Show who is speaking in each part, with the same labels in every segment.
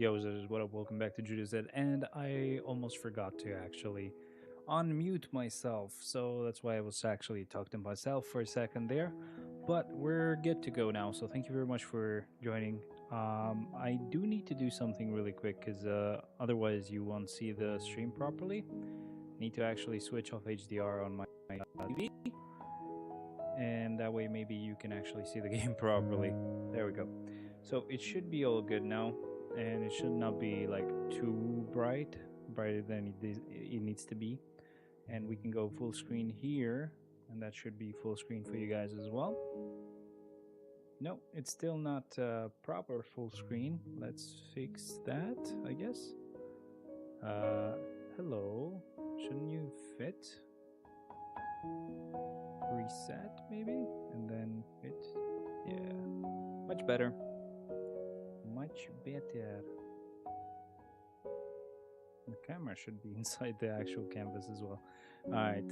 Speaker 1: Yo, what up? Welcome back to Judas Ed, and I almost forgot to actually unmute myself, so that's why I was actually talking to myself for a second there. But we're good to go now, so thank you very much for joining. I do need to do something really quick because otherwise you won't see the stream properly. Need to actually switch off HDR on my TV, and that way maybe you can actually see the game properly. There we go. So it should be all good now, and it should not be like too brighter than it needs to be. And we can go full screen here, and that should be full screen for you guys as well. No, it's still not proper full screen. Let's fix that, I guess. Hello, shouldn't you fit? Reset maybe, and then fit. Yeah, much better. Much better. The camera should be inside the actual canvas as well. All right,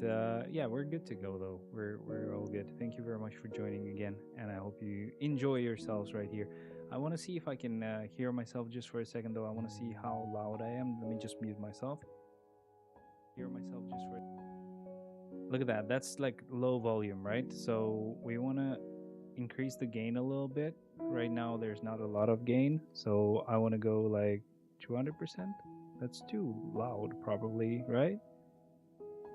Speaker 1: yeah, we're good to go though. We're all good. Thank you very much for joining again, and I hope you enjoy yourselves right here. I want to see if I can hear myself just for a second though. I want to see how loud I am. Let me just mute myself. Hear myself just for. Look at that. That's like low volume, right? So we want to increase the gain a little bit. Right now there's not a lot of gain, so I want to go like 200%. That's too loud probably, right?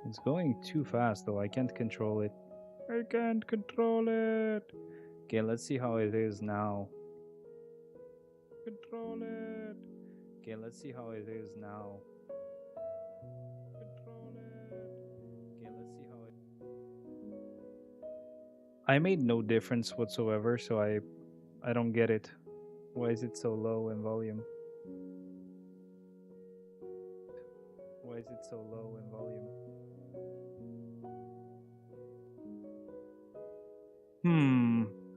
Speaker 1: It's going too fast though. I can't control it. I can't control it. Okay, let's see how it is now. Control it. Okay, let's see how it is now. Control it. Okay, let's see how it. I made no difference whatsoever, so I don't get it. Why is it so low in volume? Why is it so low in volume?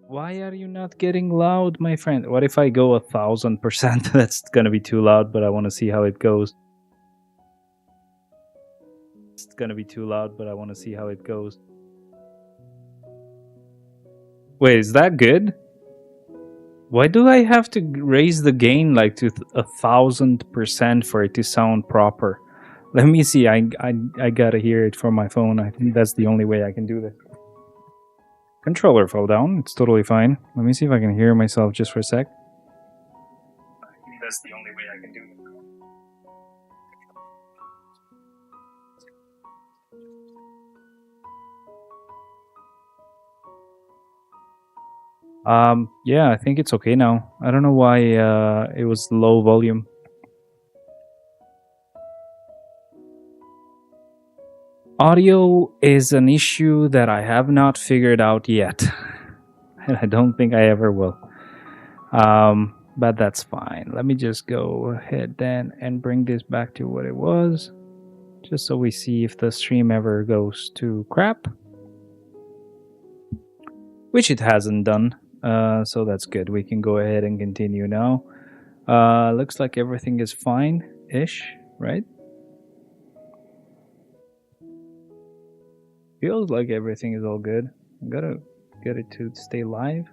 Speaker 1: Why are you not getting loud, my friend? What if I go 1000%? That's gonna be too loud, but I want to see how it goes. It's gonna be too loud, but I want to see how it goes. Wait, is that good? Why do I have to raise the gain like to 1000% for it to sound proper? Let me see. I gotta hear it from my phone. I think that's the only way I can do this. Controller fell down. It's totally fine. Let me see if I can hear myself just for a sec. I think that's the only way I can do it. Yeah, I think it's okay now. I don't know why it was low volume. Audio is an issue that I have not figured out yet, and I don't think I ever will. But that's fine. Let me just go ahead then and bring this back to what it was, just so we see if the stream ever goes to crap, which it hasn't done. So that's good. We can go ahead and continue now. Looks like everything is fine-ish, right? Feels like everything is all good. I gotta get it to stay live.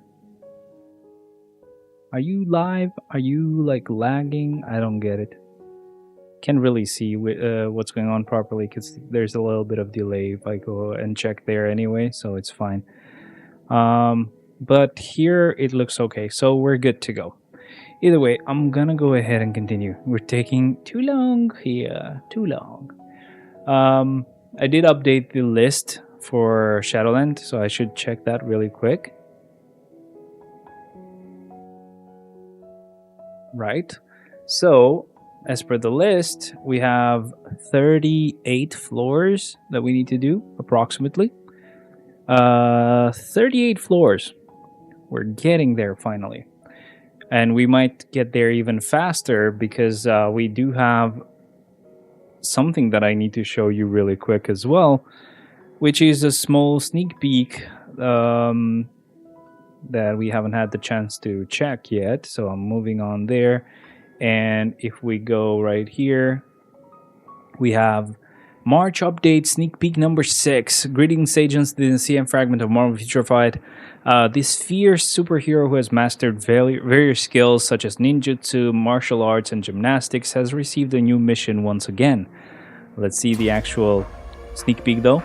Speaker 1: Are you live? Are you like lagging? I don't get it. Can't really see what's going on properly because there's a little bit of delay if I go and check there anyway, so it's fine. But here it looks okay, so we're good to go. Either way, I'm gonna go ahead and continue. We're taking too long here, too long. I did update the list for Shadowland, so I should check that really quick. Right. So, as per the list, we have 38 floors that we need to do, approximately. 38 floors. We're getting there finally. And we might get there even faster because we do have something that I need to show you really quick as well, which is a small sneak peek that we haven't had the chance to check yet. So I'm moving on there. And if we go right here, we have March update sneak peek number 6. Greetings, agents. The CM fragment of Marvel Future Fight. This fierce superhero who has mastered various skills such as ninjutsu, martial arts, and gymnastics has received a new mission once again. Let's see the actual sneak peek though.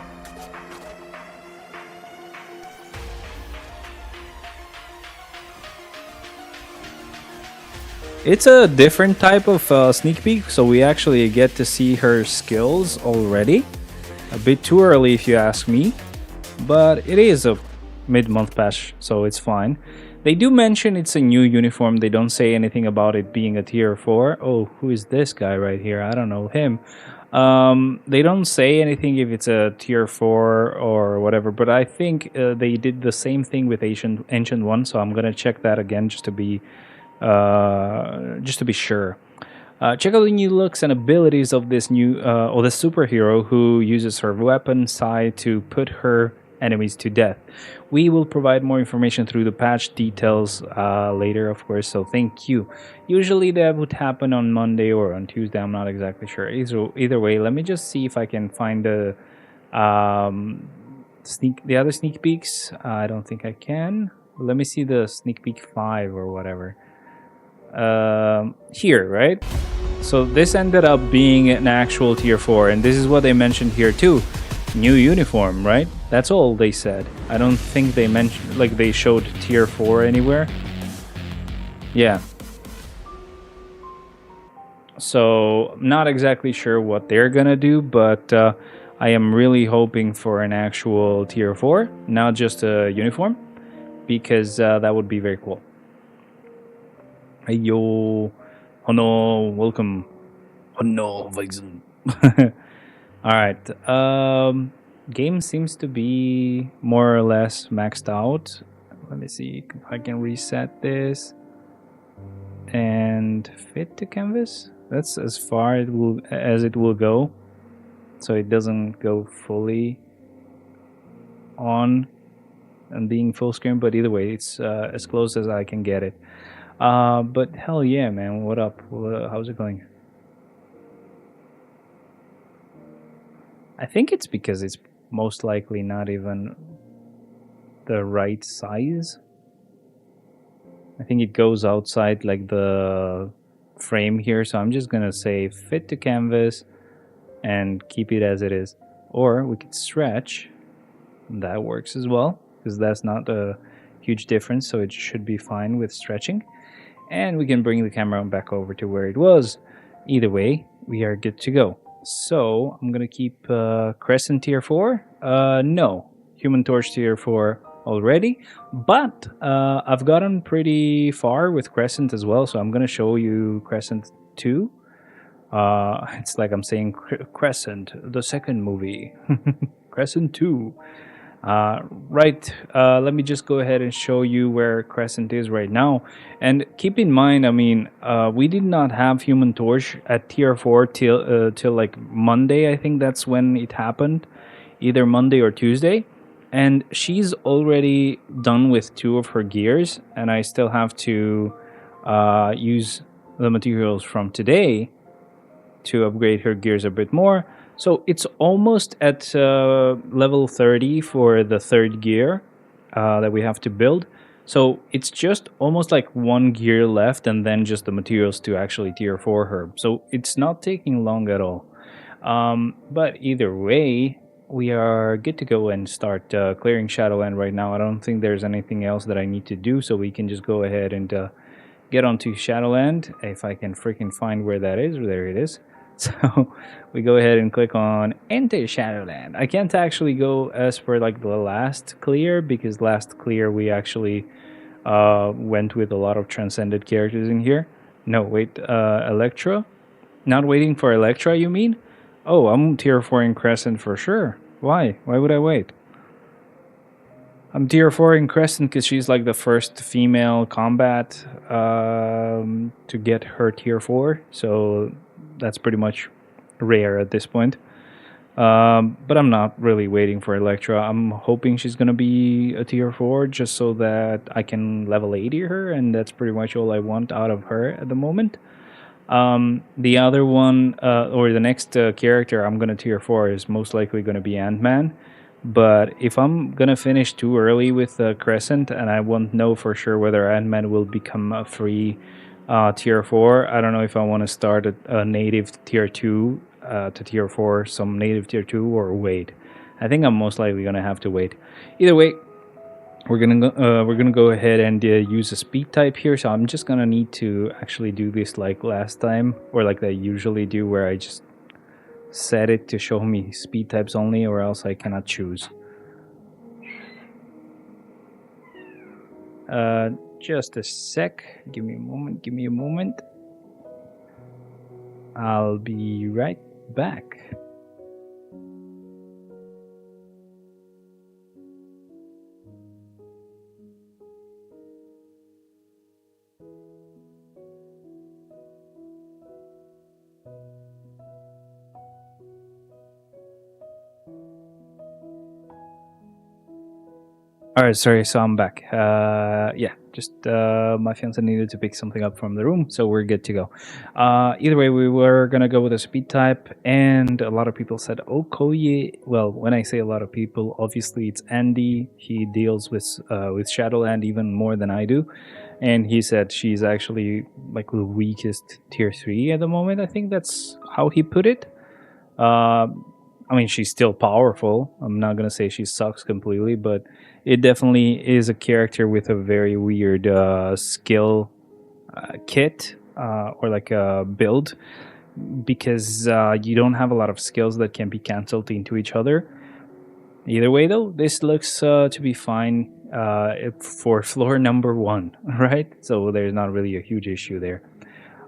Speaker 1: It's a different type of sneak peek, so we actually get to see her skills already. A bit too early if you ask me, but it is a mid-month patch, so it's fine. They do mention it's a new uniform. They don't say anything about it being a tier 4. Oh, who is this guy right here? I don't know him. They don't say anything if it's a tier 4 or whatever, but I think they did the same thing with Ancient 1, so I'm gonna check that again just to be sure. Check out the new looks and abilities of this new or the superhero who uses her weapon Sai to put her enemies to death. We will provide more information through the patch details later, of course, so thank you. Usually that would happen on Monday or on Tuesday, I'm not exactly sure. Either way, let me just see if I can find the other sneak peeks. I don't think I can. Let me see the sneak peek 5 or whatever. Here, right? So this ended up being an actual tier 4, and this is what they mentioned here too. New uniform, right? That's all they said. I don't think they mentioned, like, they showed tier 4 anywhere. Yeah. So, not exactly sure what they're gonna do, but I am really hoping for an actual tier 4, not just a uniform, because that would be very cool. Hey yo, Hono, welcome. Hono, Weizen. Alright, game seems to be more or less maxed out. Let me see if I can reset this. And fit to canvas? That's as far as it will go. So it doesn't go fully on and being full screen, but either way, it's as close as I can get it. But hell yeah, man. What up? How's it going? I think it's because it's most likely not even the right size. I think it goes outside like the frame here, so I'm just gonna say fit to canvas and keep it as it is. Or we could stretch. That works as well, because that's not a huge difference, so it should be fine with stretching. And we can bring the camera back over to where it was. Either way, we are good to go. So I'm gonna keep Crescent tier 4. No, Human Torch tier 4 already, but I've gotten pretty far with Crescent as well, so I'm gonna show you Crescent 2. It's like I'm saying Crescent, the second movie. Crescent 2. Right, let me just go ahead and show you where Crescent is right now. And keep in mind, I mean, we did not have Human Torch at tier 4 till like Monday. I think that's when it happened, either Monday or Tuesday. And she's already done with 2 of her gears, and I still have to use the materials from today to upgrade her gears a bit more. So it's almost at level 30 for the 3rd gear that we have to build. So it's just almost like 1 gear left, and then just the materials to actually tier 4 her. So it's not taking long at all. But either way, we are good to go and start clearing Shadowland right now. I don't think there's anything else that I need to do, so we can just go ahead and get onto Shadowland. If I can freaking find where that is, there it is. So we go ahead and click on Enter Shadowland. I can't actually go as per like the last clear, because last clear we actually went with a lot of transcended characters in here. No, wait, Electra? Not waiting for Electra, you mean? Oh, I'm tier 4 in Crescent for sure. Why? Why would I wait? I'm tier 4 in Crescent because she's like the first female combat to get her tier 4. So that's pretty much rare at this point. But I'm not really waiting for Electra. I'm hoping she's going to be a tier 4 just so that I can level 80 her, and that's pretty much all I want out of her at the moment. The other one, or the next character I'm going to tier 4 is most likely going to be Ant-Man. But if I'm going to finish too early with Crescent, and I won't know for sure whether Ant-Man will become a free tier 4, I don't know if I want to start a native tier 2 to tier 4, some native tier 2, or wait. I think I'm most likely going to have to wait. Either way, we're gonna go ahead and use a speed type here, so I'm just gonna need to actually do this like last time, or like I usually do, where I just set it to show me speed types only, or else I cannot choose. Just a sec, give me a moment. I'll be right back. Alright, sorry, so I'm back. Yeah, just my fiance needed to pick something up from the room, so we're good to go. Either way, we were gonna go with a speed type, and a lot of people said, oh, Koye. Well, when I say a lot of people, obviously it's Andy. He deals with Shadowland even more than I do, and he said she's actually like the weakest tier 3 at the moment. I think that's how he put it. I mean, she's still powerful. I'm not gonna say she sucks completely, but it definitely is a character with a very weird skill kit, or like a build, because you don't have a lot of skills that can be cancelled into each other. Either way, though, this looks to be fine for floor number 1, right? So there's not really a huge issue there.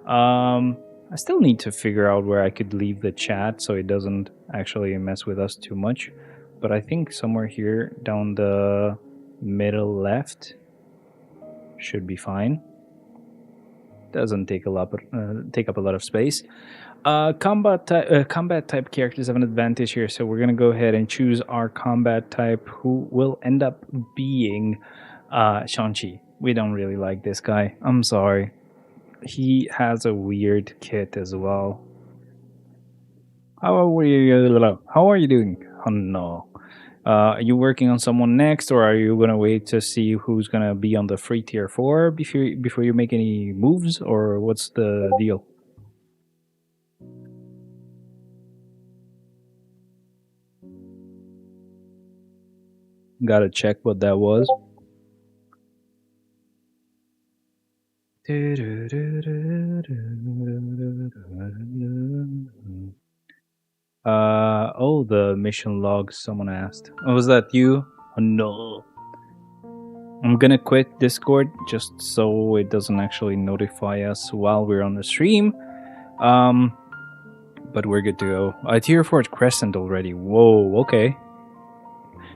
Speaker 1: I still need to figure out where I could leave the chat so it doesn't actually mess with us too much. But I think somewhere here down the middle left should be fine. Doesn't take take up a lot of space. Combat type characters have an advantage here, so we're gonna go ahead and choose our combat type, who will end up being Shang-Chi. We don't really like this guy. I'm sorry. He has a weird kit as well. How are you doing? Oh no. Are you working on someone next, or are you gonna wait to see who's gonna be on the free tier 4 before you make any moves, or what's the deal? Gotta check what that was. Oh, the mission log, someone asked. Oh, was that you? Oh, no. I'm gonna quit Discord just so it doesn't actually notify us while we're on the stream. Um, but we're good to go. Tier 4 Crescent already. Whoa, okay.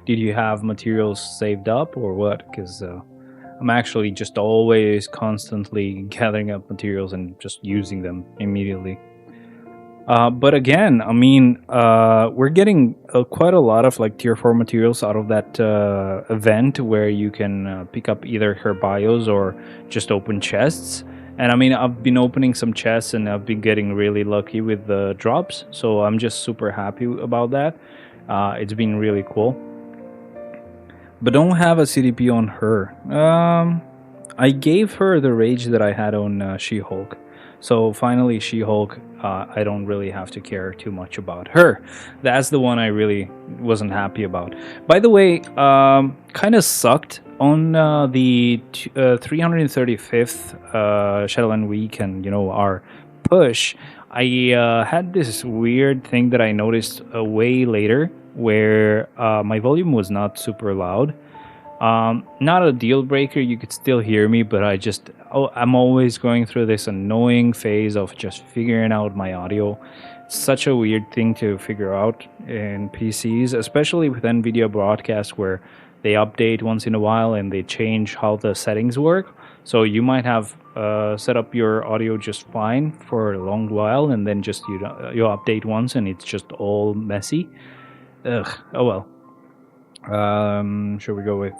Speaker 1: Did you have materials saved up or what? Because I'm actually just always constantly gathering up materials and just using them immediately. But again, I mean, we're getting quite a lot of like tier 4 materials out of that event where you can pick up either her bios or just open chests. And I mean, I've been opening some chests and I've been getting really lucky with the drops. So I'm just super happy about that. It's been really cool. But don't have a CDP on her. I gave her the rage that I had on She-Hulk. So finally, She-Hulk, I don't really have to care too much about her. That's the one I really wasn't happy about. By the way, kind of sucked on the 335th Shadowland week and, you know, our push. I had this weird thing that I noticed way later where my volume was not super loud. Not a deal breaker, you could still hear me, but I'm always going through this annoying phase of just figuring out my audio. It's such a weird thing to figure out in PCs, especially with NVIDIA Broadcast, where they update once in a while and they change how the settings work. So you might have set up your audio just fine for a long while, and then just you update once and it's just all messy. Ugh. Oh well. Should we go with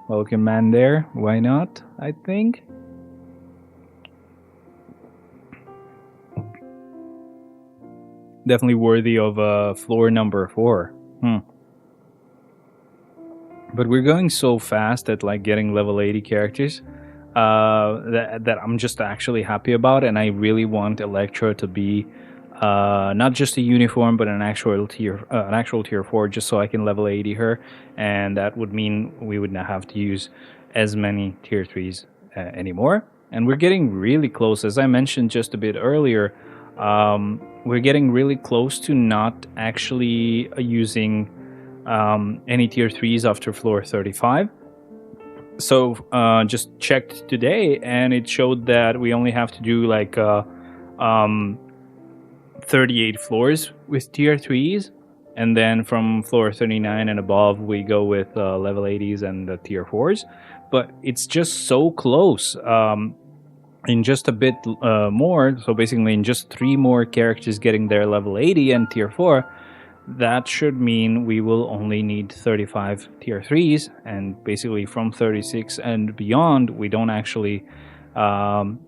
Speaker 1: Welcome Man there? Why not? I think. Definitely worthy of floor number 4. But we're going so fast at like getting level 80 characters that I'm just actually happy about, and I really want Electro to be not just a uniform, but an actual tier 4, just so I can level 80 her, and that would mean we would not have to use as many tier 3s anymore. And we're getting really close, as I mentioned just a bit earlier. We're getting really close to not actually using any tier 3s after floor 35. So just checked today, and it showed that we only have to do like 38 floors with tier 3s, and then from floor 39 and above we go with level 80s and the tier 4s. But it's just so close. In just a bit more, so basically in just 3 more characters getting their level 80 and tier 4, that should mean we will only need 35 tier 3s, and basically from 36 and beyond we don't actually go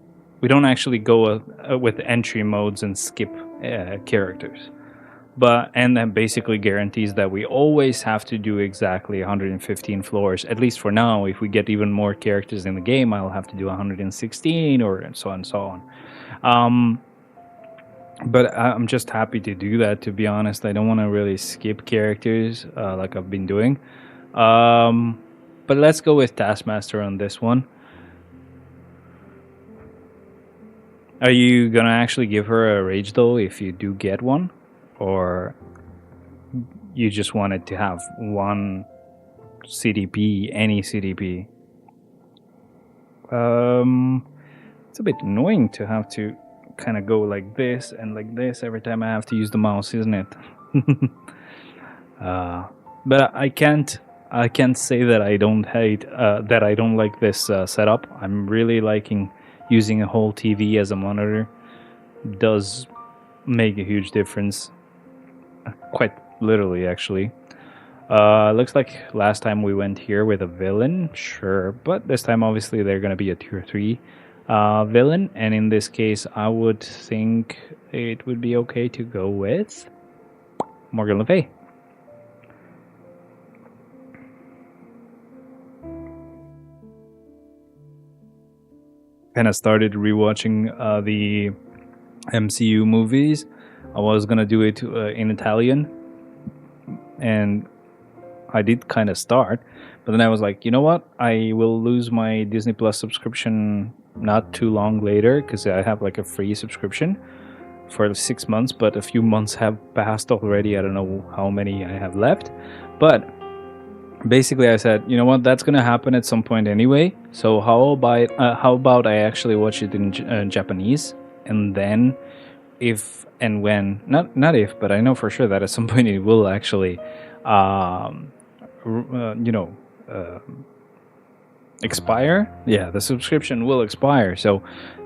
Speaker 1: with entry modes and skip characters. And that basically guarantees that we always have to do exactly 115 floors, at least for now. If we get even more characters in the game, I'll have to do 116 or so on and so on. But I'm just happy to do that, to be honest. I don't want to really skip characters like I've been doing. But let's go with Taskmaster on this one. Are you gonna actually give her a rage though if you do get one? Or you just wanted to have one CDP, any CDP? It's a bit annoying to have to kind of go like this and like this every time I have to use the mouse, isn't it? But I can't say that I don't like this setup. I'm really liking using a whole TV as a monitor. Does make a huge difference. Quite literally, actually. Looks like last time we went here with a villain, sure, but this time obviously they're gonna be a tier 3 villain, and in this case I would think it would be okay to go with Morgan Le Fay. Kind of started rewatching the MCU movies. I was gonna do it in Italian, and I did kind of start, but then I was like, you know what? I will lose my Disney Plus subscription not too long later because I have like a free subscription for 6 months, but a few months have passed already. I don't know how many I have left, but basically I said, you know what? That's gonna happen at some point anyway. So how about I actually watch it in Japanese, and then if and when not if, but I know for sure that at some point it will actually um you know, uh, expire. Yeah, the subscription will expire, so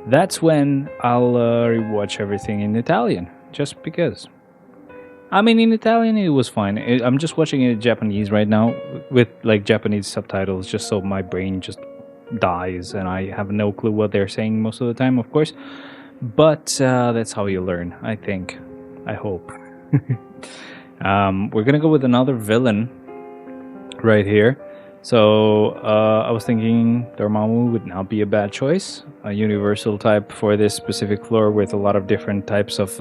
Speaker 1: that's when I'll rewatch everything in Italian, just because. I mean, in Italian it was fine. I'm just watching it in Japanese right now with like Japanese subtitles, just so my brain just dies and I have no clue what they're saying most of the time, of course. But that's how you learn, I think. I hope. We're gonna go with another villain right here. So I was thinking Dormammu would not be a bad choice. A universal type for this specific floor with a lot of different types of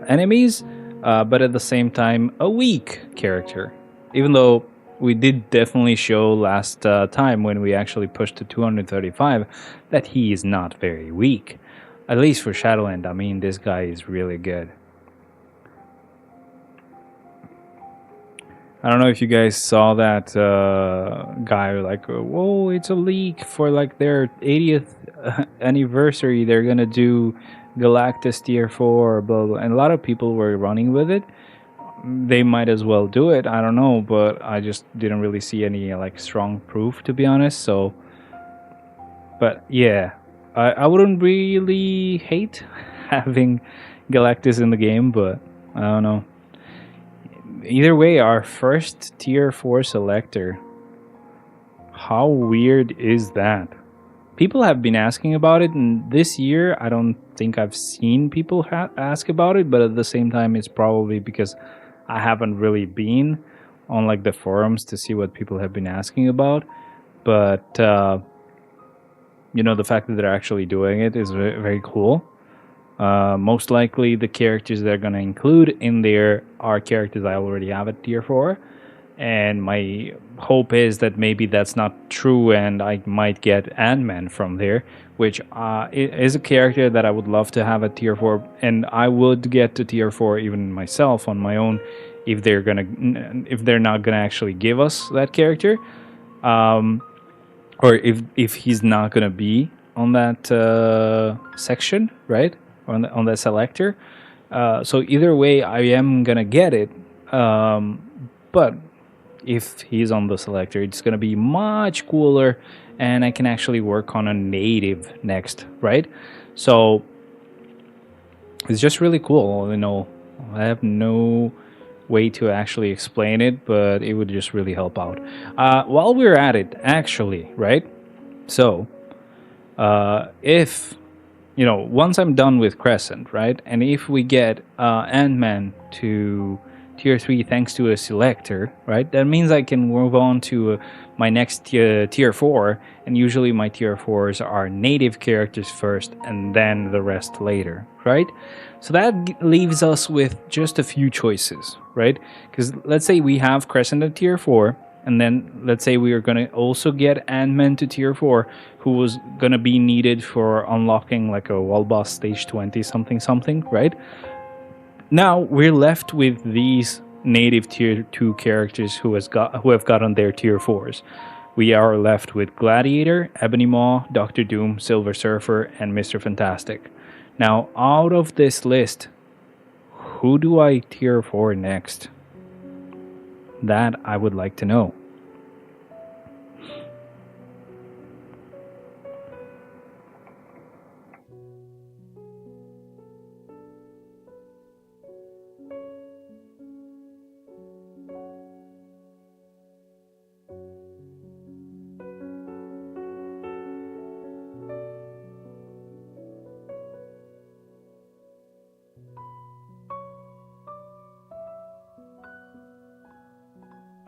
Speaker 1: enemies, but at the same time, a weak character. Even though we did definitely show last time when we actually pushed to 235 that he is not very weak. At least for Shadowland, I mean, this guy is really good. I don't know if you guys saw that guy like, whoa, it's a leak for like their 80th anniversary. They're gonna do Galactus Tier 4, blah, blah. And a lot of people were running with it. They might as well do it. I don't know, but I just didn't really see any like strong proof, to be honest. So, but yeah, I wouldn't really hate having Galactus in the game, but I don't know. Either way, our first tier 4 selector. How weird is that? People have been asking about it, and this year I don't think I've seen people ask about it, but at the same time, it's probably because I haven't really been on like the forums to see what people have been asking about. But you know, the fact that they're actually doing it is very cool. Most likely, the characters they're going to include in there are characters I already have at tier 4. And my hope is that maybe that's not true and I might get Ant-Man from there, which is a character that I would love to have at tier 4. And I would get to tier 4 even myself on my own if they're not gonna actually give us that character, or if he's not gonna be on that section, right? On that selector. So either way, I am gonna get it. But if he's on the selector, it's gonna be much cooler, and I can actually work on a native next, right? So it's just really cool. You know, I have no way to actually explain it, but it would just really help out. While we're at it, actually, right? So if you know, once I'm done with Crescent, right, and if we get Ant-Man to tier 3 thanks to a selector, right, that means I can move on to my next tier 4, and usually my tier 4s are native characters first and then the rest later, right? So that leaves us with just a few choices, right? Because let's say we have Crescent at tier 4, and then let's say we are going to also get Ant-Man to tier 4, who was going to be needed for unlocking like a wall boss stage 20 something something, right? Now we're left with these native tier 2 characters who have gotten their tier 4s. We are left with Gladiator, Ebony Maw, Doctor Doom, Silver Surfer, and Mr. Fantastic. Now, out of this list, who do I tier 4 next? That I would like to know.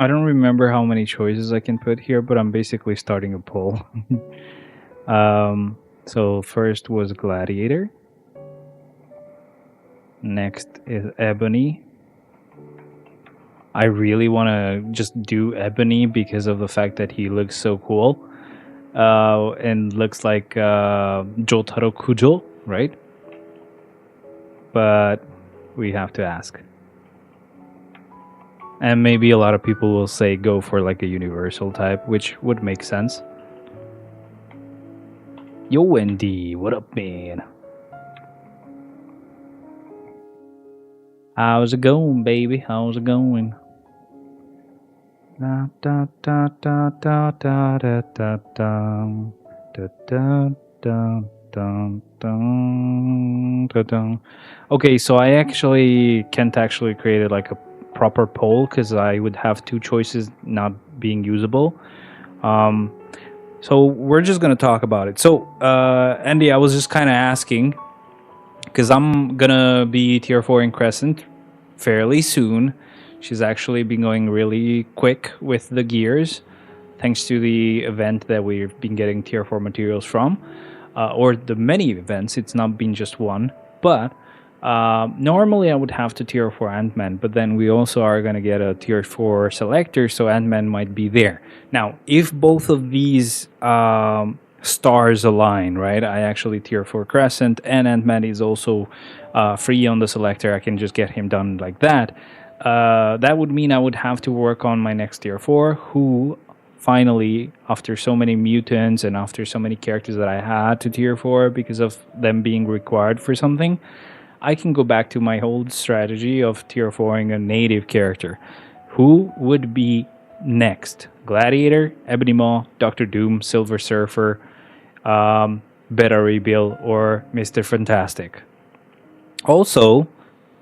Speaker 1: I don't remember how many choices I can put here, but I'm basically starting a poll. So first was Gladiator. Next is Ebony. I really want to just do Ebony because of the fact that he looks so cool. And looks like Jotaro Kujo, right? But we have to ask. And maybe a lot of people will say go for like a universal type, which would make sense. Yo, Wendy, what up, man? How's it going, baby? How's it going? Da, da, da, da, da, da, da, da, da, da, da, da. Okay, so I actually can't actually create it like a proper poll because I would have two choices not being usable. So we're just gonna talk about it. So Andy, I was just kind of asking because I'm gonna be tier 4 in Crescent fairly soon. She's actually been going really quick with the gears, thanks to the event that we've been getting tier 4 materials from, or the many events. It's not been just one, but normally I would have to tier 4 Ant-Man, but then we also are going to get a tier 4 selector, so Ant-Man might be there. Now, if both of these stars align, right, I actually tier 4 Crescent, and Ant-Man is also free on the selector, I can just get him done like that. That would mean I would have to work on my next tier 4, who finally, after so many mutants and after so many characters that I had to tier 4 because of them being required for something, I can go back to my old strategy of tier 4ing a native character. Who would be next? Gladiator, Ebony Maw, Doctor Doom, Silver Surfer, Beta Rebuild, or Mr. Fantastic? Also,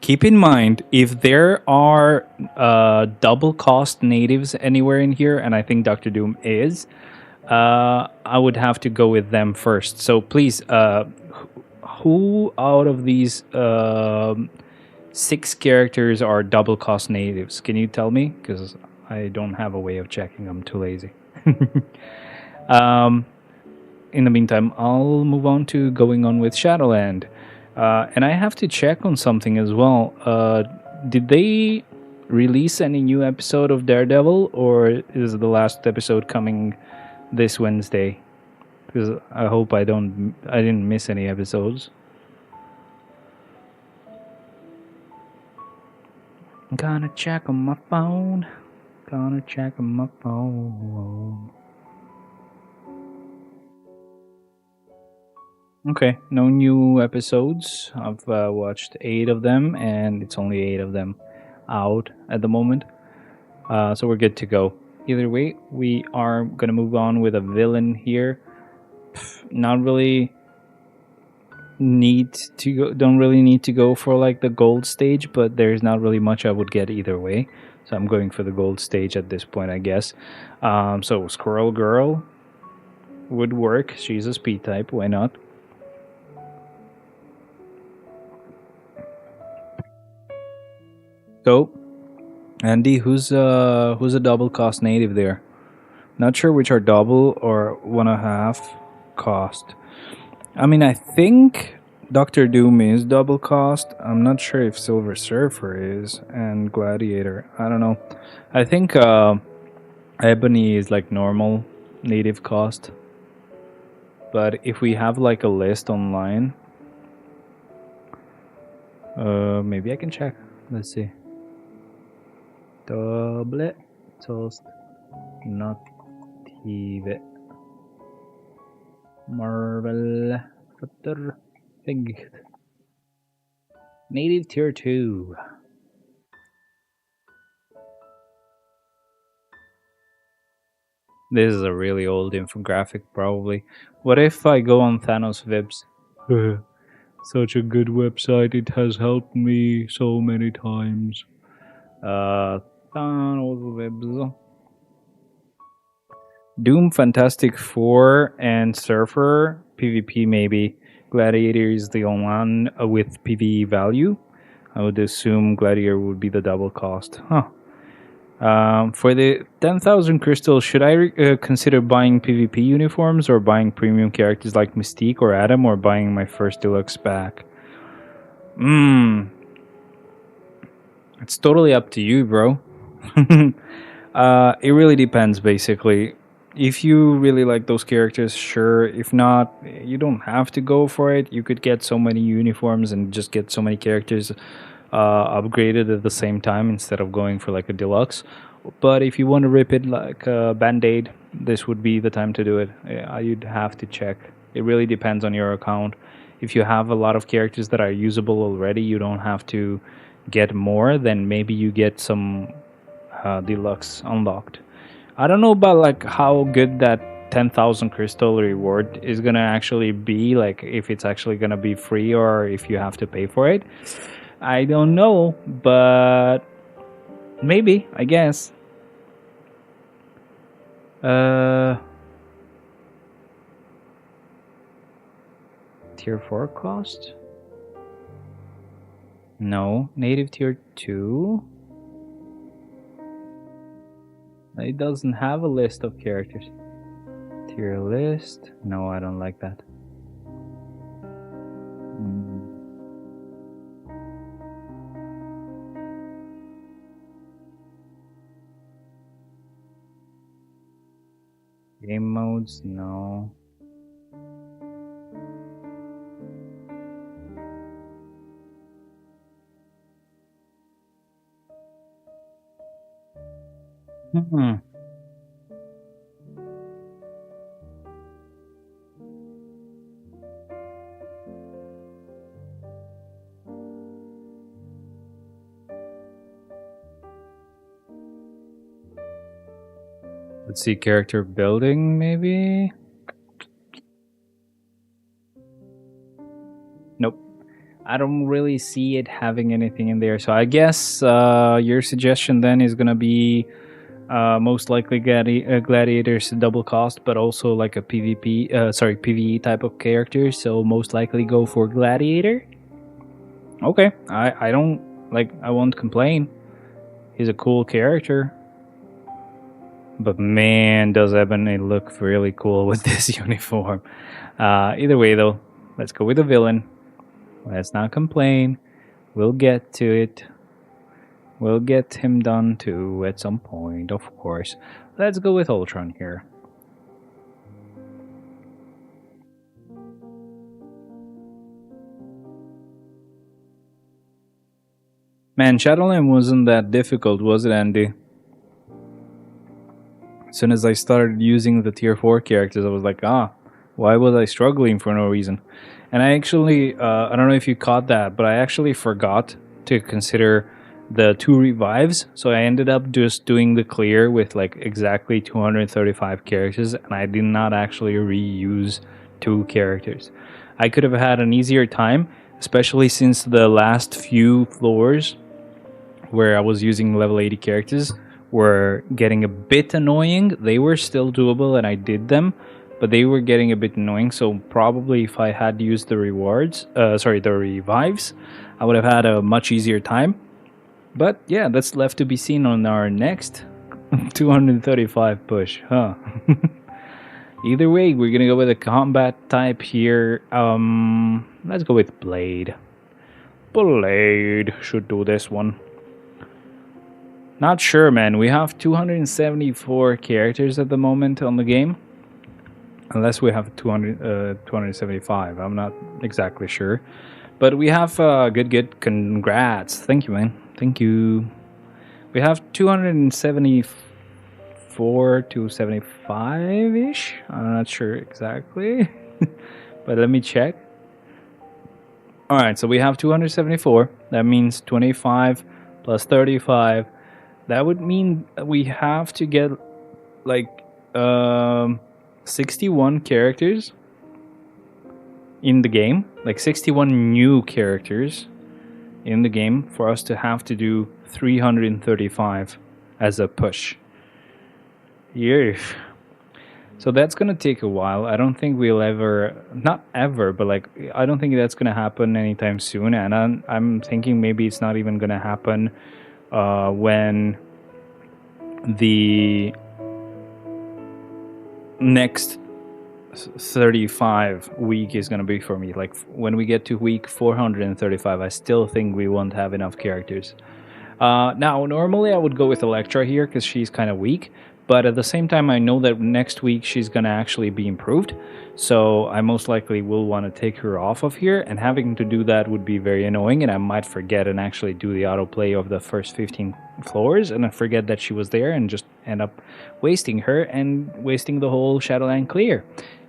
Speaker 1: keep in mind, if there are double cost natives anywhere in here, and I think Doctor Doom is, I would have to go with them first. So please, who out of these 6 characters are double cost natives? Can you tell me? Because I don't have a way of checking. I'm too lazy. In the meantime, I'll move on to going on with Shadowland. And I have to check on something as well. Did they release any new episode of Daredevil, or is the last episode coming this Wednesday? Because I hope I didn't miss any episodes. I'm gonna check on my phone. Gonna check on my phone. Okay, no new episodes. I've watched 8 of them, and it's only 8 of them out at the moment. So we're good to go. Either way, we are gonna move on with a villain here. Not really need to go. Don't really need to go for like the gold stage, but there's not really much I would get either way. So I'm going for the gold stage at this point, I guess. So Squirrel Girl would work. She's a speed type. Why not? So, Andy, who's a double cost native there? Not sure which are double or 1.5 cost. I mean, I think Doctor Doom is double cost. I'm not sure if Silver Surfer is, and Gladiator. I don't know. I think Ebony is like normal native cost. But if we have like a list online, maybe I can check. Let's see. Double toast native Marvel Futter Fig Native Tier 2. This is a really old infographic, probably. What if I go on Thanos Vibs? Such a good website, it has helped me so many times. Thanos Vibs. Doom, Fantastic Four, and Surfer, PvP maybe. Gladiator is the only one with PvE value. I would assume Gladiator would be the double cost. Huh. For the 10,000 crystals, should I consider buying PvP uniforms or buying premium characters like Mystique or Adam, or buying my first deluxe pack? It's totally up to you, bro. It really depends, basically. If you really like those characters, sure. If not, you don't have to go for it. You could get so many uniforms and just get so many characters upgraded at the same time instead of going for like a deluxe. But if you want to rip it like a band-aid, this would be the time to do it. You'd have to check. It really depends on your account. If you have a lot of characters that are usable already, you don't have to get more. Then maybe you get some deluxe unlocked. I don't know about like how good that 10,000 crystal reward is gonna actually be. Like if it's actually gonna be free or if you have to pay for it. I don't know, but maybe, I guess. Uh, tier 4 cost? No. Native tier 2? It doesn't have a list of characters. Tier list? No, I don't like that. Game modes? No. Hmm. Let's see, character building, maybe? Nope. I don't really see it having anything in there. So I guess your suggestion then is gonna be most likely gladiators double cost, but also like a PvP, PvE type of character. So most likely go for gladiator. Okay, I don't like. I won't complain. He's a cool character. But man, does Ebony look really cool with this uniform. Either way, though, let's go with the villain. Let's not complain. We'll get to it. We'll get him done too at some point, of course. Let's go with Ultron here. Man, Shadowland wasn't that difficult, was it, Andy? As soon as I started using the tier 4 characters, I was like, why was I struggling for no reason? And I actually, I don't know if you caught that, but I actually forgot to consider the 2 revives. So I ended up just doing the clear with like exactly 235 characters, and I did not actually reuse 2 characters. I could have had an easier time, especially since the last few floors where I was using level 80 characters were getting a bit annoying. They were still doable and I did them, but they were getting a bit annoying. So probably if I had used the the revives, I would have had a much easier time. But yeah, that's left to be seen on our next 235 push, huh? Either way, we're gonna go with a combat type here. Let's go with Blade. Blade should do this one. Not sure, man. We have 274 characters at the moment on the game. Unless we have 275. I'm not exactly sure. But we have good. Congrats. Thank you, man. Thank you. We have 274 to 75-ish. I'm not sure exactly. But let me check. Alright, so we have 274. That means 25 plus 35. That would mean we have to get like 61 characters in the game, like 61 new characters in the game for us to have to do 335 as a push. Yeah. So that's gonna take a while. I don't think we'll ever, not ever, but like I don't think that's gonna happen anytime soon. And I'm thinking maybe it's not even gonna happen when the next 35 week is going to be for me. Like when we get to week 435, I still think we won't have enough characters. Now, normally I would go with Electra here because she's kind of weak, but at the same time, I know that next week she's gonna actually be improved, so I most likely will want to take her off of here, and having to do that would be very annoying, and I might forget and actually do the autoplay of the first 15 floors, and I forget that she was there, and just end up wasting her and wasting the whole Shadowland clear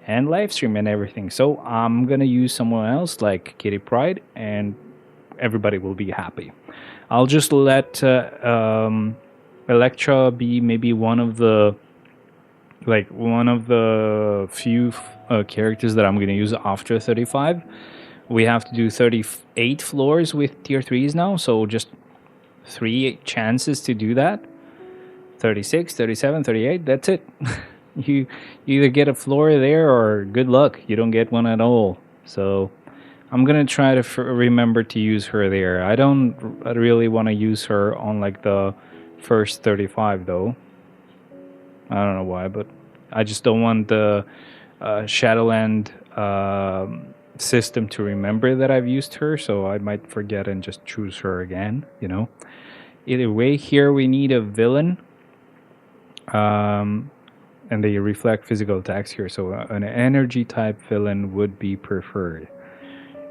Speaker 1: and live stream and everything. So I'm gonna use someone else like Kitty Pride, and everybody will be happy. I'll just let Electra be maybe one of the few characters that I'm going to use after 35. We have to do 38 floors with tier 3s now, so just 3 chances to do that. 36, 37, 38, that's it. you either get a floor there or good luck, you don't get one at all. So I'm gonna try to remember to use her there. I don't really want to use her on like the first 35 though. I don't know why, but I just don't want the Shadowland system to remember that I've used her, so I might forget and just choose her again, you know. Either way, here we need a villain. And they reflect physical attacks here, so an energy type villain would be preferred.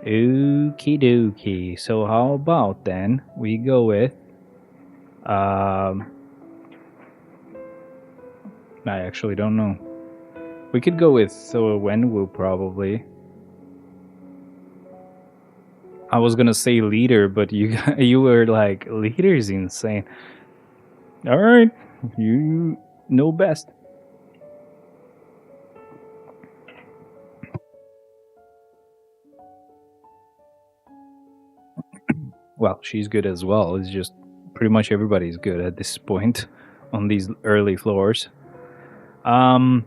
Speaker 1: Okie dokie. So how about then we go with I actually don't know. We could go with Wenwu probably. I was gonna say leader, but you were like, leader's insane. All right, you know best. Well, she's good as well. It's just pretty much everybody's good at this point on these early floors. On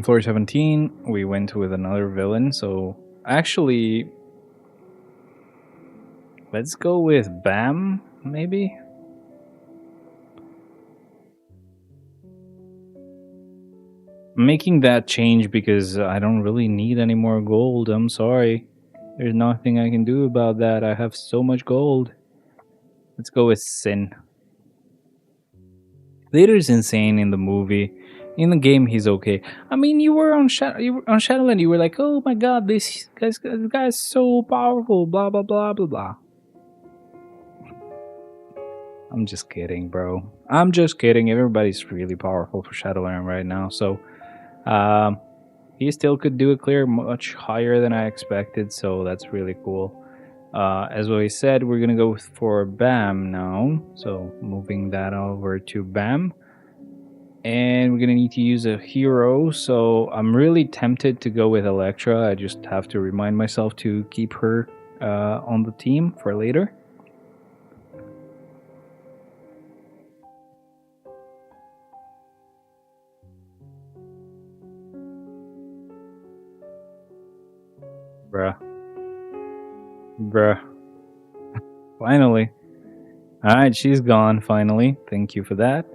Speaker 1: floor 17, we went with another villain. So actually, let's go with Bam, maybe. I'm making that change because I don't really need any more gold. I'm sorry. There's nothing I can do about that. I have so much gold. Let's go with Sin. Leader's insane in the movie. In the game, he's okay. I mean, you were on Shadowland. You were like, "Oh my god, this guy's so powerful." Blah blah blah blah blah. I'm just kidding, bro. I'm just kidding. Everybody's really powerful for Shadowland right now, so he still could do a clear much higher than I expected. So that's really cool. As we said, we're gonna go for Bam now. So moving that over to Bam. And we're gonna need to use a hero, so I'm really tempted to go with Electra. I just have to remind myself to keep her on the team for later. Bruh. Bruh. Finally. Alright, she's gone finally. Thank you for that.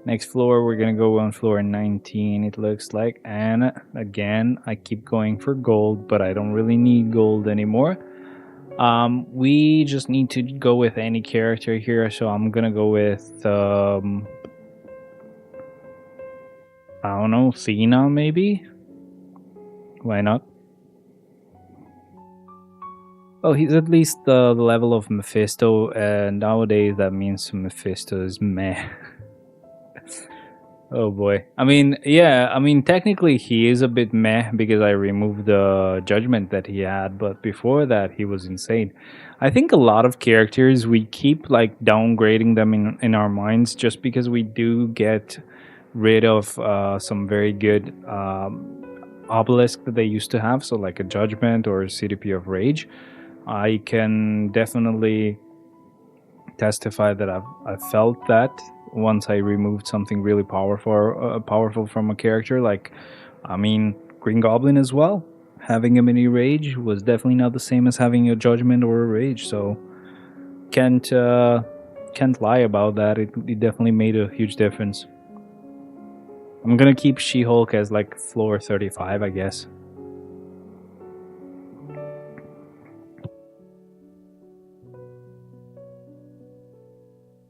Speaker 1: Next floor, we're gonna go on floor 19, it looks like. And again, I keep going for gold, but I don't really need gold anymore. We just need to go with any character here, so I'm gonna go with I don't know, Cena maybe? Why not? Well, he's at least the level of Mephisto, and nowadays that means Mephisto is meh. Oh boy. I mean, yeah, I mean, technically he is a bit meh because I removed the judgment that he had, but before that he was insane. I think a lot of characters, we keep like downgrading them in our minds just because we do get rid of some very good obelisk that they used to have, so like a judgment or a CDP of rage. I can definitely testify that I've felt that once I removed something really powerful from a character. Like, I mean, Green Goblin as well. Having a mini rage was definitely not the same as having a judgment or a rage. So can't lie about that. It definitely made a huge difference. I'm gonna keep She-Hulk as like floor 35, I guess.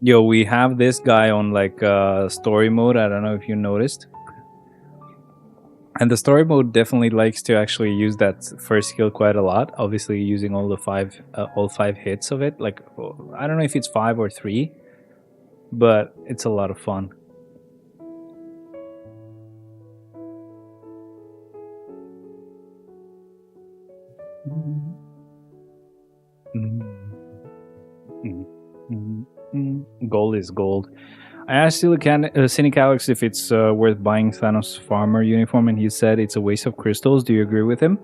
Speaker 1: Yo, we have this guy on like story mode. I don't know if you noticed. And the story mode definitely likes to actually use that first skill quite a lot. Obviously, using all five hits of it. Like, I don't know if it's five or three, but it's a lot of fun. Gold is gold. I asked Cynic Alex if it's worth buying Thanos' farmer uniform, and he said it's a waste of crystals. Do you agree with him?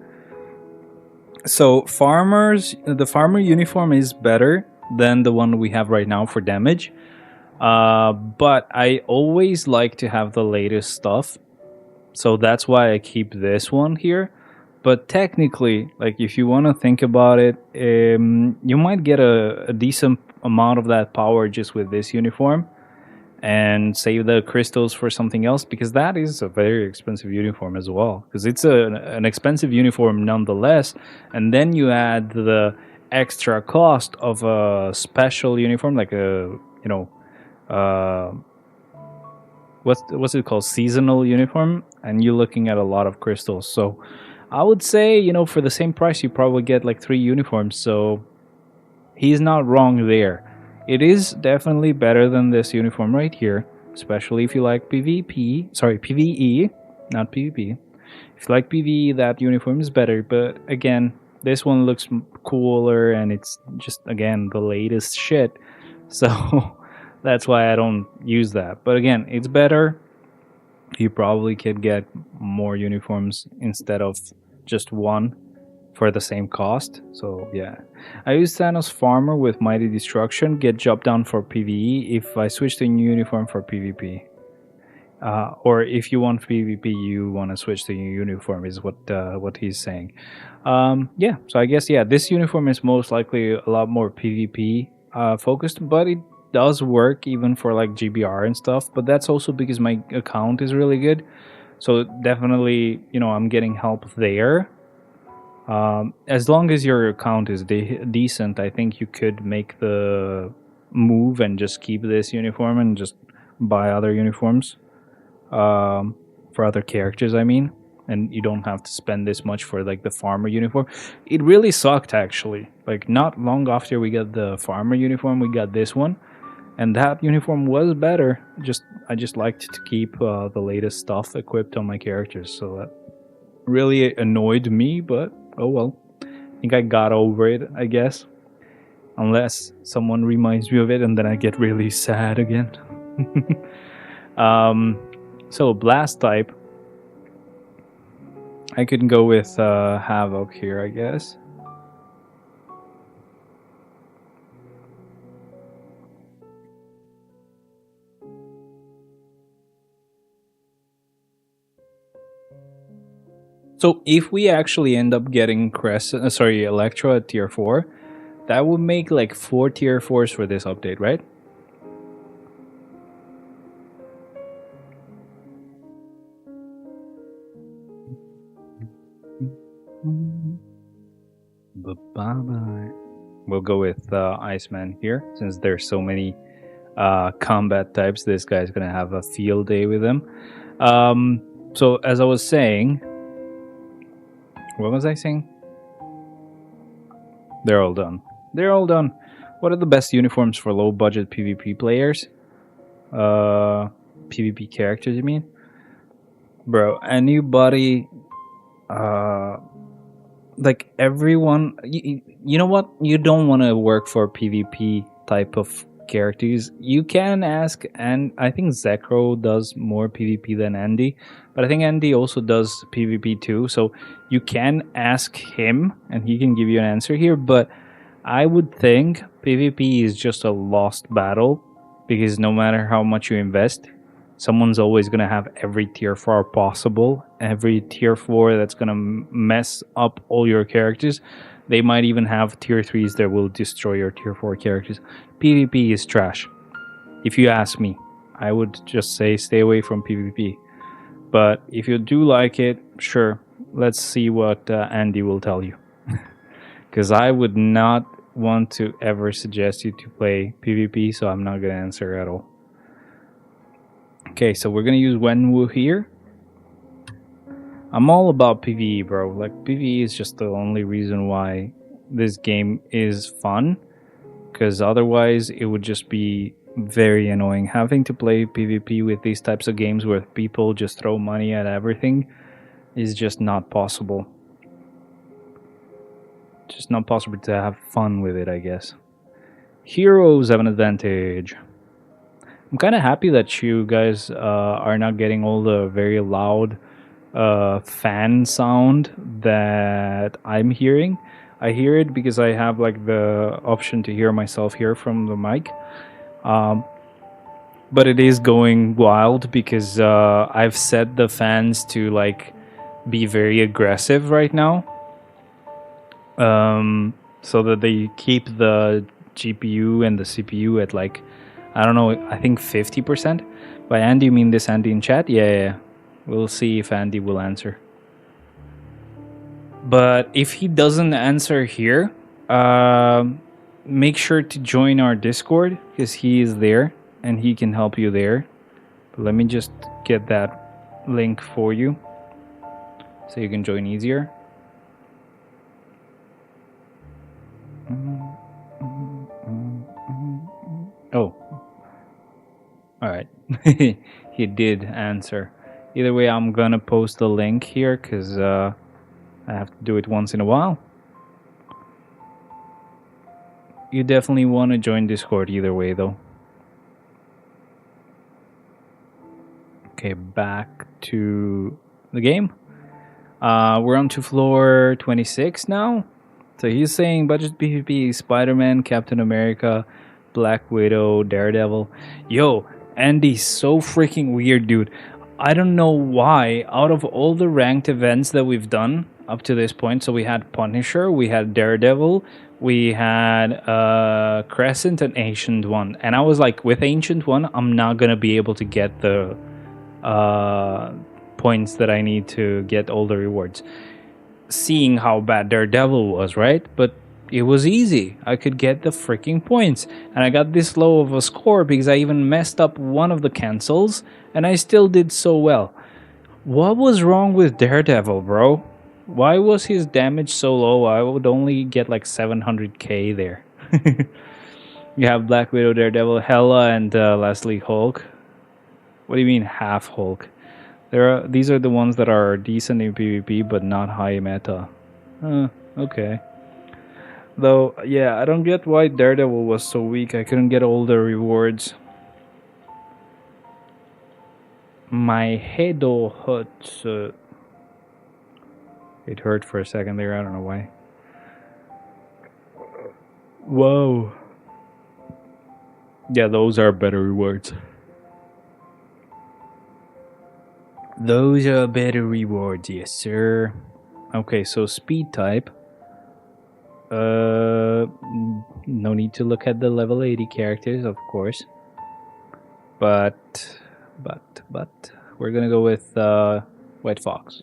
Speaker 1: So, the farmer uniform is better than the one we have right now for damage. But I always like to have the latest stuff, so that's why I keep this one here. But technically, like if you want to think about it, you might get a decent amount of that power just with this uniform, and save the crystals for something else, because that is a very expensive uniform as well. Because it's an expensive uniform nonetheless, and then you add the extra cost of a special uniform, like a uh, what's it called, seasonal uniform, and you're looking at a lot of crystals. So I would say, for the same price, you probably get like three uniforms. So he's not wrong there. It is definitely better than this uniform right here, especially if you like PvP. Sorry, PvE, not PvP. If you like PvE, that uniform is better. But again, this one looks cooler, and it's just, again, the latest shit. So that's why I don't use that. But again, it's better. You probably could get more uniforms instead of just one for the same cost. So yeah, I use Thanos Farmer with Mighty Destruction, get job down for PvE if I switch to new uniform for PvP. Or if you want PvP, you want to switch to new uniform, is what he's saying. Yeah, so I guess, yeah, this uniform is most likely a lot more PvP focused, but it does work even for like GBR and stuff. But that's also because my account is really good. So definitely, I'm getting help there. As long as your account is decent, I think you could make the move and just keep this uniform and just buy other uniforms for other characters. I mean, and you don't have to spend this much for like the farmer uniform. It really sucked actually. Like not long after we got the farmer uniform, we got this one, and that uniform was better. I just liked to keep the latest stuff equipped on my characters, so that really annoyed me. But oh well, I think I got over it, I guess. Unless someone reminds me of it, and then I get really sad again. um, so blast type, I could go with Havoc here, I guess. So if we actually end up getting Electro at tier 4, that would make like 4 tier 4s for this update, right? Bye-bye. We'll go with Iceman here, since there's so many combat types. This guy's gonna have a field day with them. So as I was saying, what was I saying? They're all done. They're all done. What are the best uniforms for low budget PvP players? PvP characters, you mean? Bro, anybody, like everyone, you know what? You don't want to work for PvP type of characters. You can ask, and I think Zekro does more PvP than Andy, but I think Andy also does PvP too. So you can ask him, and he can give you an answer here. But I would think PvP is just a lost battle, because no matter how much you invest, someone's always going to have every tier 4 possible, every tier 4 that's going to mess up all your characters. They might even have tier 3s that will destroy your tier 4 characters. PvP is trash. If you ask me, I would just say stay away from PvP. But if you do like it, sure, let's see what Andy will tell you. Because I would not want to ever suggest you to play PvP, so I'm not gonna answer at all. Okay, so we're gonna use Wenwu here. I'm all about PvE, bro. Like, PvE is just the only reason why this game is fun, because otherwise it would just be very annoying. Having to play PvP with these types of games where people just throw money at everything is just not possible. Just not possible to have fun with it, I guess. Heroes have an advantage. I'm kind of happy that you guys are not getting all the very loud fan sound that I'm hearing. I hear it because I have like the option to hear myself here from the mic. But it is going wild because I've set the fans to like be very aggressive right now, so that they keep the GPU and the CPU at like, I don't know, I think 50%. By Andy, you mean this Andy in chat? Yeah. We'll see if Andy will answer. But if he doesn't answer here, make sure to join our Discord because he is there and he can help you there. But let me just get that link for you so you can join easier. Oh. Alright. He did answer. Either way, I'm gonna post the link here because I have to do it once in a while. You definitely want to join Discord either way, though. Okay, back to the game. We're on to floor 26 now. So he's saying budget PvP, Spider-Man, Captain America, Black Widow, Daredevil. Yo, Andy's so freaking weird, dude. I don't know why, out of all the ranked events that we've done up to this point, so we had Punisher, we had Daredevil, we had Crescent and Ancient One. And I was like, with Ancient One, I'm not going to be able to get the points that I need to get all the rewards. Seeing how bad Daredevil was, right? But it was easy. I could get the freaking points. And I got this low of a score because I even messed up one of the cancels and I still did so well. What was wrong with Daredevil, bro? Why was his damage so low? I would only get like 700k there. You have Black Widow, Daredevil, Hela, and lastly Hulk. What do you mean half Hulk? These are the ones that are decent in PvP but not high meta. Okay. Though, yeah, I don't get why Daredevil was so weak. I couldn't get all the rewards. My head hurts. It hurt for a second there. I don't know why. Whoa. Yeah, those are better rewards. Those are better rewards, yes, sir. Okay, so speed type. No need to look at the level 80 characters, of course. But we're gonna go with White Fox.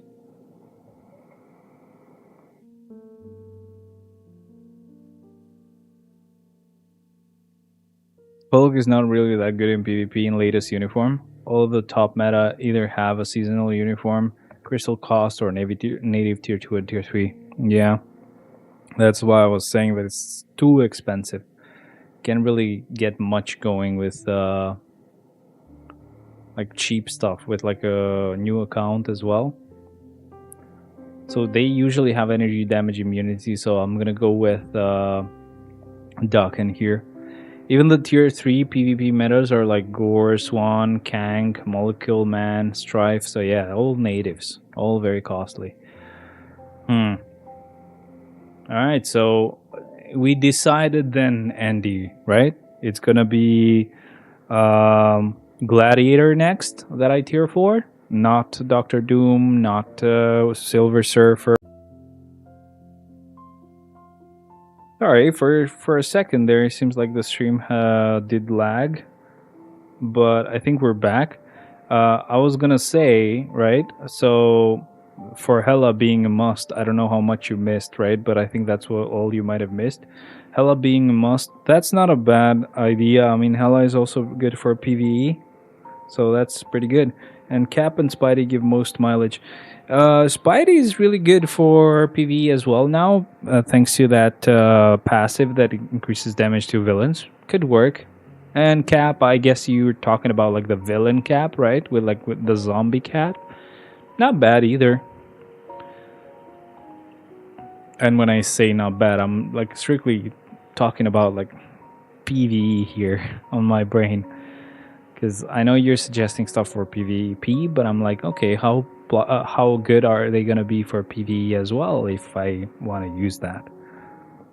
Speaker 1: Hulk is not really that good in PvP in latest uniform. All of the top meta either have a seasonal uniform, crystal cost, or native tier 2 and tier 3. Yeah. That's why I was saying that it's too expensive. Can't really get much going with like cheap stuff with like a new account as well. So they usually have energy damage immunity, so I'm gonna go with Duck in here. Even the tier 3 PvP metas are like Gore, Swan, Kang, Molecule Man, Strife. So yeah, all natives, all very costly. Alright, so we decided then, Andy, right? It's gonna be Gladiator next that I tier 4, not Doctor Doom, not Silver Surfer. Sorry, for a second there, it seems like the stream did lag, but I think we're back. I was gonna say, right, so for Hella being a must. I don't know how much you missed, right? But I think that's what all you might have missed. Hella being a must, that's not a bad idea. I mean, Hella is also good for PvE, so that's pretty good. And Cap and Spidey give most mileage. Spidey is really good for PvE as well now, thanks to that passive that increases damage to villains. Could work. And Cap, I guess you're talking about like the villain Cap, right? With the zombie Cap. Not bad either. And when I say not bad, I'm like strictly talking about like PvE here on my brain. Because I know you're suggesting stuff for PvP, but I'm like, okay, how good are they gonna be for PvE as well if I want to use that?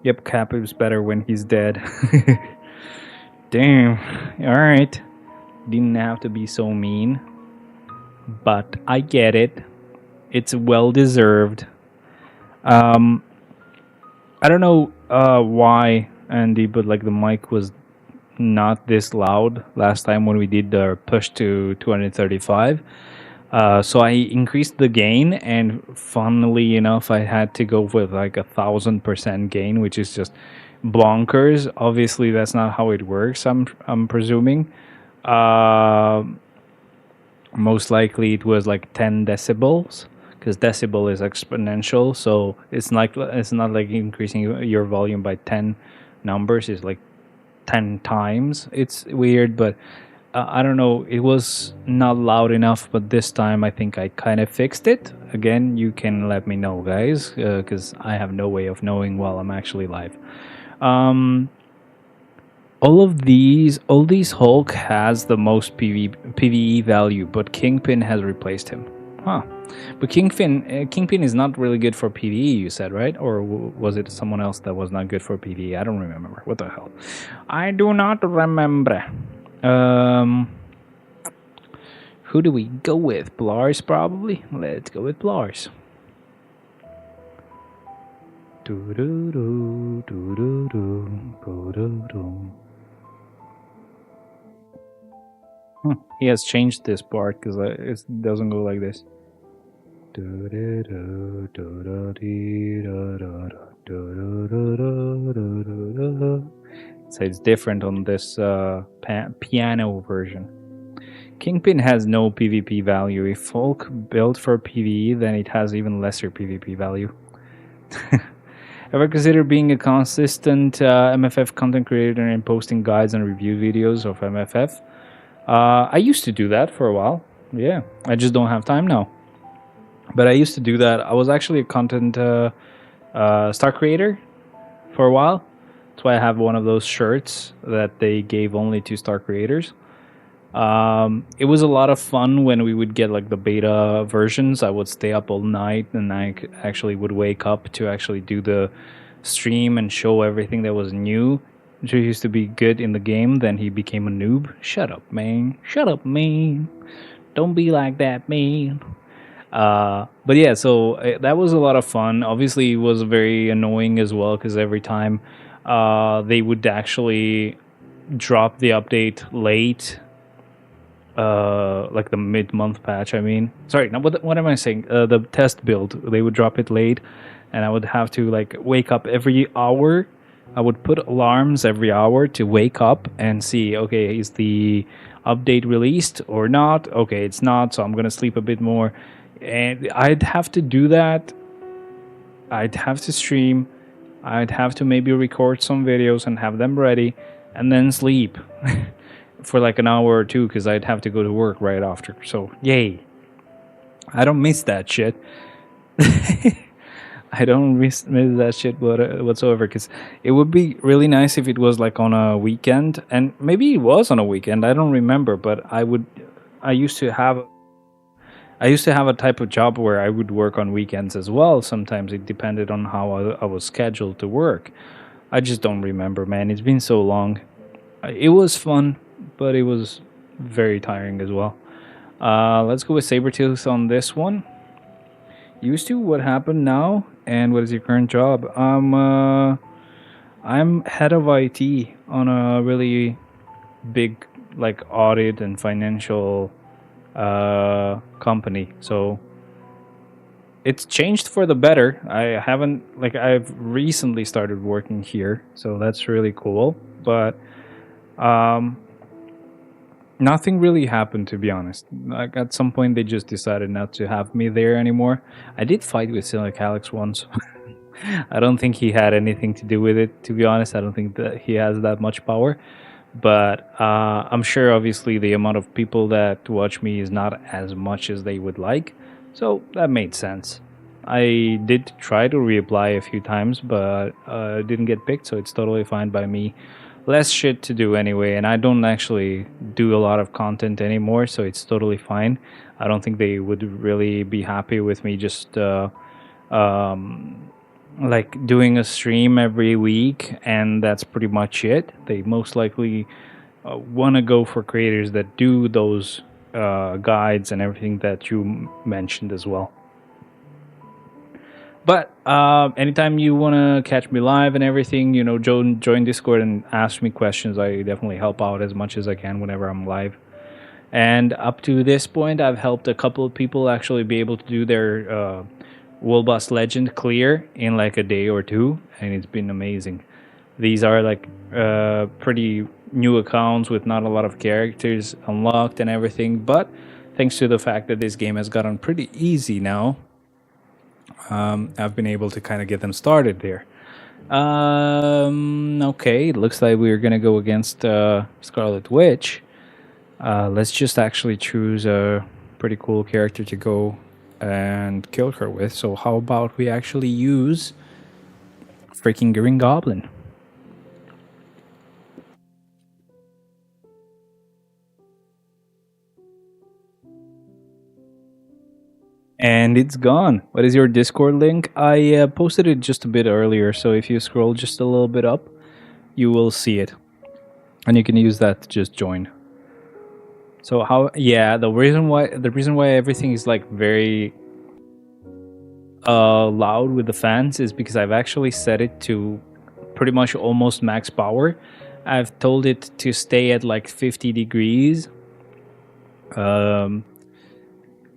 Speaker 1: Yep, Cap is better when he's dead. Damn. All right. Didn't have to be so mean, but I get it. It's well deserved. I don't know why, Andy, but like the mic was not this loud last time when we did the push to 235. So I increased the gain, and funnily enough, I had to go with like 1,000% gain, which is just bonkers. Obviously, that's not how it works. I'm presuming. Most likely, it was like 10 decibels, because decibel is exponential. So it's not like increasing your volume by 10 numbers. It's like 10 times. It's weird, but I don't know. It was not loud enough, but this time I think I kind of fixed it. Again, you can let me know, guys, because I have no way of knowing while I'm actually live. All these Hulk has the most PvE value, but Kingpin has replaced him. Huh. But Kingpin is not really good for PvE, you said, right? Or was it someone else that was not good for PvE? I don't remember. What the hell? I do not remember. Who do we go with? Blars, probably? Let's go with Blars. He has changed this part because it doesn't go like this. So it's different on this piano version. Kingpin has no PvP value. If Hulk built for PvE, then it has even lesser PvP value. Ever consider being a consistent MFF content creator and posting guides and review videos of MFF? I used to do that for a while. Yeah, I just don't have time now. But I used to do that. I was actually a content star creator for a while. That's why I have one of those shirts that they gave only to star creators. It was a lot of fun when we would get like the beta versions. I would stay up all night, and I actually would wake up to actually do the stream and show everything that was new. He used to be good in the game, then he became a noob. Shut up, man. Shut up, man. Don't be like that, man. But yeah, so that was a lot of fun. Obviously, it was very annoying as well because every time they would actually drop the update late, like the mid-month patch. I mean, sorry, now what am I saying? The test build, they would drop it late, and I would have to like wake up every hour. I would put alarms every hour to wake up and see, okay, is the update released or not? Okay, it's not, so I'm gonna sleep a bit more. And I'd have to do that. I'd have to stream. I'd have to maybe record some videos and have them ready, and then sleep for like an hour or two because I'd have to go to work right after. So, yay. I don't miss that shit. I don't miss that shit whatsoever, because it would be really nice if it was like on a weekend, and maybe it was on a weekend. I don't remember, but I used to have a type of job where I would work on weekends as well. Sometimes it depended on how I was scheduled to work. I just don't remember, man. It's been so long. It was fun, but it was very tiring as well. Let's go with Sabertooth on this one. Used to, what happened now, and what is your current job? I'm head of IT on a really big like audit and financial company. So it's changed for the better. I haven't like I've recently started working here, so that's really cool. But um, nothing really happened, to be honest. Like at some point, they just decided not to have me there anymore. I did fight with Silic Alex once. I don't think he had anything to do with it, to be honest. I don't think that he has that much power. But I'm sure, obviously, the amount of people that watch me is not as much as they would like. So that made sense. I did try to reapply a few times, but didn't get picked, so it's totally fine by me. Less shit to do anyway, and I don't actually do a lot of content anymore, so it's totally fine. I don't think they would really be happy with me just um, like doing a stream every week, and that's pretty much it. They most likely want to go for creators that do those guides and everything that you mentioned as well. But anytime you want to catch me live and everything, join Discord and ask me questions. I definitely help out as much as I can whenever I'm live. And up to this point, I've helped a couple of people actually be able to do their Wolbus Legend clear in like a day or two, and it's been amazing. These are like pretty new accounts with not a lot of characters unlocked and everything, but thanks to the fact that this game has gotten pretty easy now, I've been able to kind of get them started there. Okay, it looks like we're gonna go against Scarlet Witch. Let's just actually choose a pretty cool character to go and kill her with. So how about we actually use freaking Green Goblin? And it's gone. What is your Discord link? I posted it just a bit earlier, so if you scroll just a little bit up, you will see it. And you can use that to just join. So how yeah, the reason why everything is like very loud with the fans is because I've actually set it to pretty much almost max power. I've told it to stay at like 50 degrees. Um,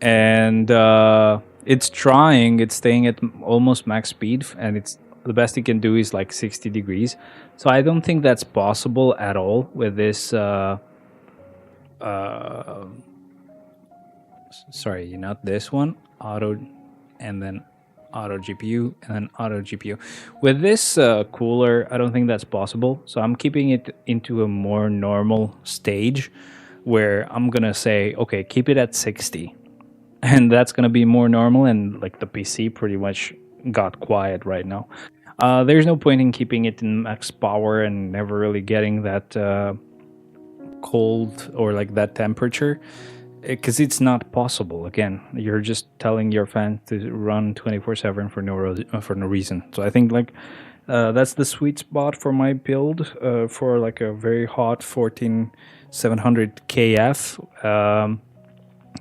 Speaker 1: and it's trying, it's staying at almost max speed, and it's the best it can do is like 60 degrees. So I don't think that's possible at all with this uh, sorry, not this one, auto, and then auto GPU, and then auto GPU. With this cooler, I don't think that's possible. So I'm keeping it into a more normal stage where I'm gonna say, okay, keep it at 60. And that's gonna be more normal, and like the PC pretty much got quiet right now. There's no point in keeping it in max power and never really getting that cold or like that temperature, because it's not possible. Again, you're just telling your fans to run 24/7 for no reason. So I think like that's the sweet spot for my build for like a very hot 14700 KF.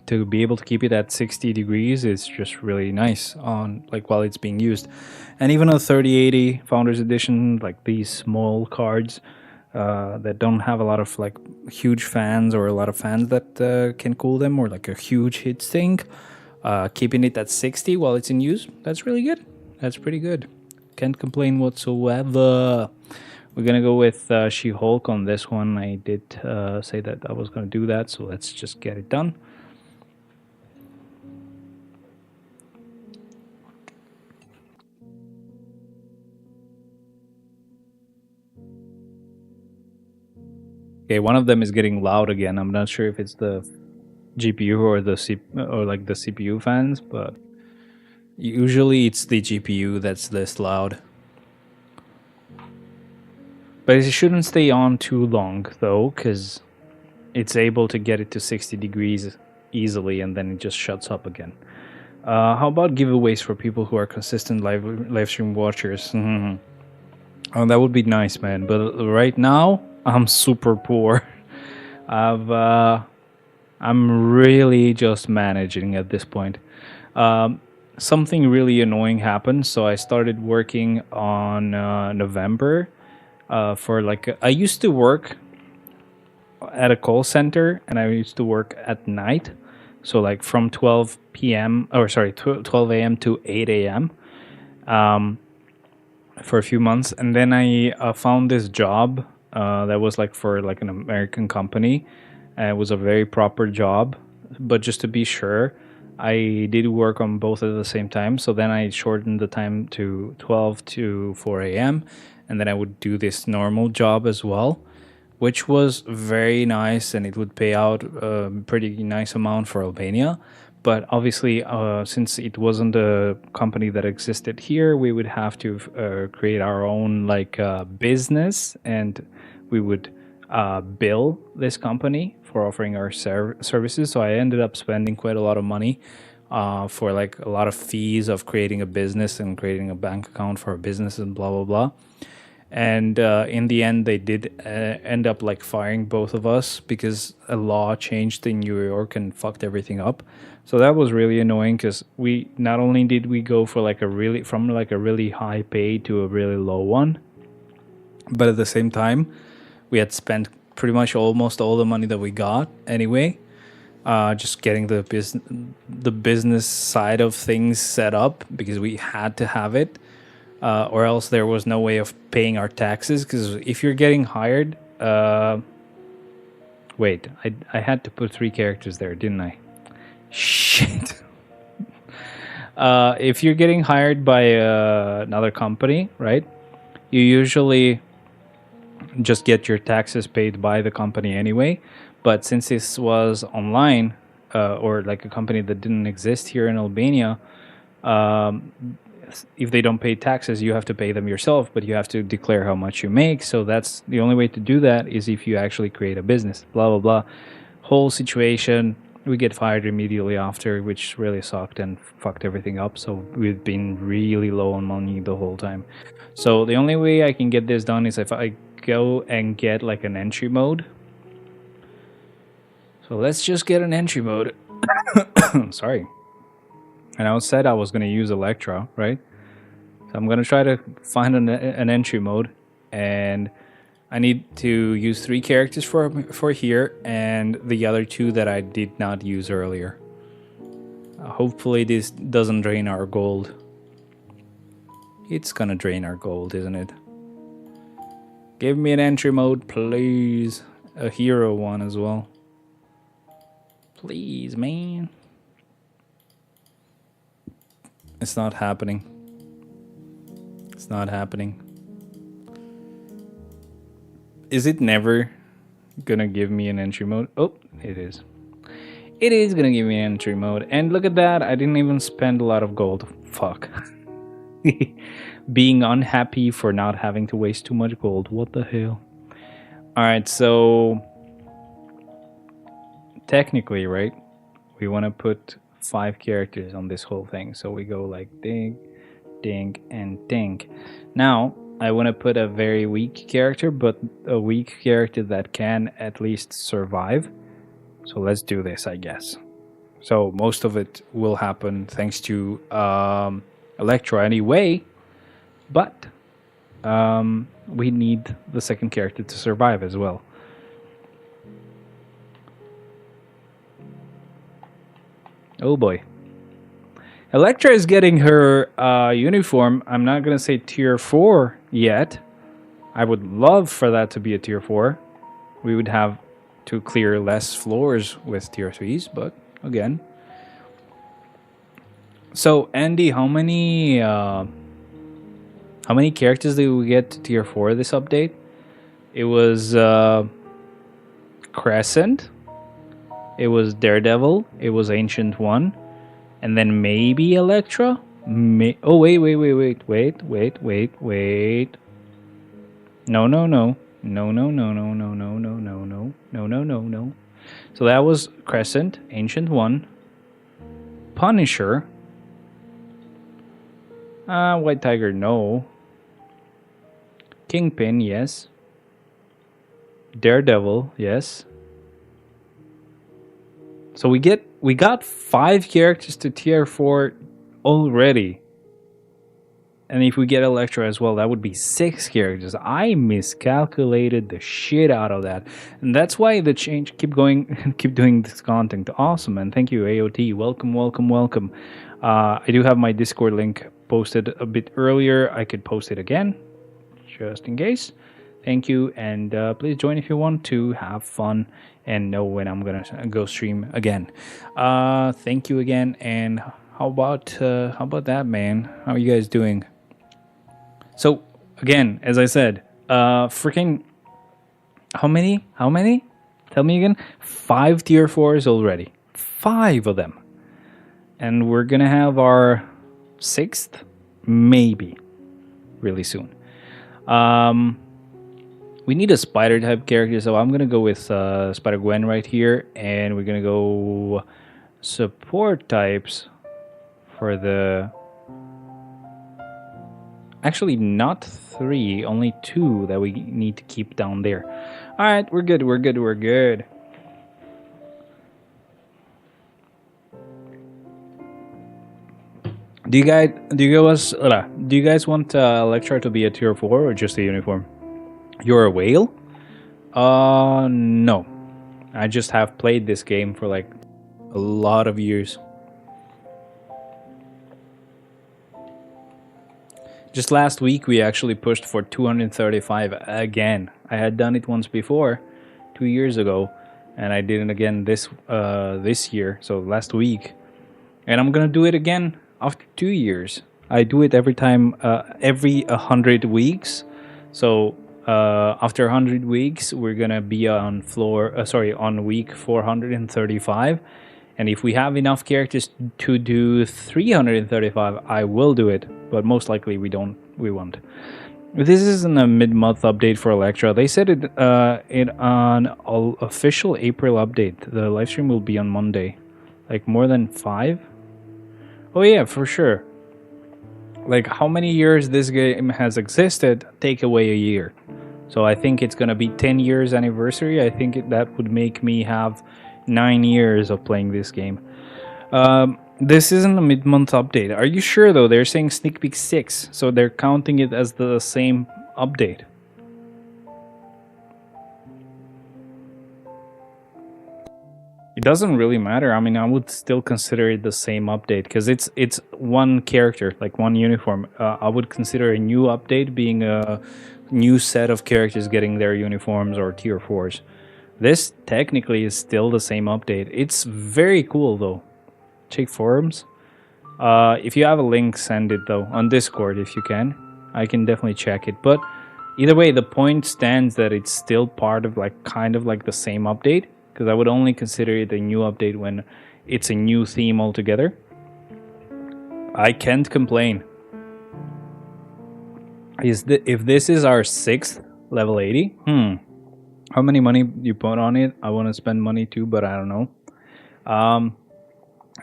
Speaker 1: To be able to keep it at 60 degrees is just really nice on like while it's being used. And even a 3080 Founders Edition, like these small cards that don't have a lot of like huge fans or a lot of fans that can cool them, or like a huge heat sink, keeping it at 60 while it's in use, that's really good. That's pretty good. Can't complain whatsoever. We're gonna go with She-Hulk on this one. I did say that I was gonna do that, so let's just get it done. Okay, one of them is getting loud again. I'm not sure if it's the GPU or or like the CPU fans, but usually it's the GPU that's this loud. But it shouldn't stay on too long though, because it's able to get it to 60 degrees easily, and then it just shuts up again. How about giveaways for people who are consistent live stream watchers? Oh, that would be nice, man. But right now, I'm super poor. I've I'm really just managing at this point. Something really annoying happened, so I started working on November. For like I used to work at a call center, and I used to work at night. So like from 12 p.m. or sorry, 12 a.m. to 8 a.m. For a few months, and then I found this job that was like for like an American company. It was a very proper job, but just to be sure, I did work on both at the same time. So then I shortened the time to 12 to 4 a.m. and then I would do this normal job as well, which was very nice, and it would pay out a pretty nice amount for Albania. But obviously, since it wasn't a company that existed here, we would have to create our own like business, and we would bill this company for offering our services. So I ended up spending quite a lot of money for like a lot of fees of creating a business and creating a bank account for a business and blah blah blah. And in the end they did end up like firing both of us because a law changed in New York and fucked everything up. So that was really annoying because we not only did we go for like a really from like a really high pay to a really low one, but at the same time we had spent pretty much almost all the money that we got anyway, just getting the business side of things set up because we had to have it, or else there was no way of paying our taxes. Because if you're getting hired, wait, I had to put 3 characters there, didn't I? Shit. If you're getting hired by another company, right? You usually just get your taxes paid by the company anyway. But since this was online, or like a company that didn't exist here in Albania, if they don't pay taxes, you have to pay them yourself, but you have to declare how much you make. So that's the only way to do that is if you actually create a business. Blah blah blah. Whole situation. We get fired immediately after, which really sucked and fucked everything up. So we've been really low on money the whole time. So the only way I can get this done is if I go and get like an entry mode. So let's just get an entry mode. Sorry. And I said I was going to use Electra, right? So I'm going to try to find an entry mode, and I need to use 3 characters for here, and the other 2 that I did not use earlier. Hopefully this doesn't drain our gold. It's gonna drain our gold, isn't it? Give me an entry mode, please. A hero one as well. Please, man. It's not happening. It's not happening. Is it never gonna give me an entry mode? Oh, it is. It is gonna give me an entry mode. And look at that, I didn't even spend a lot of gold. Fuck. Being unhappy for not having to waste too much gold. What the hell? Alright, so technically, right, we want to put 5 characters on this whole thing. So we go like ding, ding, and ding. Now, I want to put a very weak character, but a weak character that can at least survive. So let's do this, I guess. So most of it will happen thanks to Electro anyway, but we need the second character to survive as well. Oh boy. Electra is getting her uniform. I'm not going to say tier 4 yet. I would love for that to be a tier 4. We would have to clear less floors with tier 3s, but again. So, Andy, how many characters did we get to tier 4 this update? It was Crescent. It was Daredevil. It was Ancient One. And then maybe Electra? Oh, wait. No. No. So that was Crescent, Ancient One, Punisher. White Tiger, no. Kingpin, yes. Daredevil, yes. So we got 5 characters to tier 4 already. And if we get Electra as well, that would be 6 characters. I miscalculated the shit out of that. And that's why the change keep going keep doing this content. Awesome, and thank you, AOT. Welcome, welcome, welcome. I do have my Discord link posted a bit earlier. I could post it again, just in case. Thank you, and please join if you want to have fun and know when I'm gonna go stream again. Thank you again, and how about that, man? How are you guys doing? So again, as I said, freaking how many? How many? Tell me again. 5 tier 4s already. 5 of them, and we're gonna have our 6th, maybe, really soon. We need a spider type character, so I'm gonna go with Spider Gwen right here, and we're gonna go support types for the. Actually, not 3, only 2 that we need to keep down there. All right, we're good. We're good. We're good. Do you guys want Electra to be a tier 4 or just a uniform? You're a whale? No. I just have played this game for like a lot of years. Just last week we actually pushed for 235 again. I had done it once before, 2 years ago, and I did it again this year, so last week. And I'm gonna do it again after 2 years. I do it every time, every 100 weeks. So after 100 weeks, we're gonna be on on week 435, and if we have enough characters to do 335, I will do it. But most likely we won't. This isn't a mid-month update for Electra. They said it on official April update. The livestream will be on Monday, like more than 5. Oh yeah, for sure. Like how many years this game has existed? Take away a year. So I think it's gonna be 10 years anniversary. I think that would make me have 9 years of playing this game. This isn't a mid-month update. Are you sure though? They're saying sneak peek 6, so they're counting it as the same update. It doesn't really matter. I mean, I would still consider it the same update because it's one character, like one uniform. I would consider a new update being a new set of characters getting their uniforms or tier 4s. This technically is still the same update. It's very cool though. Check forums. If you have a link, send it though on Discord if you can. I can definitely check it. But either way, the point stands that it's still part of kind of like the same update. Because I would only consider it a new update when it's a new theme altogether. I can't complain. If this is our 6th level 80, how many money you put on it? I want to spend money too, but I don't know.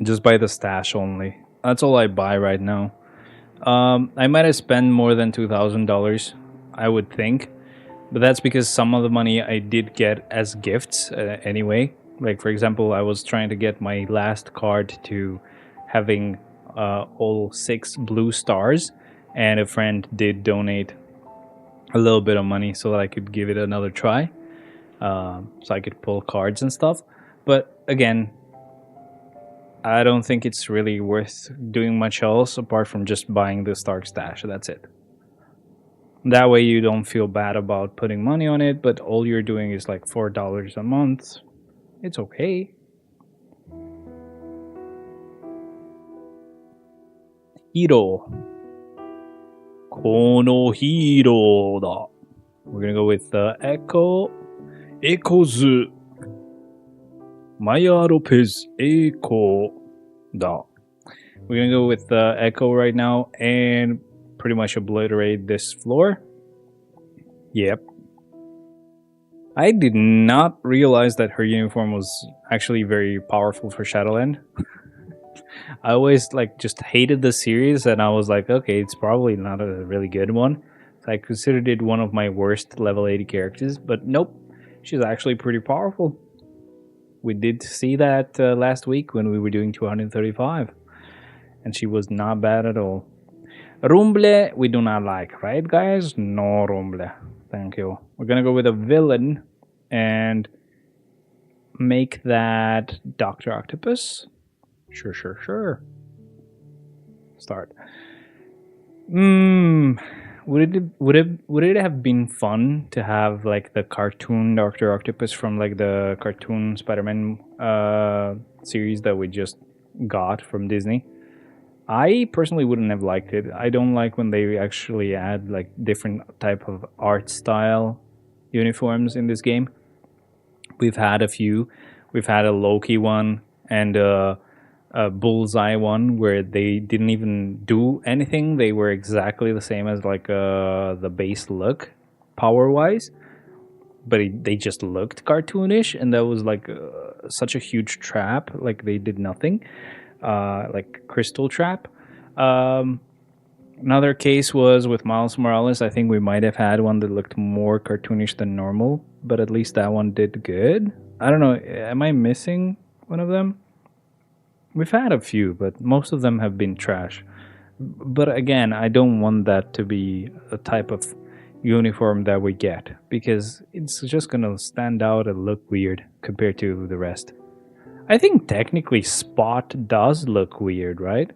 Speaker 1: Just buy the stash only. That's all I buy right now. I might have spent more than $2,000, I would think. But that's because some of the money I did get as gifts anyway. Like, for example, I was trying to get my last card to having all 6 blue stars. And a friend did donate a little bit of money so that I could give it another try. So I could pull cards and stuff. But again, I don't think it's really worth doing much else apart from just buying the Stark stash. That's it. That way you don't feel bad about putting money on it, but all you're doing is like $4 a month. It's okay. Hero. Kono hero da. We're gonna go with Echo. Echoes. Maya Lopez. Echo da. We're gonna go with Echo right now and pretty much obliterate this floor. Yep. I did not realize that her uniform was actually very powerful for Shadowland. I always just hated the series, and I was like, okay, it's probably not a really good one. So I considered it one of my worst level 80 characters, but nope, she's actually pretty powerful. We did see that last week when we were doing 235, and she was not bad at all. Rumble, we do not like, right, guys? No Rumble. Thank you. We're gonna go with a villain and make that Doctor Octopus. Sure, sure, sure. Start. Hmm. Would it have been fun to have like the cartoon Doctor Octopus from like the cartoon Spider-Man series that we just got from Disney? I personally wouldn't have liked it. I don't like when they actually add like different type of art style uniforms in this game. We've had a few. We've had a Loki one and a Bullseye one where they didn't even do anything. They were exactly the same as like the base look, power wise, but they just looked cartoonish, and that was like such a huge trap. Like they did nothing, like Crystal Trap. Um, Another case was with Miles Morales. I think we might have had one that looked more cartoonish than normal, but at least that one did good. I don't know. Am I missing one of them? We've had a few, but most of them have been trash. But again, I don't want that to be a type of uniform that we get because it's just gonna stand out and look weird compared to the rest. I think technically Spot does look weird, right?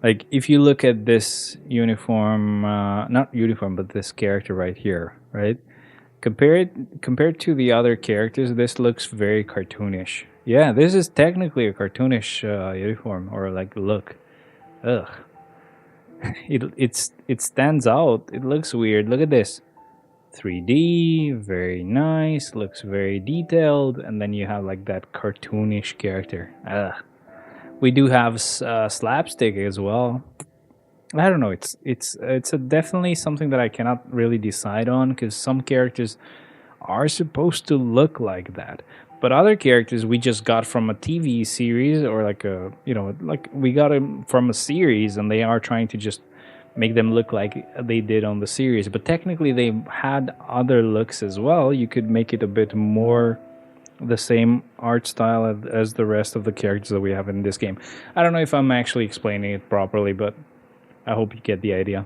Speaker 1: Like if you look at this uniform, not uniform, but this character right here, right? Compared to the other characters, this looks very cartoonish. Yeah, this is technically a cartoonish uniform or like look. Ugh, it stands out. It looks weird. Look at this, 3D, very nice. Looks very detailed, and then you have like that cartoonish character. Ugh. We do have slapstick as well. I don't know. It's definitely something that I cannot really decide on because some characters are supposed to look like that, but other characters we just got from a TV series or like a like we got them from a series and they are trying to just make them look like they did on the series. But technically, they had other looks as well. You could make it a bit more the same art style as the rest of the characters that we have in this game. I don't know if I'm actually explaining it properly, but I hope you get the idea.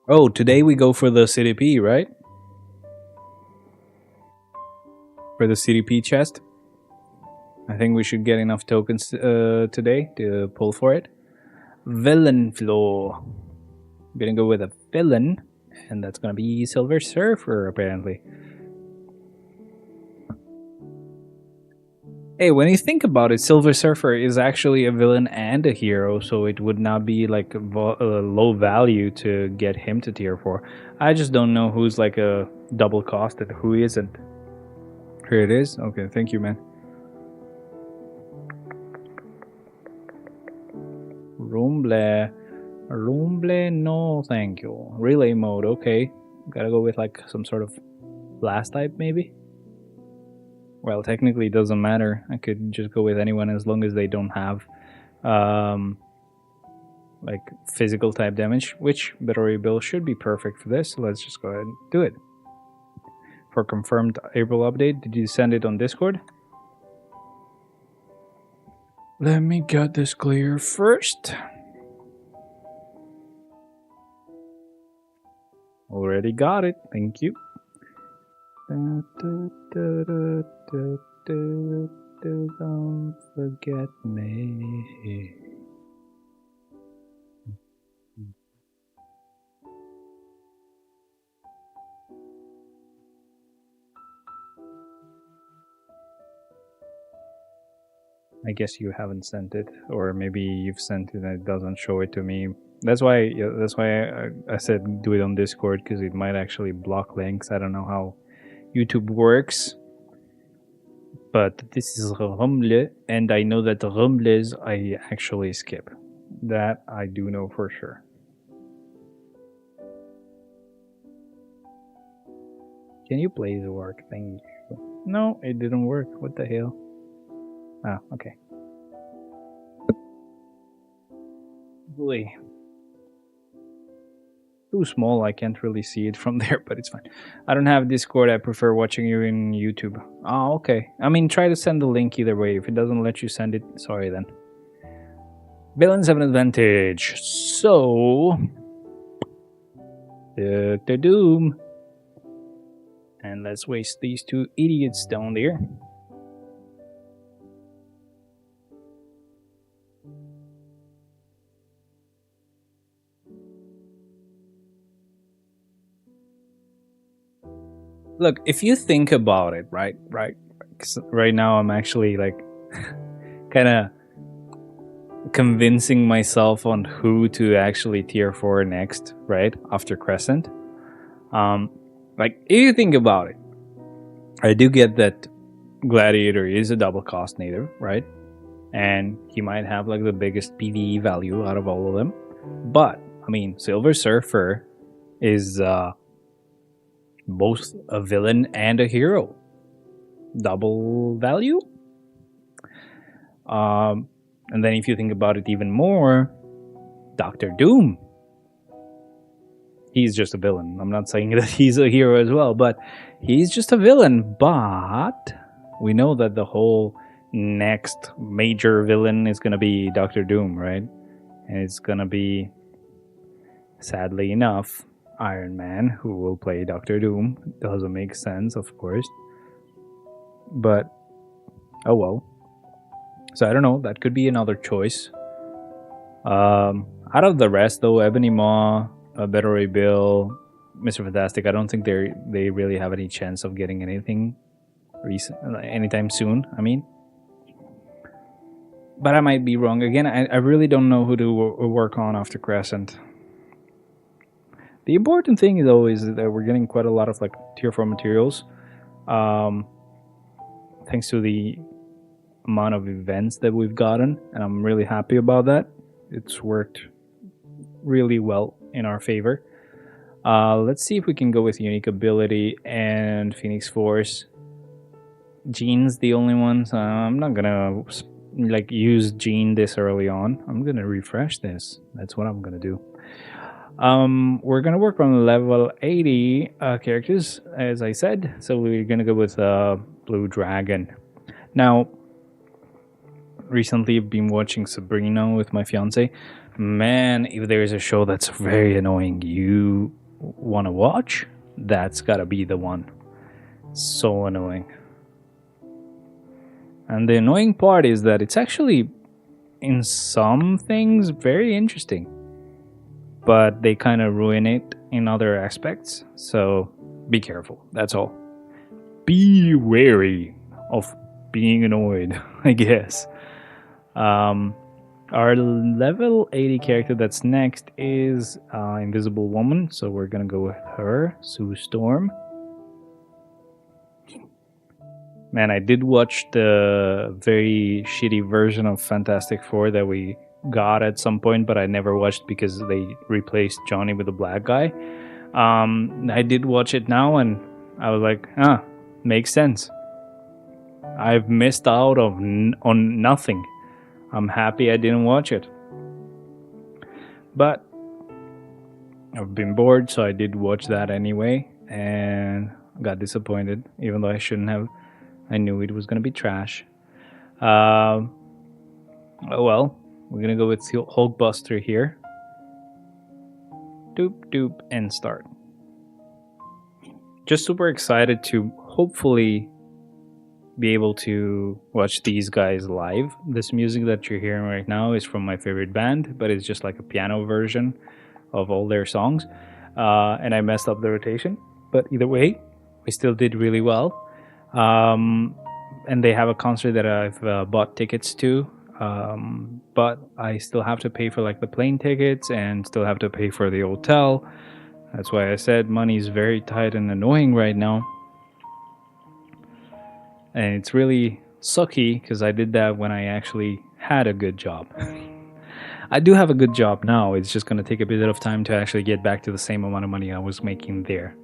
Speaker 1: Oh, today we go for the CDP, right? For the CDP chest. I think we should get enough tokens today to pull for it. Villain floor. I'm gonna go with a villain, and that's gonna be Silver Surfer, apparently. Hey, when you think about it, Silver Surfer is actually a villain and a hero, so it would not be like low value to get him to tier 4. I just don't know who's like a double cost and who isn't. Here it is. Okay, thank you, man. Rumble. Rumble, no, thank you. Relay mode, okay. Gotta go with like some sort of blast type, maybe? Well, technically, it doesn't matter. I could just go with anyone as long as they don't have like physical type damage, which Battery Bill should be perfect for this. So let's just go ahead and do it. For confirmed April update, did you send it on Discord? Let me get this clear first. Already got it. Thank you. Don't forget me. I guess you haven't sent it, or maybe you've sent it and it doesn't show it to me. That's why. That's why I said do it on Discord because it might actually block links. I don't know how YouTube works, but this is Rumble, and I know that Rumbles I actually skip. That I do know for sure. Can you please work? Thank you. No, it didn't work. What the hell? Ah, okay. Boy. too small. I can't really see it from there, but it's fine. I don't have Discord. I prefer watching you in YouTube. Oh, okay. I mean, try to send the link either way. If it doesn't let you send it, sorry then. Villains have an advantage. So, Dr. Doom. And let's waste these two idiots down there. Look, if you think about it, right? 'Cause right now I'm actually like kind of convincing myself on who to actually tier 4 next, right? After Crescent. Like, if you think about it, I do get that Gladiator is a double cost native, right? And he might have like the biggest PvE value out of all of them. But, I mean, Silver Surfer is both a villain and a hero. Double value? And then if you think about it even more, Dr. Doom. He's just a villain. I'm not saying that he's a hero as well, but he's just a villain. But we know that the whole next major villain is going to be Dr. Doom, right? And it's going to be, sadly enough, Iron Man, who will play Dr. Doom. Doesn't make sense, of course. But, oh well. So I don't know, that could be another choice. Out of the rest, though, Ebony Maw, Better Ray Bill, Mr. Fantastic, I don't think they really have any chance of getting anything anytime soon. I mean, but I might be wrong. Again, I really don't know who to work on after Crescent. The important thing, though, is that we're getting quite a lot of like tier 4 materials, thanks to the amount of events that we've gotten, and I'm really happy about that. It's worked really well in our favor. Let's see if we can go with Unique Ability and Phoenix Force. Jean's the only one, so I'm not gonna like use Jean this early on. I'm gonna refresh this. That's what I'm gonna do. We're gonna work on level 80 characters, as I said. So we're gonna go with Blue Dragon. Now, recently I've been watching Sabrina with my fiance. Man, if there's a show that's very annoying you want to watch, that's gotta be the one. So annoying. And the annoying part is that it's actually, in some things, very interesting. But they kind of ruin it in other aspects. So be careful, that's all. Be wary of being annoyed, I guess. Our level 80 character that's next is Invisible Woman, so we're gonna go with her, Sue Storm. Man, I did watch the very shitty version of Fantastic Four that we got at some point, but I never watched because they replaced Johnny with a black guy. I did watch it now, and I was like, makes sense. I've missed out on nothing. I'm happy I didn't watch it. But I've been bored, so I did watch that anyway, and got disappointed, even though I shouldn't have. I knew it was going to be trash. Oh well, we're going to go with Hulkbuster here. Doop, doop, and start. Just super excited to hopefully be able to watch these guys live. This music that you're hearing right now is from my favorite band, but it's just like a piano version of all their songs. And I messed up the rotation, but either way, we still did really well. And they have a concert that I've bought tickets to, but I still have to pay for like the plane tickets and still have to pay for the hotel. That's why I said money's very tight and annoying right now. And it's really sucky because I did that when I actually had a good job. I do have a good job now. It's just going to take a bit of time to actually get back to the same amount of money I was making there.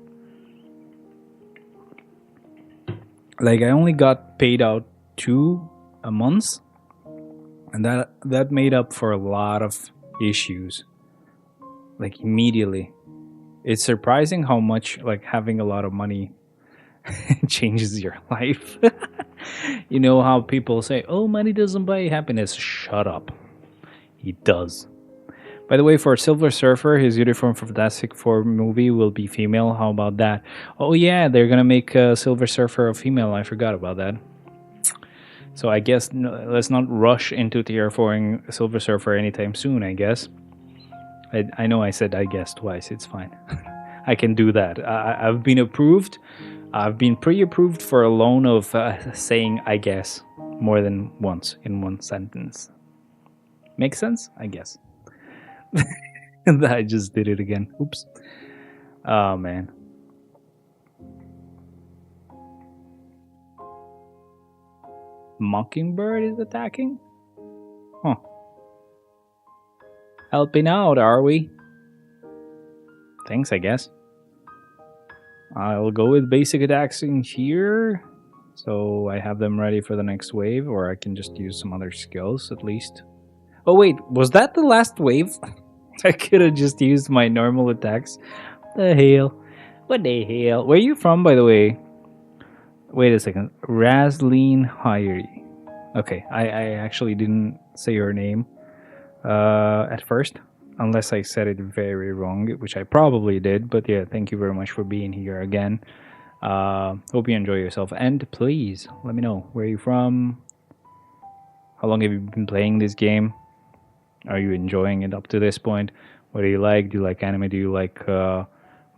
Speaker 1: Like, I only got paid out 2 a month, and that made up for a lot of issues. Like, immediately. It's surprising how much like having a lot of money changes your life. You know how people say, "Oh, money doesn't buy happiness." Shut up. It does. By the way, for Silver Surfer, his uniform for Fantastic Four movie will be female. How about that? Oh yeah, they're gonna make Silver Surfer a female. I forgot about that. So I guess let's not rush into terraforming Silver Surfer anytime soon. I guess. I know I said I guess twice. It's fine. I can do that. I've been approved. I've been pre-approved for a loan of saying I guess more than once in one sentence. Make sense? I guess. I just did it again. Oops. Oh man. Mockingbird is attacking? Huh. Helping out, are we? Thanks, I guess. I'll go with basic attacks in here. So I have them ready for the next wave, or I can just use some other skills at least. Oh wait, was that the last wave? I could have just used my normal attacks. The hell? What the hell? Where are you from, by the way? Wait a second. Razleen Hyrie. Okay, I actually didn't say your name at first, unless I said it very wrong, which I probably did. But yeah, thank you very much for being here again. Hope you enjoy yourself. And please, let me know where you're from. How long have you been playing this game? Are you enjoying it up to this point? What do you like? Do you like anime? Do you like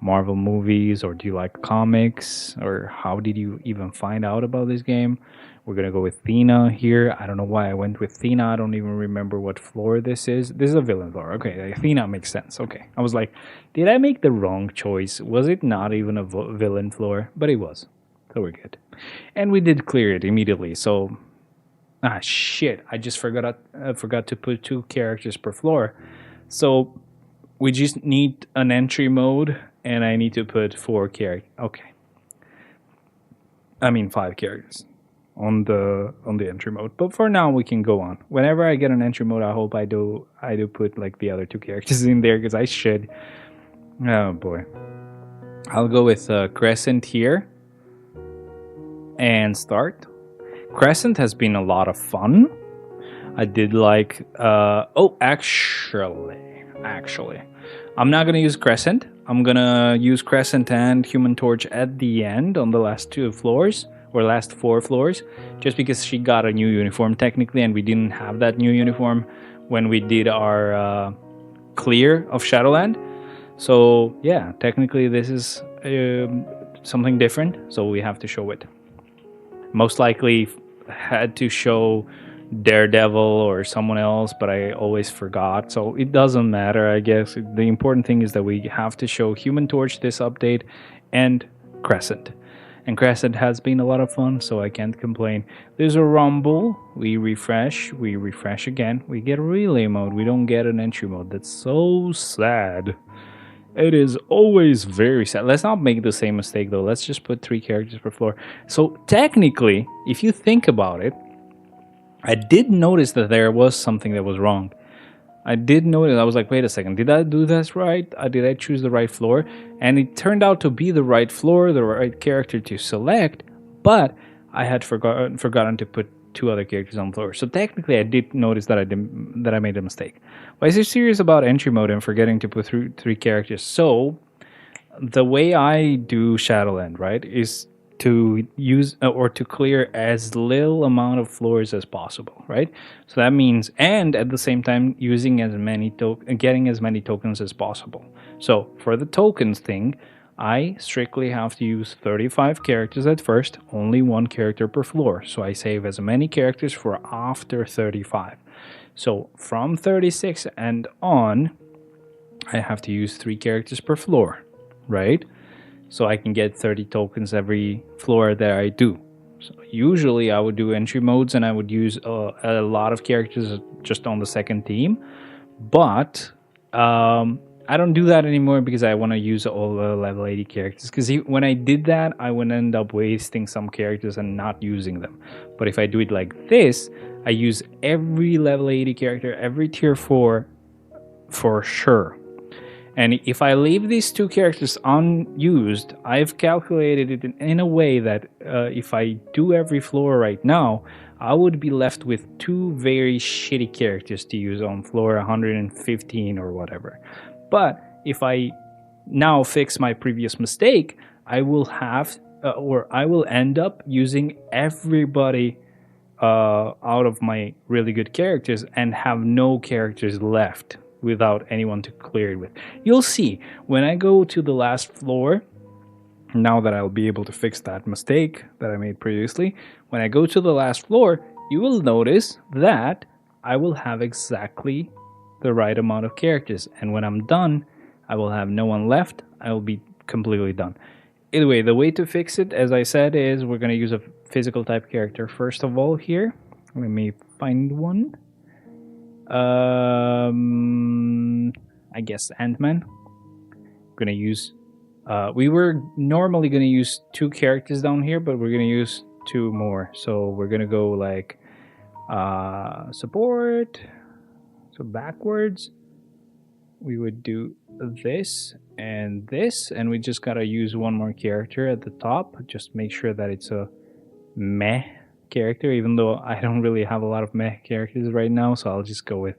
Speaker 1: Marvel movies? Or do you like comics? Or how did you even find out about this game? We're going to go with Thena here. I don't know why I went with Thena. I don't even remember what floor this is. This is a villain floor. Okay, Thena makes sense. Okay. I was like, did I make the wrong choice? Was it not even a villain floor? But it was. So we're good. And we did clear it immediately. So, shit. I just forgot to put 2 characters per floor. So we just need an entry mode, and I need to put 4 characters. Okay. I mean 5 characters on the entry mode. But for now we can go on. Whenever I get an entry mode, I hope I do put like the other 2 characters in there, because I should. Oh boy. I'll go with Crescent here and start. Crescent has been a lot of fun. I did like actually I'm not gonna use Crescent. I'm gonna use Crescent and Human Torch at the end on the last 2 floors, or last 4 floors, just because she got a new uniform technically, and we didn't have that new uniform when we did our clear of Shadowland. So yeah, technically this is something different, so we have to show it. Most likely had to show Daredevil or someone else, but I always forgot, so it doesn't matter, I guess. The important thing is that we have to show Human Torch this update and Crescent. And Crescent has been a lot of fun, so I can't complain. There's a rumble, we refresh again, we get relay mode, we don't get an entry mode. That's so sad. It is always very sad. Let's not make the same mistake though. Let's just put 3 characters per floor. So technically, if you think about it, I did notice that there was something that was wrong. I did notice. I was like, wait a second, did I do this right? Did I choose the right floor? And it turned out to be the right floor, the right character to select, but I had forgotten to put 2 other characters on the floor. So technically, I did notice that I made a mistake. Why is it serious about entry mode and forgetting to put 3 characters? So the way I do Shadowland, right, is to use or to clear as little amount of floors as possible, right? So that means, and at the same time using as many getting as many tokens as possible. So for the tokens thing, I strictly have to use 35 characters at first, only 1 character per floor. So I save as many characters for after 35. So from 36 and on, I have to use 3 characters per floor, right? So I can get 30 tokens every floor that I do. So usually I would do entry modes and I would use a lot of characters just on the second team. But I don't do that anymore because I want to use all the level 80 characters. Because when I did that, I would end up wasting some characters and not using them. But if I do it like this, I use every level 80 character, every tier 4 for sure. And if I leave these two characters unused, I've calculated it in a way that if I do every floor right now, I would be left with two very shitty characters to use on floor 115 or whatever. But if I now fix my previous mistake, I will have, or I will end up using everybody out of my really good characters and have no characters left without anyone to clear it with. You'll see when I go to the last floor, now that I'll be able to fix that mistake that I made previously, when I go to the last floor, you will notice that I will have exactly the right amount of characters. And when I'm done, I will have no one left. I will be completely done. Either way, the way to fix it, as I said, is we're going to use a physical type character first of all here. Let me find one. I guess Ant-Man. Gonna use. We were normally gonna use two characters down here, but we're gonna use two more. So we're gonna go like support. So backwards, we would do this, and we just gotta use one more character at the top. Just make sure that it's a meh character, even though I don't really have a lot of meh characters right now, so I'll just go with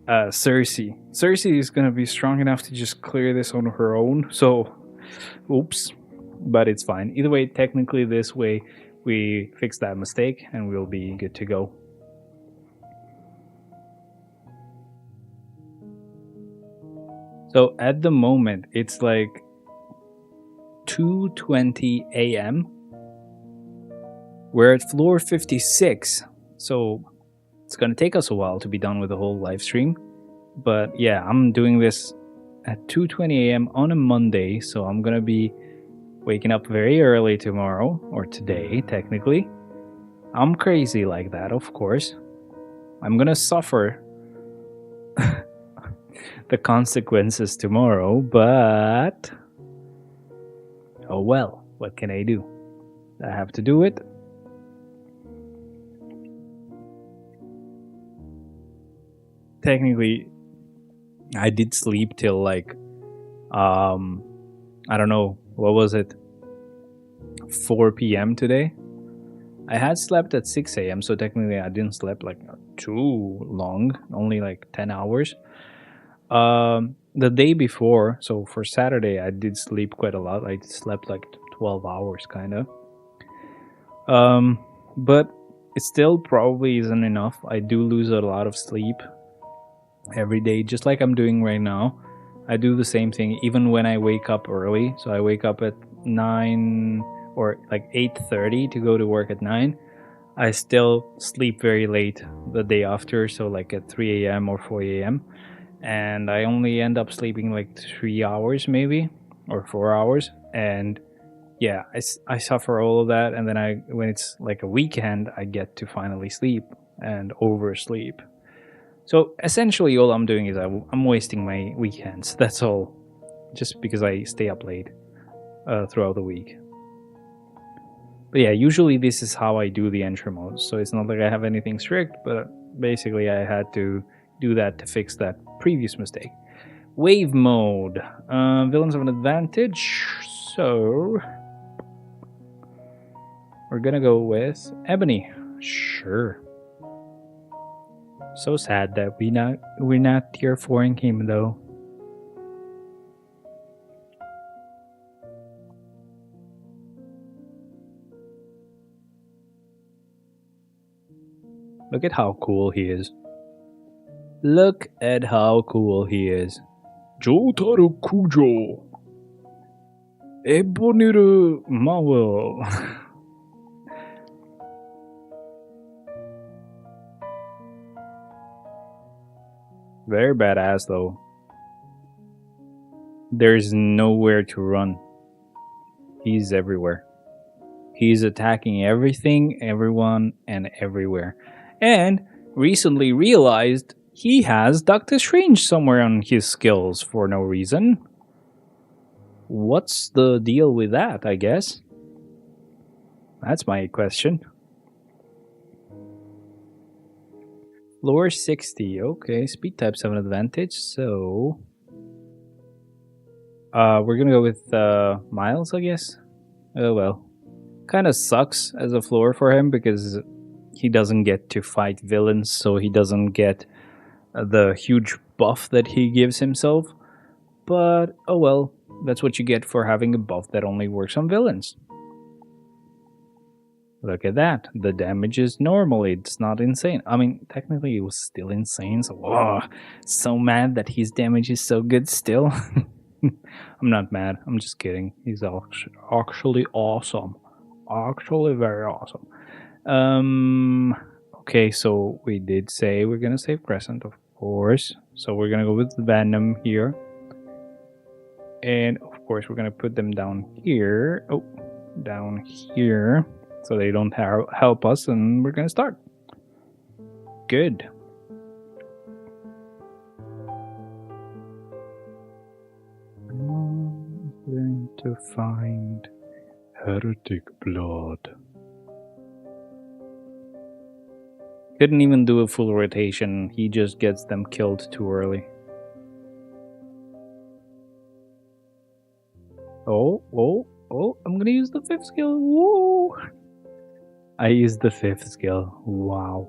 Speaker 1: Cersei. Cersei is gonna be strong enough to just clear this on her own, so oops, but it's fine. Either way, technically this way we fix that mistake and we'll be good to go. So at the moment it's like 2:20 a.m. We're at floor 56, so it's gonna take us a while to be done with the whole live stream. But yeah, I'm doing this at 2:20 a.m. on a Monday, so I'm gonna be waking up very early tomorrow, or today, technically. I'm crazy like that, of course. I'm gonna suffer the consequences tomorrow, but oh well, what can I do? I have to do it. Technically, I did sleep till like I don't know, what was it, 4 p.m. today. I had slept at 6 a.m. so technically I didn't sleep like too long, only like 10 hours. The day before, so for Saturday, I did sleep quite a lot. I slept like 12 hours kind of. But it still probably isn't enough. I do lose a lot of sleep every day, just like I'm doing right now. I do the same thing even when I wake up early. So I wake up at 9 or like 8:30 to go to work at 9. I still sleep very late the day after, so like at 3 a.m. or 4 a.m. And I only end up sleeping like 3 hours maybe, or 4 hours. And yeah, I suffer all of that. And then when it's like a weekend, I get to finally sleep and oversleep. So essentially, all I'm doing is I'm wasting my weekends. That's all, just because I stay up late throughout the week. But yeah, usually this is how I do the entry mode. So it's not like I have anything strict, but basically I had to do that to fix that previous mistake. Wave mode. Villains have an advantage, so we're gonna go with Ebony. Sure. So sad that we're not tier 4 in game though. Look at how cool he is. Look at how cool he is. Jotaro Kujo. Eboniru Mawel. Very badass though. There's nowhere to run. He's everywhere. He's attacking everything, everyone, and everywhere. And recently realized he has Doctor Strange somewhere on his skills for no reason. What's the deal with that, I guess? That's my question. Floor 60. Okay, speed types have an advantage, so We're gonna go with Miles, I guess. Oh well. Kind of sucks as a floor for him because he doesn't get to fight villains, so he doesn't get the huge buff that he gives himself. But oh well, that's what you get for having a buff that only works on villains. Look at that. The damage is normal. It's not insane. I mean, technically it was still insane, so so mad that his damage is so good still. I'm not mad. I'm just kidding. He's actually awesome. Actually very awesome. Um okay, so we did say we're gonna save Crescent, of course. So we're gonna go with Venom here. And of course we're gonna put them down here. Oh, down here. So they don't help us, and we're gonna start. Good. I'm going to find heretic blood. Couldn't even do a full rotation. He just gets them killed too early. Oh, I'm gonna use the 5th skill. Woo! I used the 5th skill. Wow.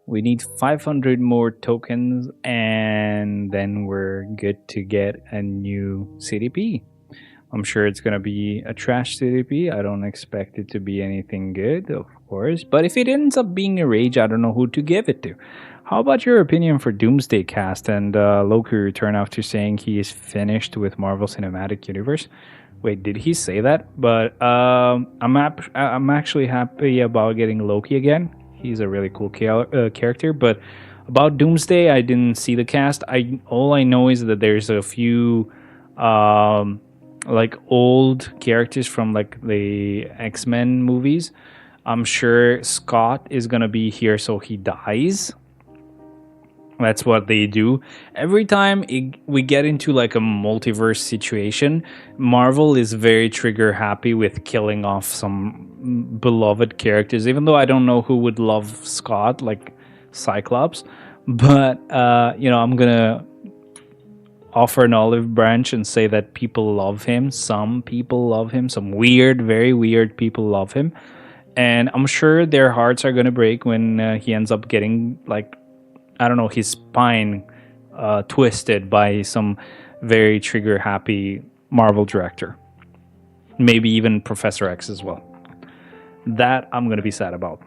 Speaker 1: We need 500 more tokens, and then we're good to get a new CDP. I'm sure it's gonna be a trash CDP. I don't expect it to be anything good, of course. But if it ends up being a rage, I don't know who to give it to. How about your opinion for Doomsday Cast and Loki return after saying he is finished with Marvel Cinematic Universe? Wait, did he say that? But I'm actually happy about getting Loki again. He's a really cool character. But about Doomsday, I didn't see the cast. All I know is that there's a few like old characters from like the X-Men movies. I'm sure Scott is gonna be here, so he dies. That's what they do. Every time we get into like a multiverse situation, Marvel is very trigger happy with killing off some beloved characters, even though I don't know who would love Scott, like Cyclops. But, I'm going to offer an olive branch and say that people love him. Some people love him. Some weird, very weird people love him. And I'm sure their hearts are going to break when he ends up getting like, I don't know, his spine twisted by some very trigger happy Marvel director. Maybe even Professor X as well. That I'm going to be sad about.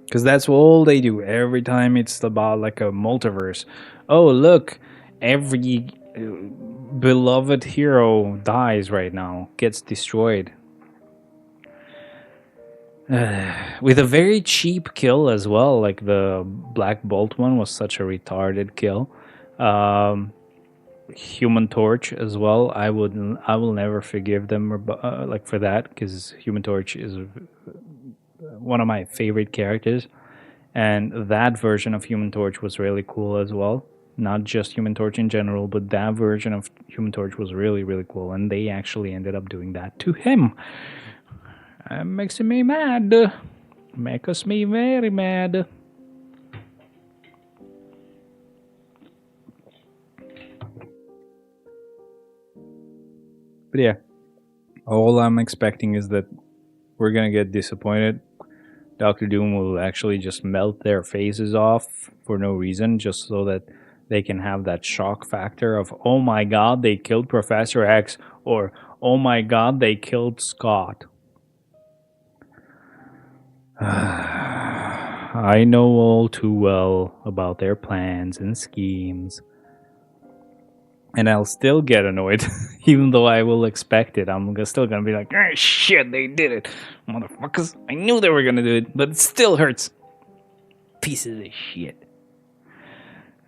Speaker 1: Because that's all they do. Every time it's about like a multiverse. Oh, look, every beloved hero dies right now, gets destroyed. With a very cheap kill as well, like the Black Bolt one was such a retarded kill. Human Torch as well. I will never forgive them like for that, because Human Torch is one of my favorite characters, and that version of Human Torch was really cool as well. Not just Human Torch in general, but that version of Human Torch was really, really cool, and they actually ended up doing that to him. Makes me mad. Makes me very mad. But yeah, all I'm expecting is that we're gonna get disappointed. Doctor Doom will actually just melt their faces off for no reason, just so that they can have that shock factor of, oh my god, they killed Professor X, or oh my god, they killed Scott. I know all too well about their plans and schemes. And I'll still get annoyed, even though I will expect it. I'm still gonna be like, shit, they did it. Motherfuckers, I knew they were gonna do it, but it still hurts. Pieces of shit.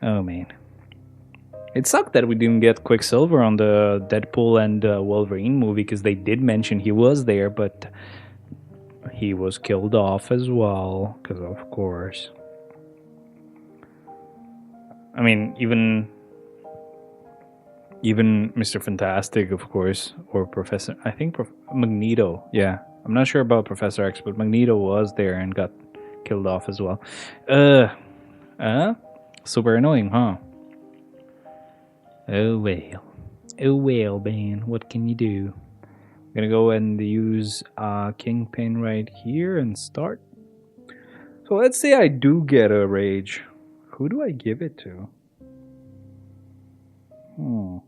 Speaker 1: Oh man. It sucked that we didn't get Quicksilver on the Deadpool and Wolverine movie, because they did mention he was there, but he was killed off as well, because of course. I mean, even Mr. Fantastic, of course, or Professor, I think Magneto, yeah. I'm not sure about Professor X, but Magneto was there and got killed off as well. Super annoying, huh? Oh well. Oh well, man. What can you do? I'm gonna go and use Kingpin right here and start. So let's say I do get a rage. Who do I give it to? Hmm.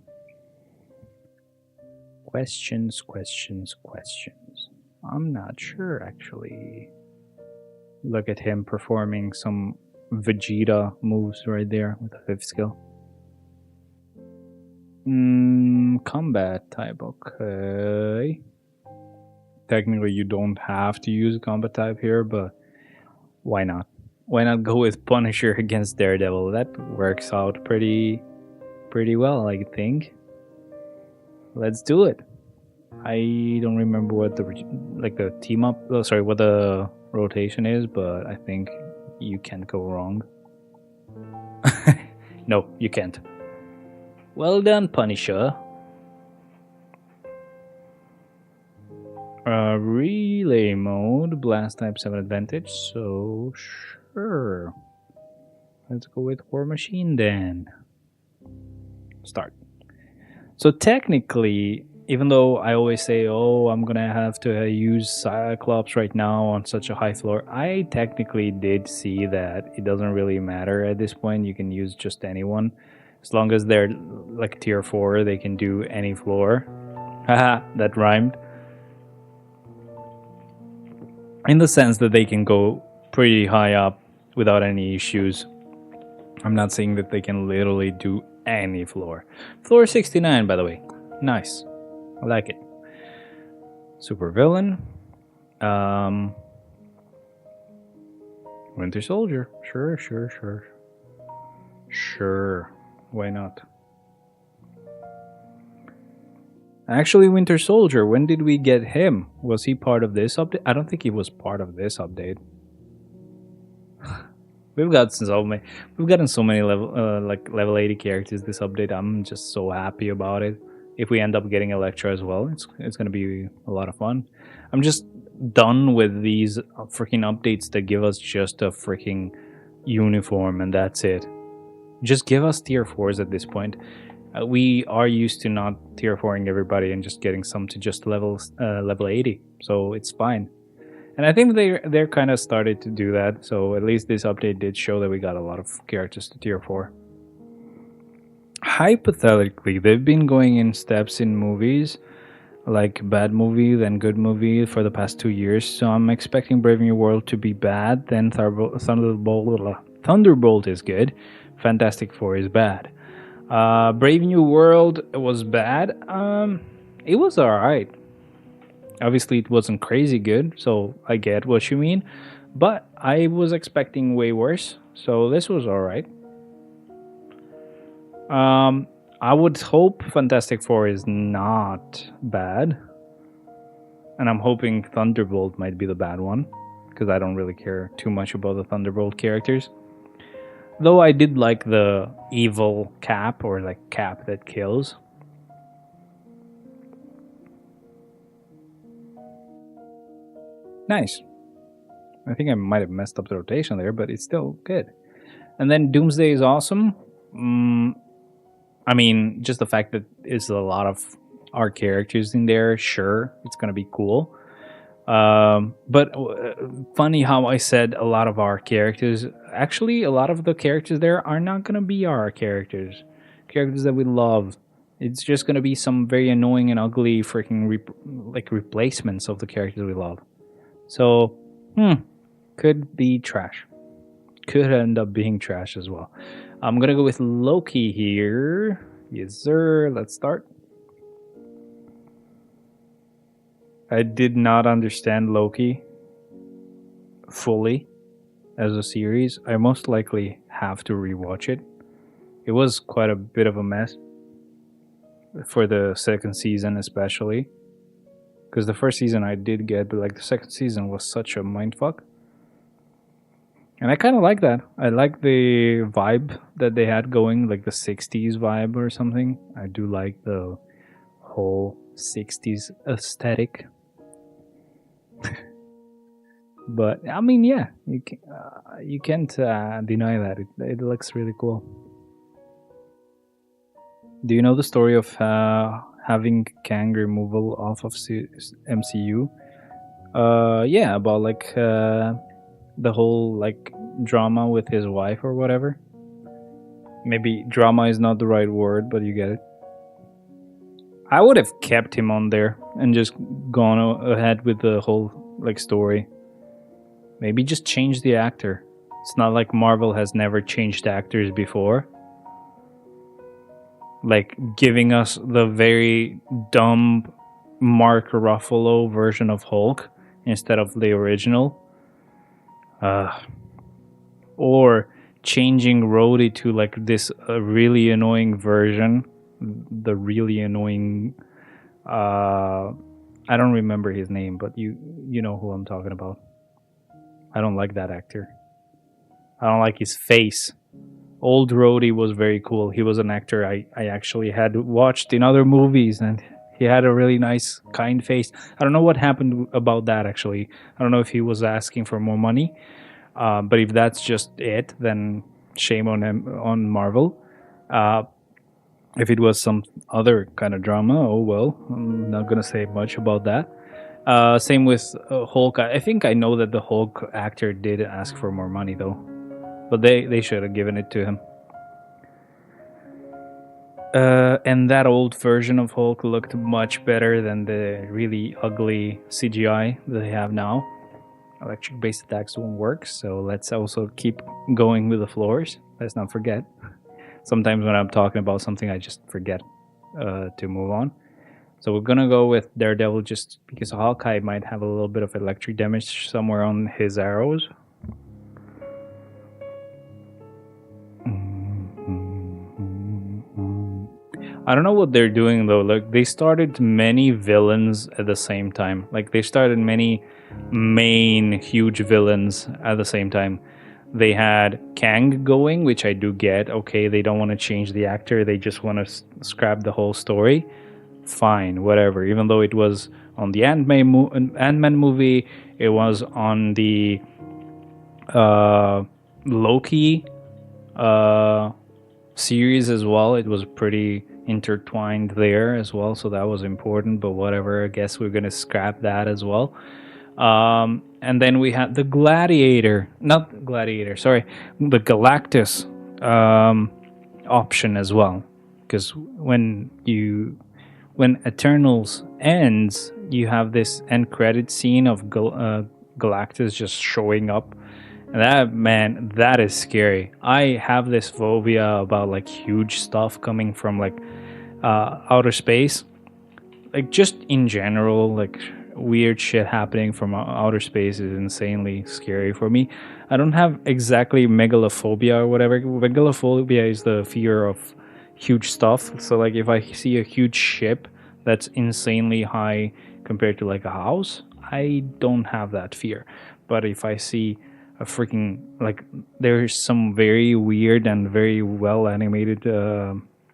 Speaker 1: Questions, questions, questions. I'm not sure actually. Look at him performing some Vegeta moves right there with the fifth skill. Combat type, okay. Technically, you don't have to use a combat type here, but why not? Why not go with Punisher against Daredevil? That works out pretty well, I think. Let's do it. I don't remember what the like the team up. Oh, sorry, what the rotation is, but I think you can't go wrong. No, you can't. Well done, Punisher. Relay mode, blast type 7 advantage, so sure. Let's go with War Machine then. Start. So technically, even though I always say, oh, I'm gonna have to use Cyclops right now on such a high floor, I technically did see that it doesn't really matter at this point. You can use just anyone. As long as they're like tier 4, they can do any floor. Haha, that rhymed. In the sense that they can go pretty high up without any issues. I'm not saying that they can literally do any floor. Floor 69, by the way. Nice. I like it. Super villain. Winter Soldier. Sure. Why not? Actually, Winter Soldier, when did we get him? Was he part of this update? I don't think he was part of this update. We've gotten so many level 80 characters this update. I'm just so happy about it. If we end up getting Elektra as well, it's gonna be a lot of fun. I'm just done with these freaking updates that give us just a freaking uniform and that's it. Just give us tier 4s at this point. We are used to not tier 4ing everybody and just getting some to just level 80, so it's fine. And I think they're kind of started to do that. So at least this update did show that we got a lot of characters to tier 4. Hypothetically, they've been going in steps in movies, like bad movie, then good movie for the past 2 years. So I'm expecting Brave New World to be bad, then Thunderbolt is good, Fantastic Four is bad. Brave New World was bad. It was alright. Obviously, it wasn't crazy good, so I get what you mean. But I was expecting way worse, so this was alright. I would hope Fantastic Four is not bad. And I'm hoping Thunderbolt might be the bad one, because I don't really care too much about the Thunderbolt characters. Though I did like the evil Cap, or like Cap that kills. Nice. I think I might have messed up the rotation there, but it's still good. And then Doomsday is awesome. I mean, just the fact that it's a lot of our characters in there, sure, it's going to be cool. But funny how I said a lot of our characters. Actually, a lot of the characters there are not going to be our characters. Characters that we love. It's just going to be some very annoying and ugly freaking replacements of the characters we love. So, could be trash. Could end up being trash as well. I'm gonna go with Loki here. Yes, sir. Let's start. I did not understand Loki fully as a series. I most likely have to rewatch it. It was quite a bit of a mess for the second season, especially. Because the first season I did get, but like the second season was such a mindfuck. And I kind of like that. I like the vibe that they had going, like the 60s vibe or something. I do like the whole 60s aesthetic. But I mean, yeah, you can't deny that. It looks really cool. Do you know the story of having Kang removal off of MCU? Yeah, about like the whole like drama with his wife or whatever. Maybe drama is not the right word, but you get it. I would have kept him on there and just gone ahead with the whole like story. Maybe just change the actor. It's not like Marvel has never changed actors before. Like giving us the very dumb Mark Ruffalo version of Hulk instead of the original. Or changing Rhodey to like this really annoying version. The really annoying. I don't remember his name, but you know who I'm talking about. I don't like that actor. I don't like his face. Old Rhodey was very cool. He was an actor I actually had watched in other movies, and he had a really nice, kind face. I don't know what happened about that, actually. I don't know if he was asking for more money, but if that's just it, then shame on him, on Marvel. If it was some other kind of drama, oh well. I'm not going to say much about that. Same with Hulk. I think I know that the Hulk actor did ask for more money, though. But they should have given it to him. And that old version of Hulk looked much better than the really ugly CGI that they have now. Electric based attacks won't work, so let's also keep going with the floors. Let's not forget. Sometimes when I'm talking about something, I just forget to move on. So we're gonna go with Daredevil just because Hawkeye might have a little bit of electric damage somewhere on his arrows. I don't know what they're doing though. Like they started many villains at the same time. Like they started many main huge villains at the same time. They had Kang going, which I do get. Okay, they don't want to change the actor. They just want to scrap the whole story. Fine, whatever. Even though it was on the Ant-Man movie, it was on the Loki series as well. It was pretty intertwined there as well, so that was important. But whatever, I guess we're gonna scrap that as well. And then we had the Gladiator, not Gladiator, sorry, the Galactus option as well, because when Eternals ends, you have this end credit scene of Galactus just showing up. And that, man, that is scary. I have this phobia about like huge stuff coming from like outer space, like just in general, like weird shit happening from outer space is insanely scary for me. I don't have exactly megalophobia or whatever. Megalophobia is the fear of huge stuff. So like if I see a huge ship that's insanely high compared to like a house, I don't have that fear. But if I see a freaking, like, there's some very weird and very well animated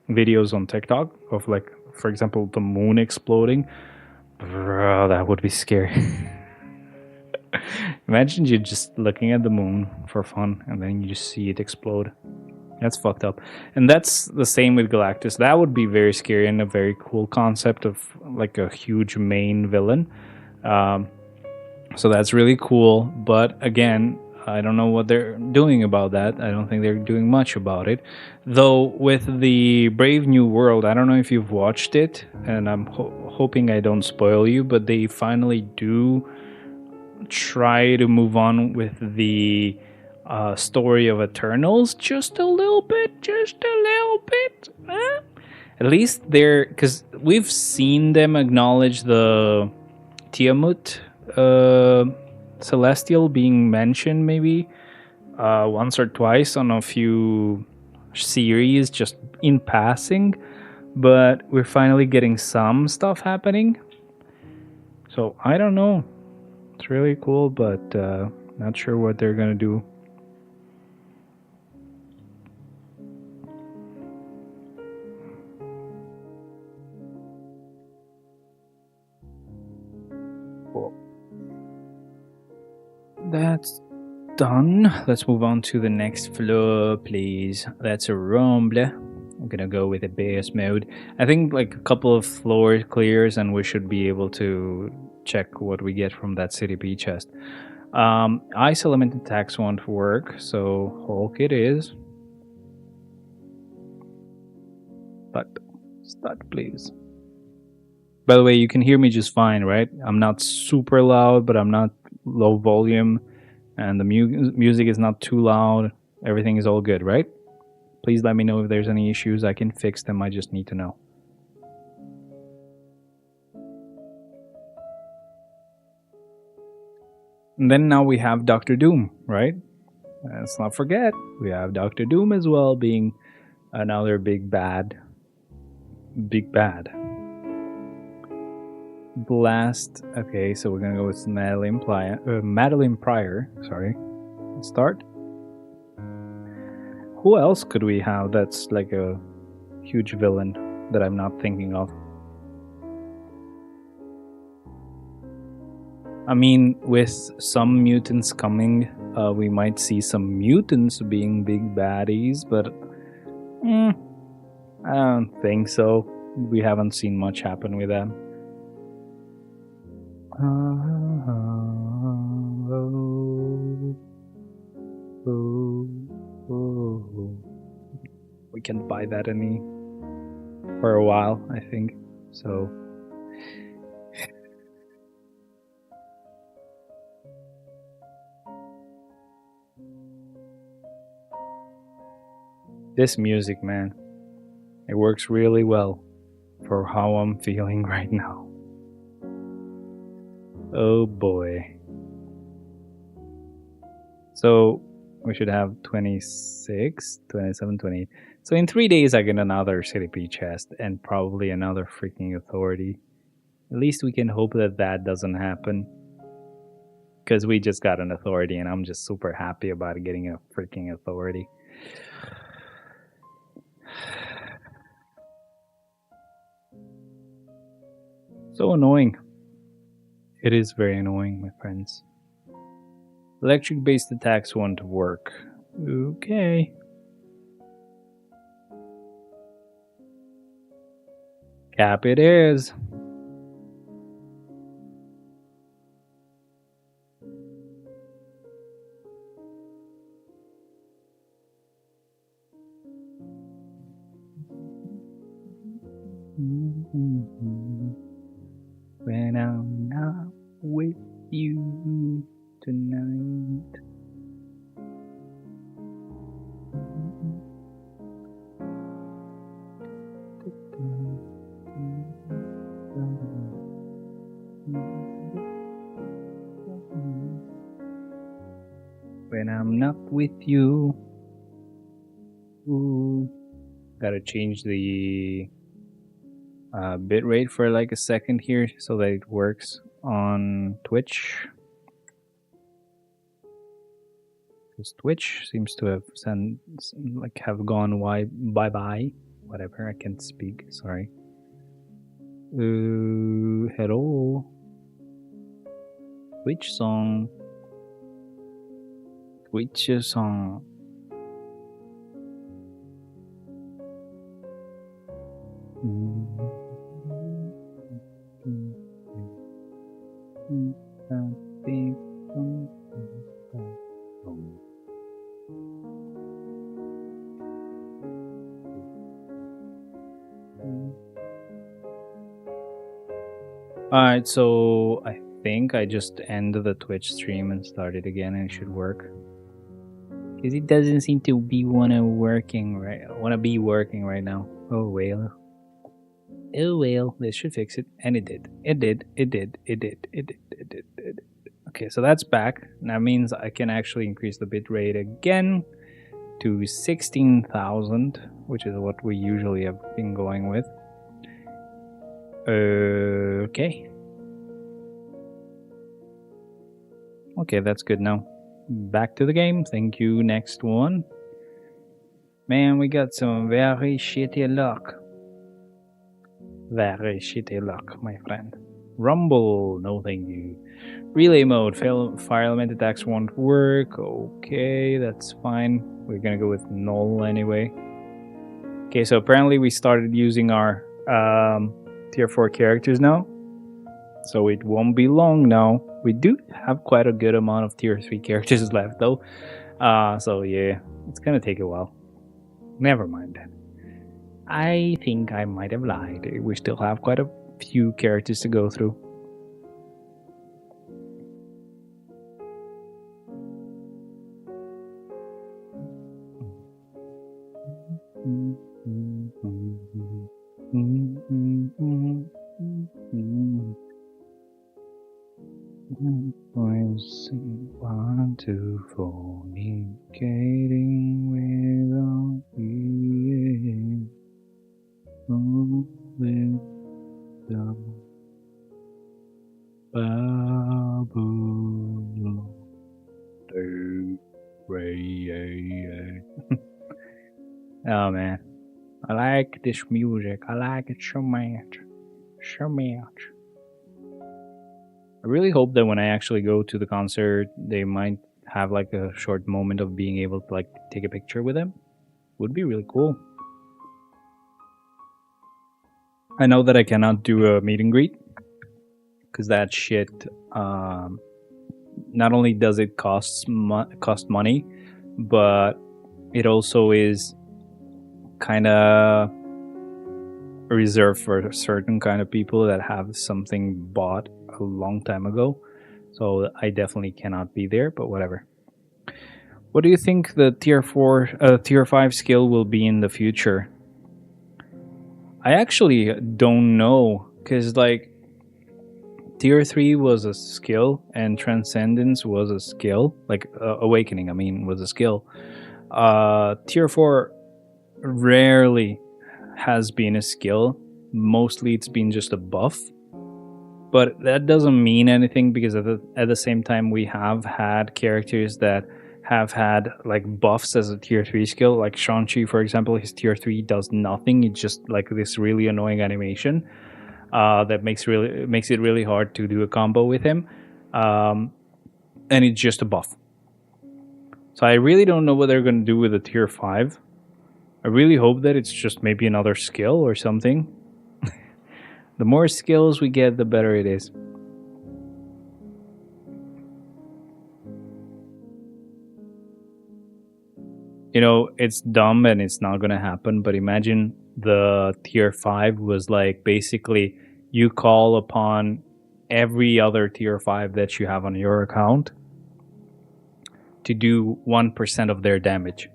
Speaker 1: videos on TikTok of like, for example, the moon exploding. Bro, that would be scary. Imagine you're just looking at the moon for fun and then you just see it explode. That's fucked up. And that's the same with Galactus. That would be very scary and a very cool concept of like a huge main villain. So that's really cool. But again, I don't know what they're doing about that. I don't think they're doing much about it. Though with the Brave New World, I don't know if you've watched it, and I'm hoping I don't spoil you, but they finally do try to move on with the story of Eternals just a little bit. At least they're, because we've seen them acknowledge the Tiamut Celestial being mentioned maybe once or twice on a few series just in passing, but we're finally getting some stuff happening. So I don't know. It's really cool, but not sure what they're gonna do. That's done. Let's move on to the next floor, please. That's a rumble. I'm gonna go with the base mode. I think like a couple of floor clears and we should be able to check what we get from that CDP chest. Ice element attacks won't work, so Hulk it is. But start, please. By the way, you can hear me just fine, right? I'm not super loud, but I'm not low volume, and the music is not too loud. Everything is all good, right? Please let me know if there's any issues. I can fix them. I just need to know. And then now we have Doctor Doom, right? Let's not forget, we have Doctor Doom as well, being another big bad. Big bad. Blast. Okay, so we're gonna go with Madeline Pryor. Sorry. Start. Who else could we have that's like a huge villain that I'm not thinking of? I mean, with some mutants coming, we might see some mutants being big baddies, but I don't think so. We haven't seen much happen with them. We can't buy that any for a while, I think. So this music, man, it works really well for how I'm feeling right now. Oh boy. So we should have 26, 27, 28. So in 3 days, I get another CDP chest and probably another freaking authority. At least we can hope that that doesn't happen. Because we just got an authority and I'm just super happy about getting a freaking authority. So annoying. It is very annoying, my friends. Electric-based attacks won't work. Okay. Cap it is. When I'm not with you tonight. When I'm not with you. Ooh. Gotta change the bitrate for like a second here so that it works on Twitch. Because Twitch seems to have gone bye bye. Whatever, I can't speak. Sorry. Hello. Twitch song. Twitch song. Alright, so I think I just ended the Twitch stream and started again and it should work. Because it doesn't seem to be wanna be working right now. Oh well. Oh well, this should fix it. And it did. It did. Okay, so that's back. That means I can actually increase the bitrate again to 16,000, which is what we usually have been going with. Okay. Okay, that's good now. Back to the game. Thank you. Next one. Man, we got some very shitty luck. Very shitty luck, my friend. Rumble, no thank you. Relay mode, fire element attacks won't work. Okay, that's fine. We're gonna go with null anyway. Okay, so apparently we started using our tier 4 characters now. So it won't be long now. We do have quite a good amount of tier 3 characters left though. So yeah, it's gonna take a while. Never mind. I think I might have lied. We still have quite a few characters to go through. Want to fornicating without being moving down Babylon. Oh man, I like this music. I like it so much. So much. I really hope that when I actually go to the concert, they might have like a short moment of being able to like take a picture with them. Would be really cool. I know that I cannot do a meet and greet because that shit. Not only does it cost money, but it also is kind of reserved for certain kind of people that have something bought a long time ago. So I definitely cannot be there, but whatever. What do you think the tier 5 skill will be in the future? I actually don't know, because like tier 3 was a skill and transcendence was a skill, like awakening, I mean, was a skill. Tier 4 rarely has been a skill. Mostly it's been just a buff. But that doesn't mean anything because at the same time we have had characters that have had like buffs as a tier 3 skill. Like Shang-Chi, for example, his tier 3 does nothing. It's just like this really annoying animation that makes it really hard to do a combo with him. And it's just a buff. So I really don't know what they're going to do with a tier 5. I really hope that it's just maybe another skill or something. The more skills we get, the better it is. You know, it's dumb and it's not gonna happen, but imagine the tier 5 was like basically you call upon every other tier 5 that you have on your account to do 1% of their damage.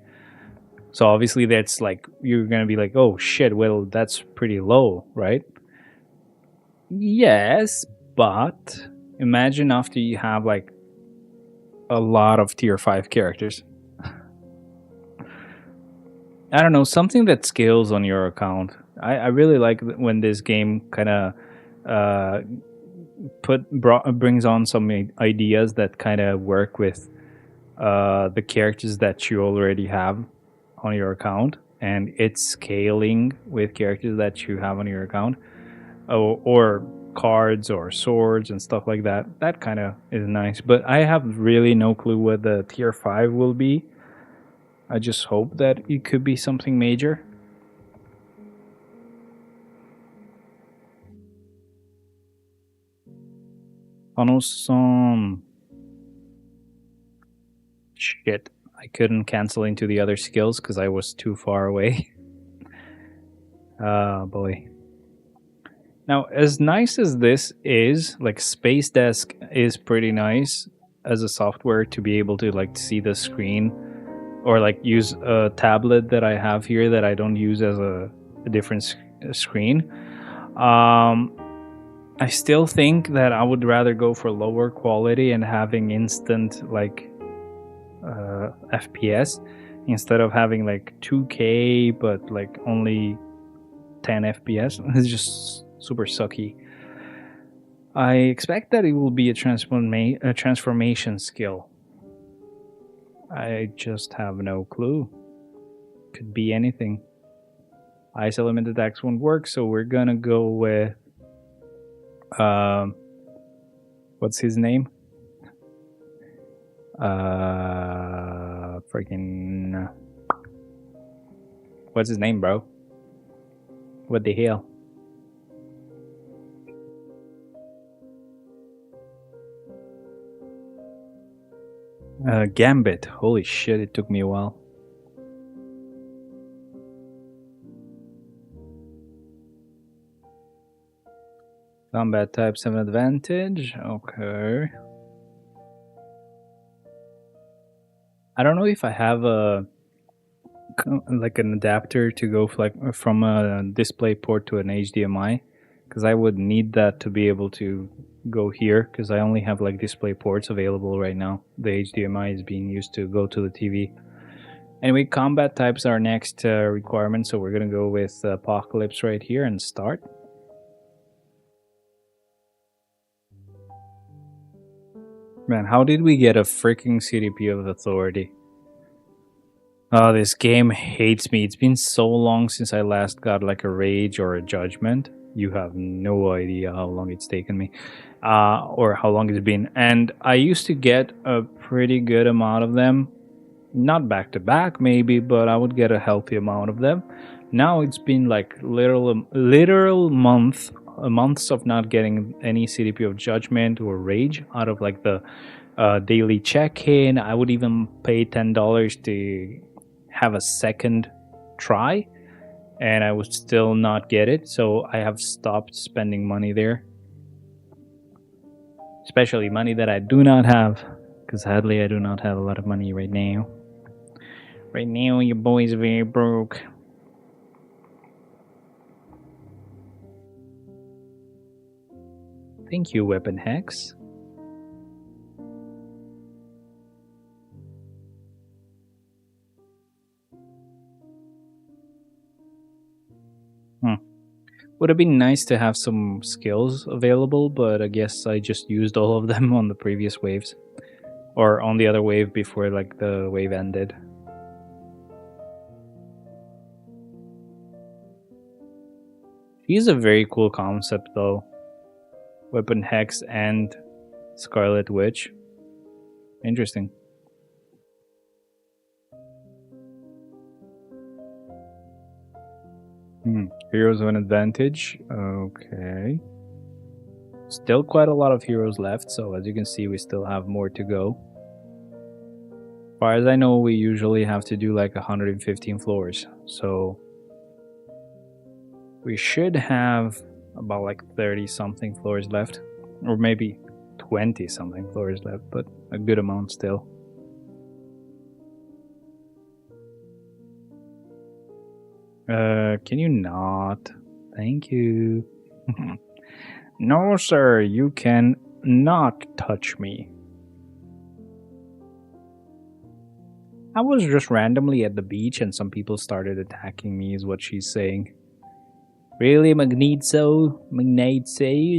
Speaker 1: So obviously that's like you're gonna be like, oh shit, well that's pretty low, right? Yes, but imagine after you have like a lot of tier 5 characters. I don't know, something that scales on your account. I really like when this game kind of brings on some ideas that kind of work with the characters that you already have on your account, and it's scaling with characters that you have on your account, or cards or swords and stuff like that. That kind of is nice, but I have really no clue what the tier 5 will be. I just hope that it could be something major. Awesome. Shit. I couldn't cancel into the other skills because I was too far away. Boy. Now, as nice as this is, like Space Desk is pretty nice as a software to be able to like see the screen or like use a tablet that I have here that I don't use as a different screen. I still think that I would rather go for lower quality and having instant like FPS instead of having like 2K but like only 10 FPS. It's just super sucky. I expect that it will be a transformation skill. I just have no clue. Could be anything. Ice element attacks won't work, so we're gonna go with what's his name? Freaking what's his name, bro? What the hell? Gambit. Holy shit, it took me a while. Combat type 7 advantage. Okay. I don't know if I have a like an adapter to go from a display port to an HDMI, because I would need that to be able to go here, because I only have like display ports available right now. The HDMI is being used to go to the TV. Anyway, combat types are next requirement, so we're gonna go with Apocalypse right here and start. Man, how did we get a freaking CDP of Authority? Oh, this game hates me. It's been so long since I last got like a Rage or a Judgment. You have no idea how long it's taken me. Or how long it's been. And I used to get a pretty good amount of them. Not back to back maybe, but I would get a healthy amount of them. Now it's been like literal months of not getting any CDP of Judgment or Rage out of like the daily check-in. I would even pay $10 to have a second try, and I would still not get it. So I have stopped spending money there, especially money that I do not have, because sadly I do not have a lot of money right now. Right now, your boy's very broke. Thank you, Weapon Hex. Would have been nice to have some skills available, but I guess I just used all of them on the previous waves. Or on the other wave before like the wave ended. She's a very cool concept though. Weapon Hex and Scarlet Witch. Interesting. Heroes of an advantage. Okay. Still quite a lot of heroes left, so as you can see, we still have more to go. As far as I know, we usually have to do like 115 floors, so we should have about like 30 something floors left, or maybe 20 something floors left, but a good amount still. Can you not? Thank you. No, sir, you can not touch me. I was just randomly at the beach and some people started attacking me, is what she's saying. Really, Magnetso? Magnetsa?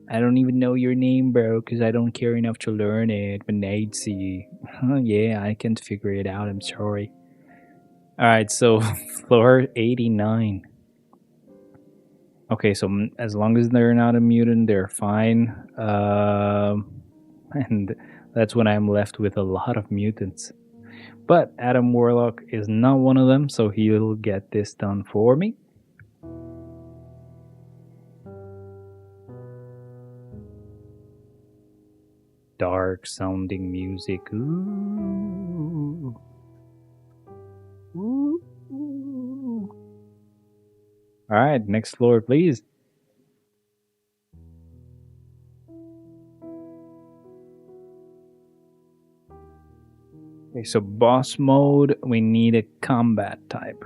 Speaker 1: I don't even know your name, bro, because I don't care enough to learn it. Magnetsi. Yeah, I can't figure it out, I'm sorry. Alright, so floor 89. Okay, so as long as they're not a mutant, they're fine. And that's when I'm left with a lot of mutants. But Adam Warlock is not one of them, so he'll get this done for me. Dark sounding music. Ooh. Ooh. Alright, next floor, please. Okay, so boss mode, we need a combat type.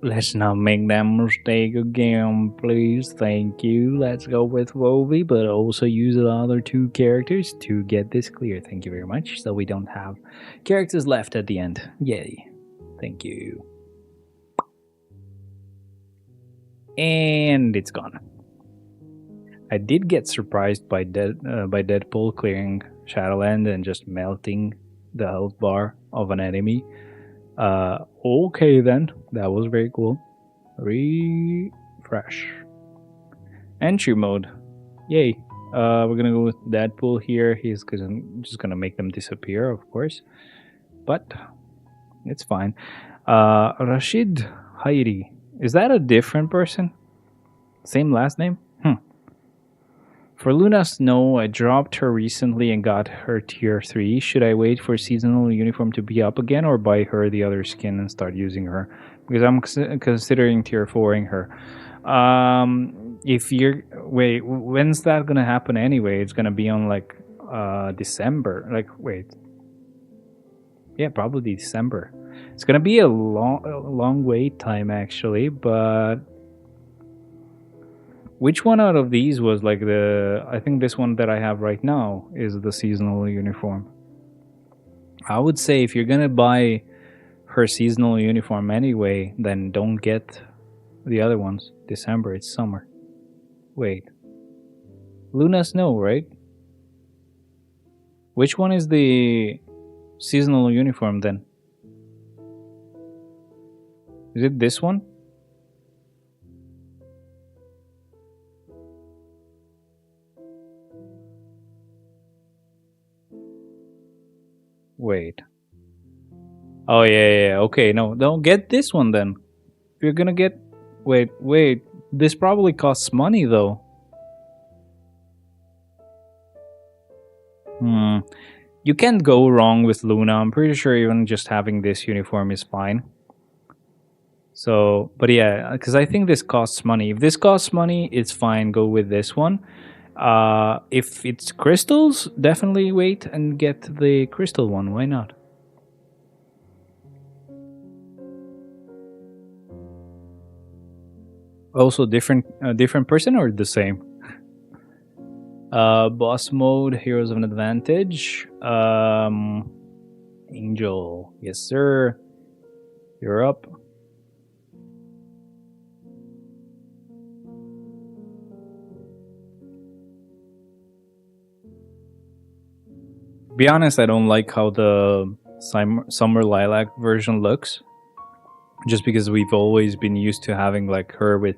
Speaker 1: Let's not make that mistake again, please. Thank you. Let's go with Wovi, but also use the other two characters to get this clear. Thank you very much. So we don't have characters left at the end. Yay. Thank you. And it's gone. I did get surprised by Deadpool clearing Shadowland and just melting the health bar of an enemy. Okay then, that was very cool. Refresh. Entry mode. Yay. We're gonna go with Deadpool here. He's just gonna make them disappear, of course. But It's fine. Rashid Hairi. Is that a different person? Same last name? For Luna Snow, I dropped her recently and got her tier 3. Should I wait for seasonal uniform to be up again or buy her the other skin and start using her? Because I'm considering tier 4ing her. If you're. Wait, when's that gonna happen anyway? It's gonna be on like December. Like, wait. Yeah, probably December. It's gonna be a long wait time actually, but which one out of these was like the? I think this one that I have right now is the seasonal uniform. I would say if you're gonna buy her seasonal uniform anyway, then don't get the other ones. December, it's summer. Wait, Luna Snow, right? Which one is the seasonal uniform then? Is it this one? Wait. Oh yeah. Okay, no, don't get this one then. If you're gonna get, wait. This probably costs money though. You can't go wrong with Luna. I'm pretty sure even just having this uniform is fine. So, but yeah, because I think this costs money. If this costs money, it's fine. Go with this one. If it's crystals, definitely wait and get the crystal one. Why not? Also, different person or the same? Boss mode, heroes of an advantage. Angel, yes sir. You're up. Be honest, I don't like how the summer lilac version looks. Just because we've always been used to having like her with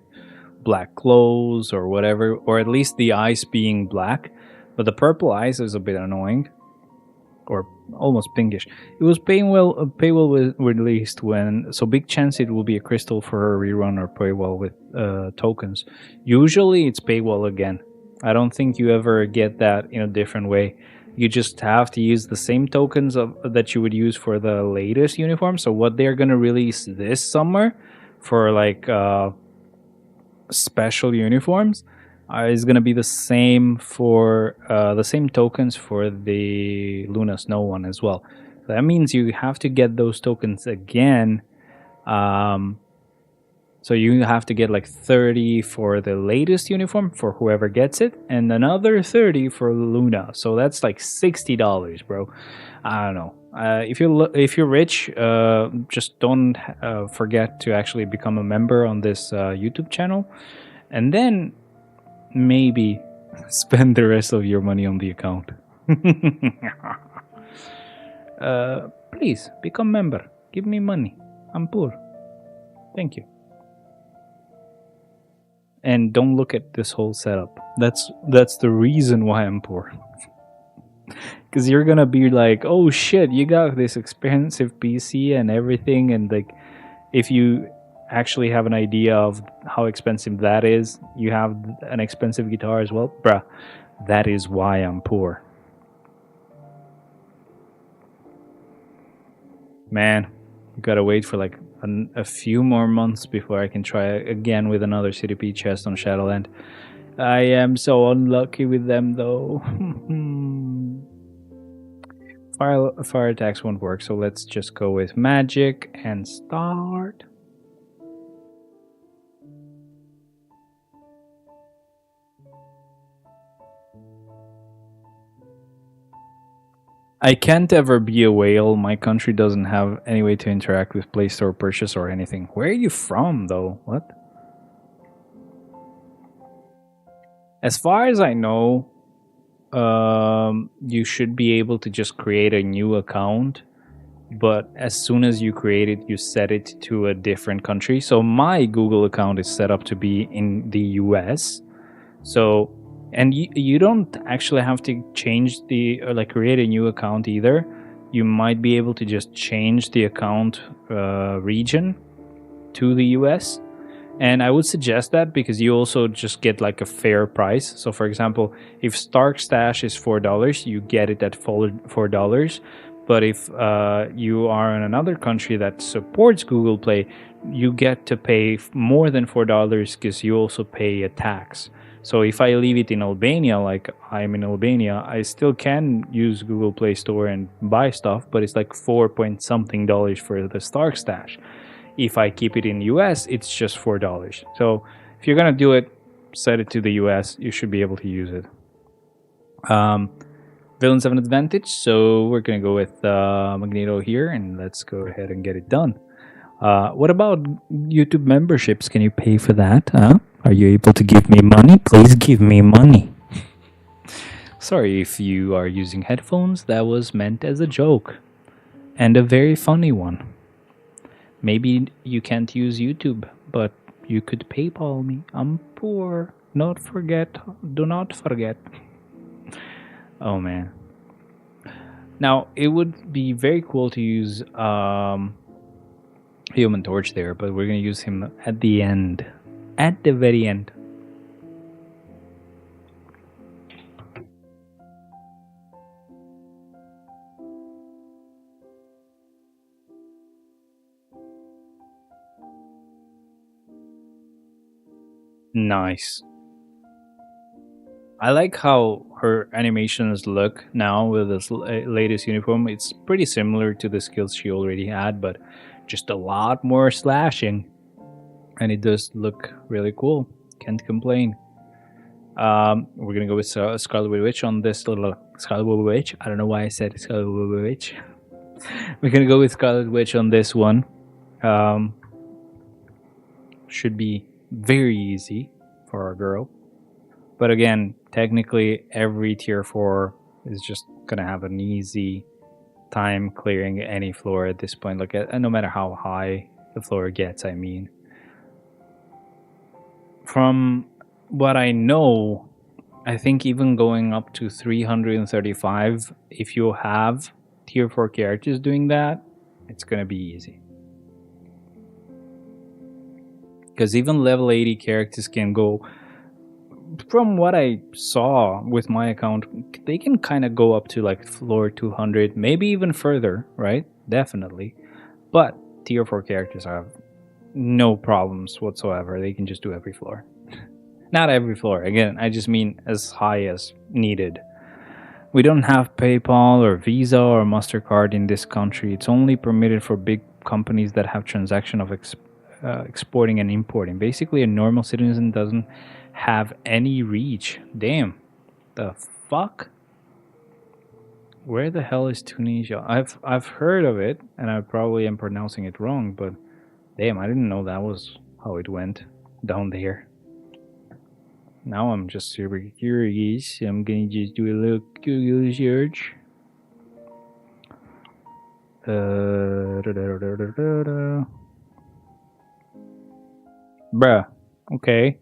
Speaker 1: black clothes or whatever, or at least the eyes being black. But the purple eyes is a bit annoying, or almost pinkish. It was Paywall was released when, so big chance it will be a crystal for her rerun or Paywall with tokens. Usually it's Paywall again. I don't think you ever get that in a different way. You just have to use the same tokens that you would use for the latest uniform. So what they're gonna release this summer for like special uniforms is gonna be the same for the same tokens for the Luna Snow one as well. So that means you have to get those tokens again. So you have to get like 30 for the latest uniform for whoever gets it, and another 30 for Luna. So that's like $60, bro. I don't know. If you're rich, just don't forget to actually become a member on this YouTube channel, and then maybe spend the rest of your money on the account. Please become member. Give me money. I'm poor. Thank you. And don't look at this whole setup. That's the reason why I'm poor. Because you're gonna be like, oh shit, you got this expensive PC and everything, and like, if you actually have an idea of how expensive that is, you have an expensive guitar as well, bruh. That is why I'm poor. Man, you gotta wait for like a few more months before I can try again with another CDP chest on Shadowland. I am so unlucky with them though. Fire attacks won't work, so let's just go with magic and start. I can't ever be a whale. My country doesn't have any way to interact with Play Store purchase or anything. Where are you from, though? What? As far as I know, you should be able to just create a new account. But as soon as you create it, you set it to a different country. So my Google account is set up to be in the US. So, and you don't actually have to change the, or like create a new account either. you might be able to just change the account region to the US. And I would suggest that because you also just get like a fair price. So, for example, if Stark Stash is $4, you get it at $4. But if you are in another country that supports Google Play, you get to pay more than $4 because you also pay a tax. So if I leave it in Albania, like I'm in Albania, I still can use Google Play Store and buy stuff, but it's like 4 point something dollars for the Stark Stash. If I keep it in the US, it's just $4. So if you're gonna do it, set it to the US. You should be able to use it. Villains have an advantage, so we're gonna go with Magneto here, and let's go ahead and get it done. What about YouTube memberships? Can you pay for that? Huh? Are you able to give me money? Please give me money. Sorry if you are using headphones. That was meant as a joke, and a very funny one. Maybe you can't use YouTube, but you could PayPal me. I'm poor. Do not forget. Oh man. Now it would be very cool to use Human Torch there, but we're gonna use him at the end, at the very end. Nice. I like how her animations look now with this latest uniform. It's pretty similar to the skills she already had, but just a lot more slashing. And it does look really cool. Can't complain. We're gonna go with Scarlet Witch on this little Scarlet Witch. I don't know why I said Scarlet Witch. We're gonna go with Scarlet Witch on this one. Should be very easy for our girl. But again, technically, every tier 4 is just gonna have an easy time clearing any floor at this point. Like, no matter how high the floor gets, I mean. From what I know, I think even going up to 335, if you have tier 4 characters doing that, it's gonna be easy. Because even level 80 characters can go, from what I saw with my account, they can kind of go up to like floor 200, maybe even further, right? Definitely. But tier 4 characters have no problems whatsoever. They can just do every floor. Not every floor. Again, I just mean as high as needed. We don't have PayPal or Visa or MasterCard in this country. It's only permitted for big companies that have transaction of exporting and importing. Basically, a normal citizen doesn't have any reach. Damn. The fuck? Where the hell is Tunisia? I've heard of it, and I probably am pronouncing it wrong, but damn, I didn't know that was how it went down there. Now I'm just super curious. I'm gonna just do a little Google search. Bruh. Okay.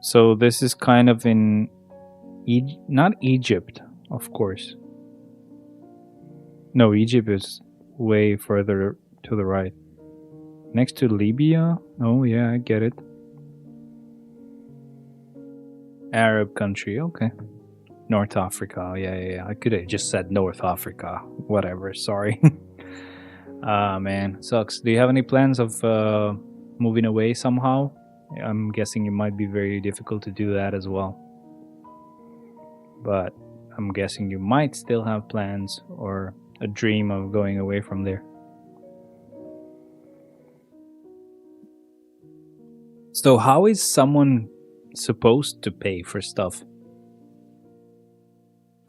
Speaker 1: So this is kind of in not Egypt, of course. No, Egypt is way further to the right. Next to Libya? Oh yeah, I get it. Arab country, okay. North Africa, yeah. I could have just said North Africa. Whatever, sorry. Ah, man, sucks. Do you have any plans of moving away somehow? I'm guessing it might be very difficult to do that as well. But I'm guessing you might still have plans or a dream of going away from there. So, how is someone supposed to pay for stuff?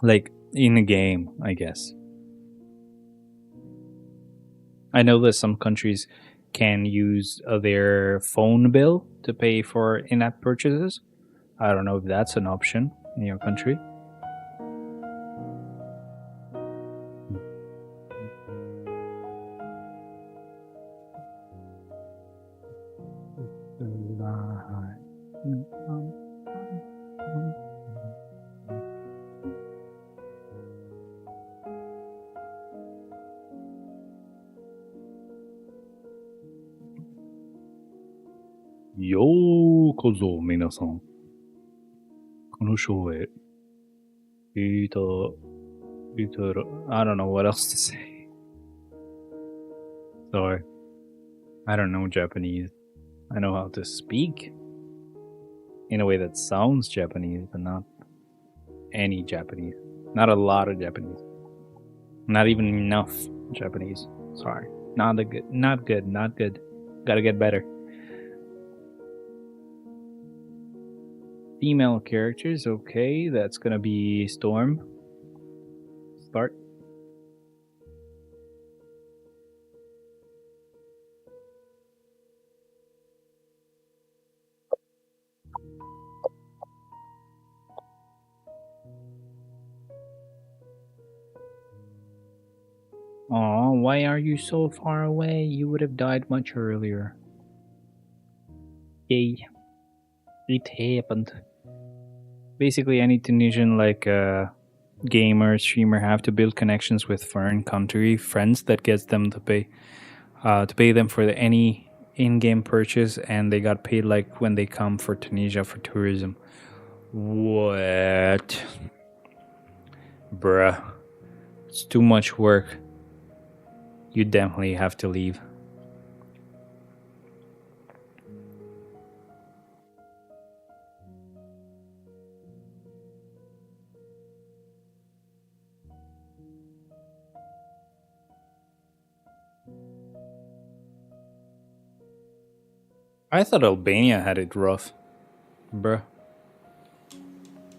Speaker 1: Like in a game, I guess. I know that some countries can use their phone bill to pay for in app purchases. I don't know if that's an option in your country. ようこそ皆さん。このショーへ。I don't know what else to say. Sorry. I don't know Japanese. I know how to speak in a way that sounds Japanese, but not any Japanese. Not a lot of Japanese. Not even enough Japanese. Sorry. Not good. Gotta get better. Female characters, okay. That's gonna be Storm. Start. Aw, why are you so far away? You would have died much earlier. Yay. It happened. Basically, any Tunisian gamer, streamer have to build connections with foreign country friends that gets them to pay them for any in-game purchase, and they got paid like when they come for Tunisia for tourism. What? Bruh. It's too much work. You definitely have to leave. I thought Albania had it rough, bruh.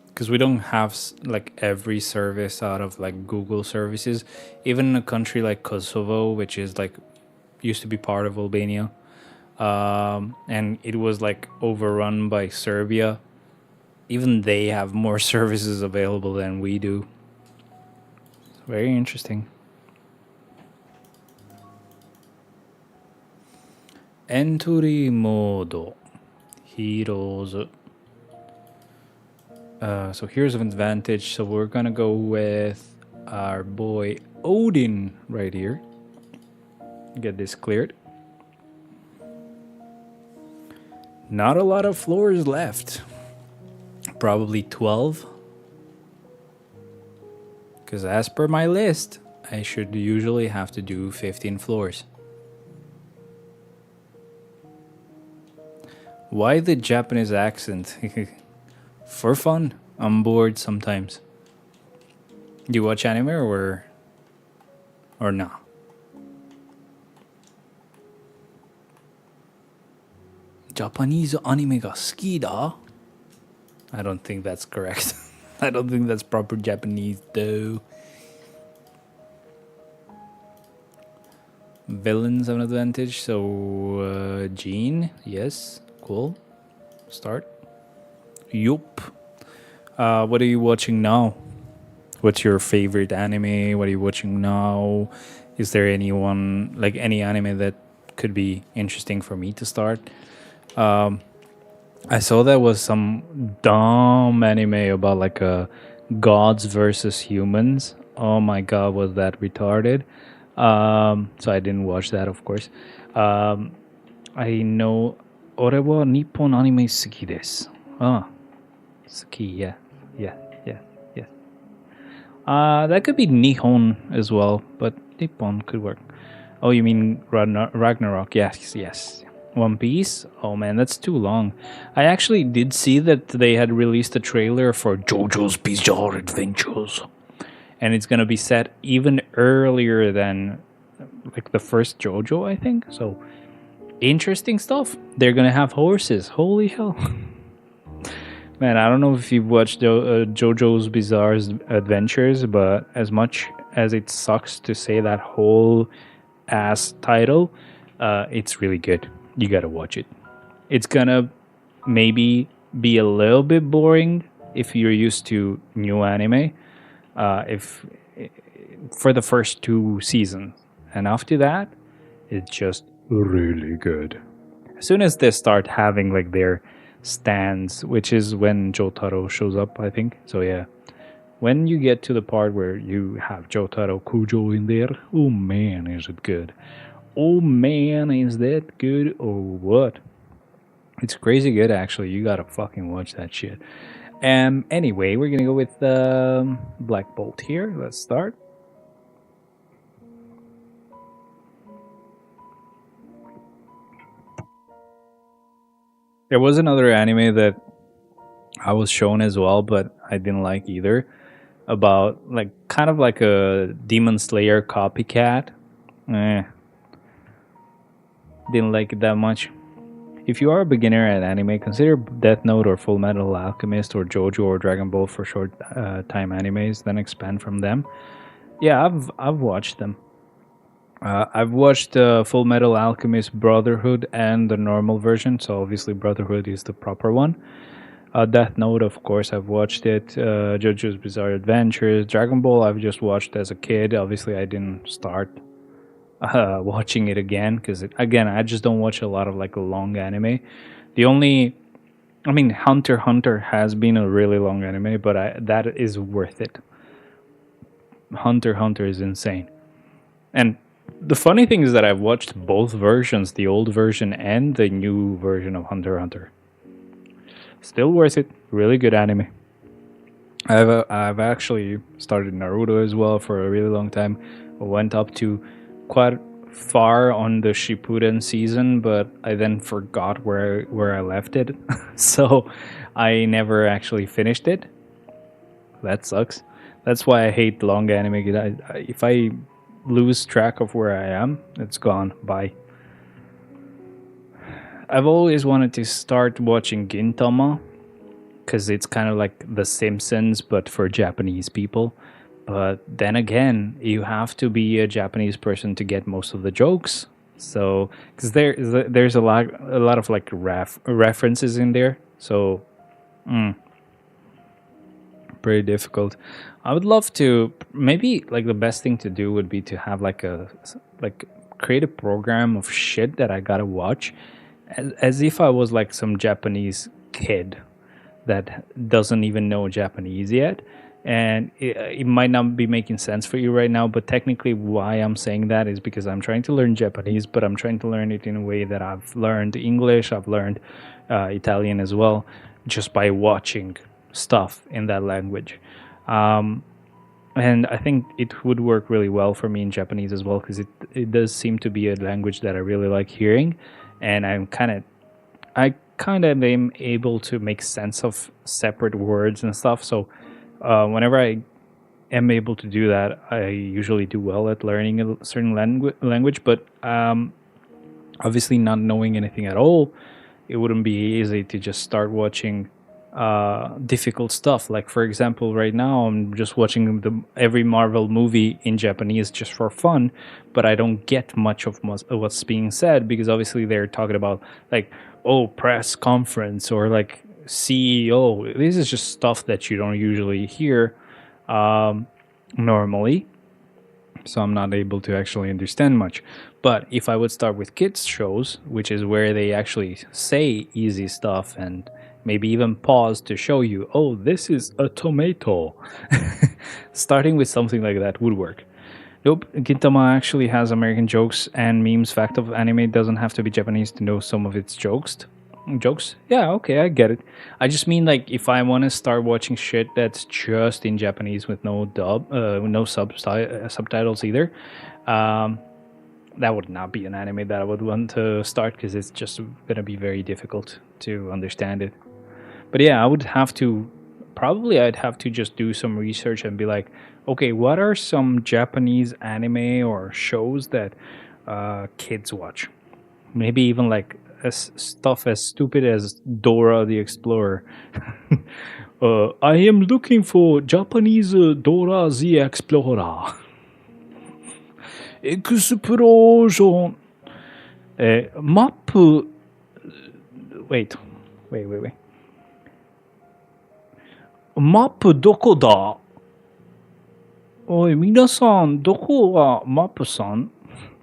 Speaker 1: Because we don't have like every service out of like Google services. Even in a country like Kosovo, which is like used to be part of Albania, and it was like overrun by Serbia. Even they have more services available than we do. It's very interesting. Entry mode. Heroes. So here's an advantage. So we're gonna go with our boy Odin right here. Get this cleared. Not a lot of floors left. Probably 12. Because as per my list, I should usually have to do 15 floors. Why the Japanese accent? For fun. I'm bored sometimes. Do you watch anime or no? Japanese anime ga suki da? I don't think that's correct. I don't think that's proper Japanese though. Villains have an advantage, so Jean, yes, cool. Start. Yup. What are you watching now? What's your favorite anime? What are you watching now? Is there anyone, like any anime that could be interesting for me to start? I saw there was some dumb anime about like gods versus humans. Oh my god, was that retarded? So I didn't watch that, of course. I know 俺は日本アニメ好きです。好き, yeah, yeah, yeah, yeah. That could be Nihon as well, but Nippon could work. Oh, you mean Ragnarok? Yes, yes. One Piece? Oh man, that's too long. I actually did see that they had released a trailer for JoJo's Bizarre Adventures. And it's gonna be set even earlier than like the first JoJo, I think. So interesting stuff. They're gonna have horses. Holy hell. Man, I don't know if you've watched JoJo's Bizarre Adventures, but as much as it sucks to say that whole ass title, it's really good. You gotta watch it. It's gonna maybe be a little bit boring if you're used to new anime, if for the first 2 seasons, and after that, it's just really good. As soon as they start having like their stands, which is when Jotaro shows up, I think. So yeah, when you get to the part where you have Jotaro Kujo in there, oh man, is it good? Oh man, is that good or what? It's crazy good, actually. You gotta fucking watch that shit. Anyway, we're gonna go with Black Bolt here. Let's start. There was another anime that I was shown as well, but I didn't like either. About like kind of like a Demon Slayer copycat. Eh, didn't like it that much. If you are a beginner at anime, consider Death Note or Full Metal Alchemist or JoJo or Dragon Ball for short time animes, then expand from them. Yeah, I've watched them. I've watched Full Metal Alchemist Brotherhood and the normal version, so obviously Brotherhood is the proper one. Death Note, of course, I've watched it. JoJo's Bizarre Adventures, Dragon Ball, I've just watched as a kid. Obviously, I didn't start watching it again because, again, I just don't watch a lot of like long anime. The only, I mean, Hunter x Hunter has been a really long anime, but that is worth it. Hunter x Hunter is insane, and the funny thing is that I've watched both versions, the old version and the new version of Hunter x Hunter. Still worth it. Really good anime. I've actually started Naruto as well for a really long time. I went up to quite far on the Shippuden season, but I then forgot where I left it, so I never actually finished it. That sucks. That's why I hate long anime. 'Cause if I lose track of where I am, it's gone. Bye. I've always wanted to start watching Gintama because it's kind of like The Simpsons but for Japanese people. But then again, you have to be a Japanese person to get most of the jokes. So, because there's a lot of like references in there. So, pretty difficult. I would love to, maybe like the best thing to do would be to have like create a program of shit that I gotta watch, as if I was like some Japanese kid that doesn't even know Japanese yet. And it might not be making sense for you right now, but technically, why I'm saying that is because I'm trying to learn Japanese, but I'm trying to learn it in a way that I've learned English, I've learned Italian as well, just by watching stuff in that language. Um, and I think it would work really well for me in Japanese as well because it does seem to be a language that I really like hearing, and I kind of am able to make sense of separate words and stuff. So whenever I am able to do that, I usually do well at learning a certain language. But obviously, not knowing anything at all, it wouldn't be easy to just start watching difficult stuff. Like for example, right now I'm just watching every Marvel movie in Japanese just for fun, but I don't get much of what's being said because obviously they're talking about like, oh, press conference or like CEO. This is just stuff that you don't usually hear normally, so I'm not able to actually understand much. But if I would start with kids shows, which is where they actually say easy stuff and maybe even pause to show you, oh, this is a tomato. Starting with something like that would work. Nope, Gintama actually has American jokes and memes. Fact of anime doesn't have to be Japanese to know some of its jokes. Jokes? Yeah, okay, I get it. I just mean like if I want to start watching shit that's just in Japanese with no no subtitles either, that would not be an anime that I would want to start because it's just gonna be very difficult to understand it. But yeah, I would have to probably I'd have to just do some research and be like, okay, what are some Japanese anime or shows that kids watch? Maybe even like stuff as stupid as Dora the Explorer. I am looking for Japanese Dora the Explorer. Explosion. Map. Wait. マップどこだおい、皆さん、どこがマップさん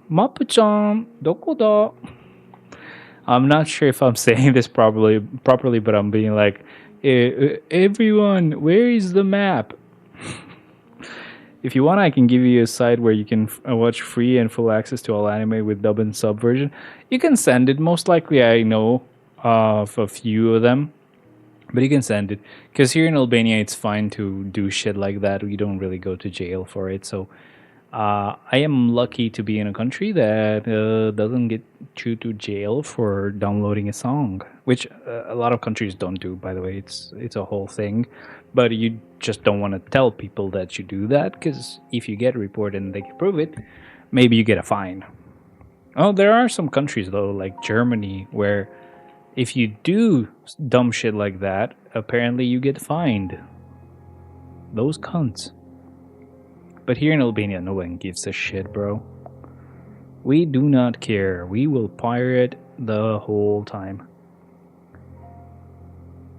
Speaker 1: マップちゃん、どこだ I'm not sure if I'm saying this properly, but I'm being like, everyone, where is the map? If you want, I can give you a site where you can watch free and full access to all anime with dub and sub version. You can send it. Most likely, I know of a few of them, but you can send it because here in Albania it's fine to do shit like that. We don't really go to jail for it. So I am lucky to be in a country that doesn't get you to jail for downloading a song, which a lot of countries don't do. By the way, it's a whole thing, but you just don't want to tell people that you do that because if you get reported and they can prove it, maybe you get a fine. Oh, there are some countries though, like Germany, where if you do dumb shit like that, apparently you get fined. Those cunts. But here in Albania, no one gives a shit, bro. We do not care. We will pirate the whole time.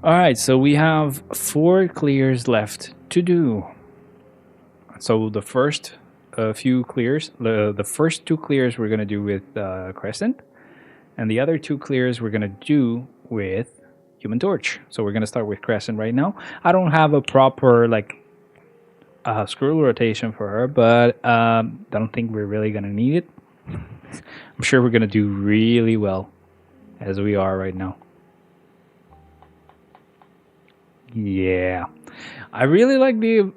Speaker 1: Alright, so we have 4 clears left to do. So the first few clears, the first 2 clears we're going to do with Crescent, and the other 2 clears we're going to do with Human Torch. So we're going to start with Crescent right now. I don't have a proper, like, scroll rotation for her, but I don't think we're really going to need it. I'm sure we're going to do really well as we are right now. Yeah. I really like the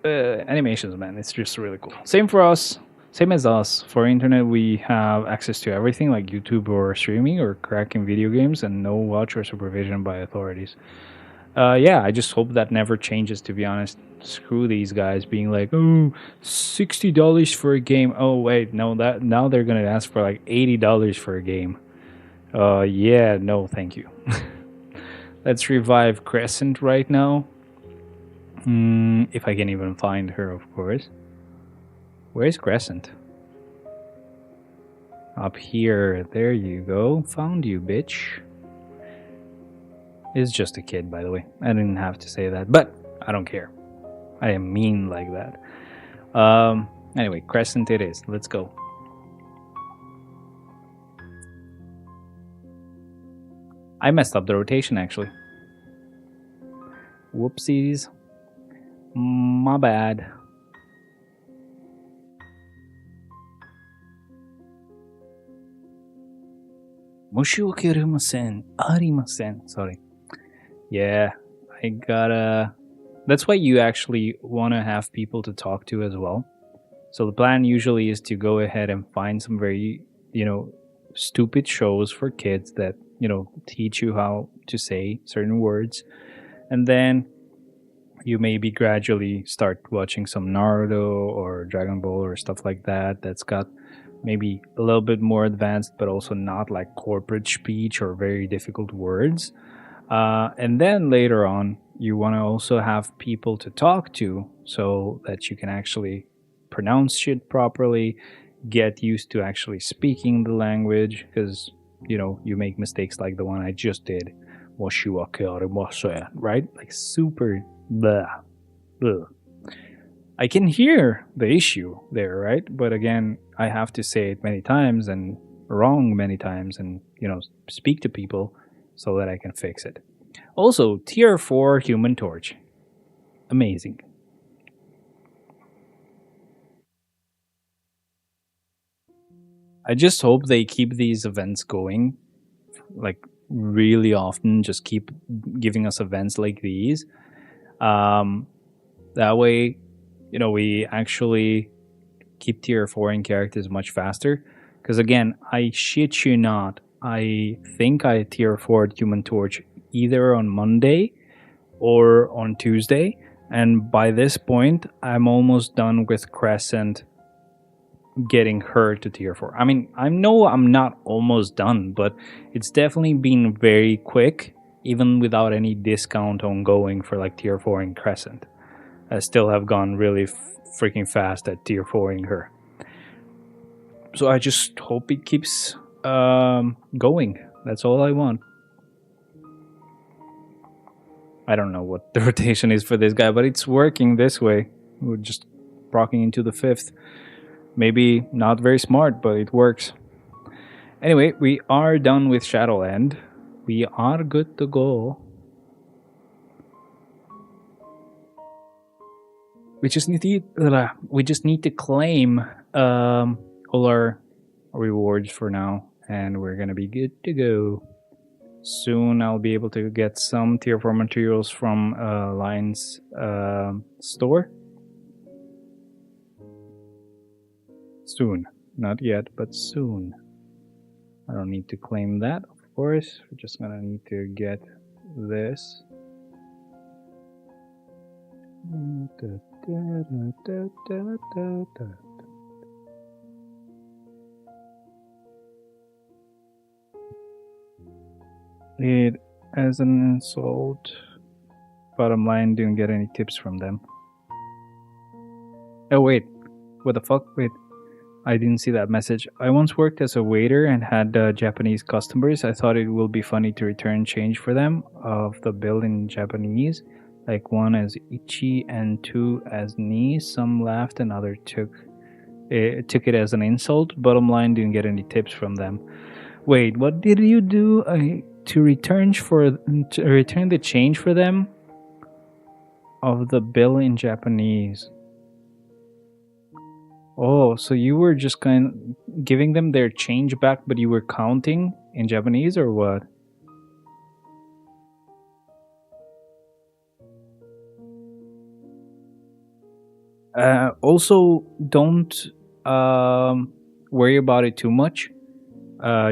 Speaker 1: animations, man. It's just really cool. Same for us. Same as us. For internet, we have access to everything like YouTube or streaming or cracking video games and no watch or supervision by authorities. Yeah, I just hope that never changes, to be honest. Screw these guys being like, oh, $60 for a game. Oh, wait, no, that now they're going to ask for like $80 for a game. Yeah, no, thank you. Let's revive Crescent right now. If I can even find her, of course. Where's Crescent? Up here. There you go. Found you, bitch. It's just a kid, by the way. I didn't have to say that, but I don't care. I am mean like that. Anyway, Crescent it is. Let's go. I messed up the rotation, actually. Whoopsies. My bad. Arimasen. Sorry. Yeah, I gotta. That's why you actually want to have people to talk to as well. So the plan usually is to go ahead and find some very, stupid shows for kids that, teach you how to say certain words. And then you maybe gradually start watching some Naruto or Dragon Ball or stuff like that that's got maybe a little bit more advanced, but also not like corporate speech or very difficult words. And then later on, you want to also have people to talk to so that you can actually pronounce shit properly, get used to actually speaking the language, because, you make mistakes like the one I just did. Right? Like super blah. Ugh. I can hear the issue there, right? But again, I have to say it many times and wrong many times and, speak to people so that I can fix it. Also, tier 4 Human Torch. Amazing. I just hope they keep these events going, like, really often. Just keep giving us events like these. That way, we actually keep tier 4 in characters much faster. Because again, I shit you not, I think I tier 4 Human Torch either on Monday or on Tuesday. And by this point, I'm almost done with Crescent getting her to tier 4. I mean, I know I'm not almost done, but it's definitely been very quick, even without any discount ongoing for like tier 4 in Crescent. I still have gone really freaking fast at tier 4ing her. So I just hope it keeps going. That's all I want. I don't know what the rotation is for this guy, but it's working this way. We're just rocking into the 5th. Maybe not very smart, but it works. Anyway, we are done with Shadowland. We are good to go. We just need to claim all our rewards for now, and we're gonna be good to go. Soon I'll be able to get some tier 4 materials from Lion's store. Soon. Not yet, but soon. I don't need to claim that, of course. We're just gonna need to get this. It as an insult. Bottom line, didn't get any tips from them. Oh wait, what the fuck? Wait, I didn't see that message. I once worked as a waiter and had Japanese customers. I thought it will be funny to return change for them of the bill in Japanese, like one as ichi and two as ni. Some laughed and others took it as an insult. Bottom line, didn't get any tips from them. Wait, what did you do to return the change for them of the bill in Japanese? Oh, so you were just kind of giving them their change back, but you were counting in Japanese or what? Also, don't worry about it too much.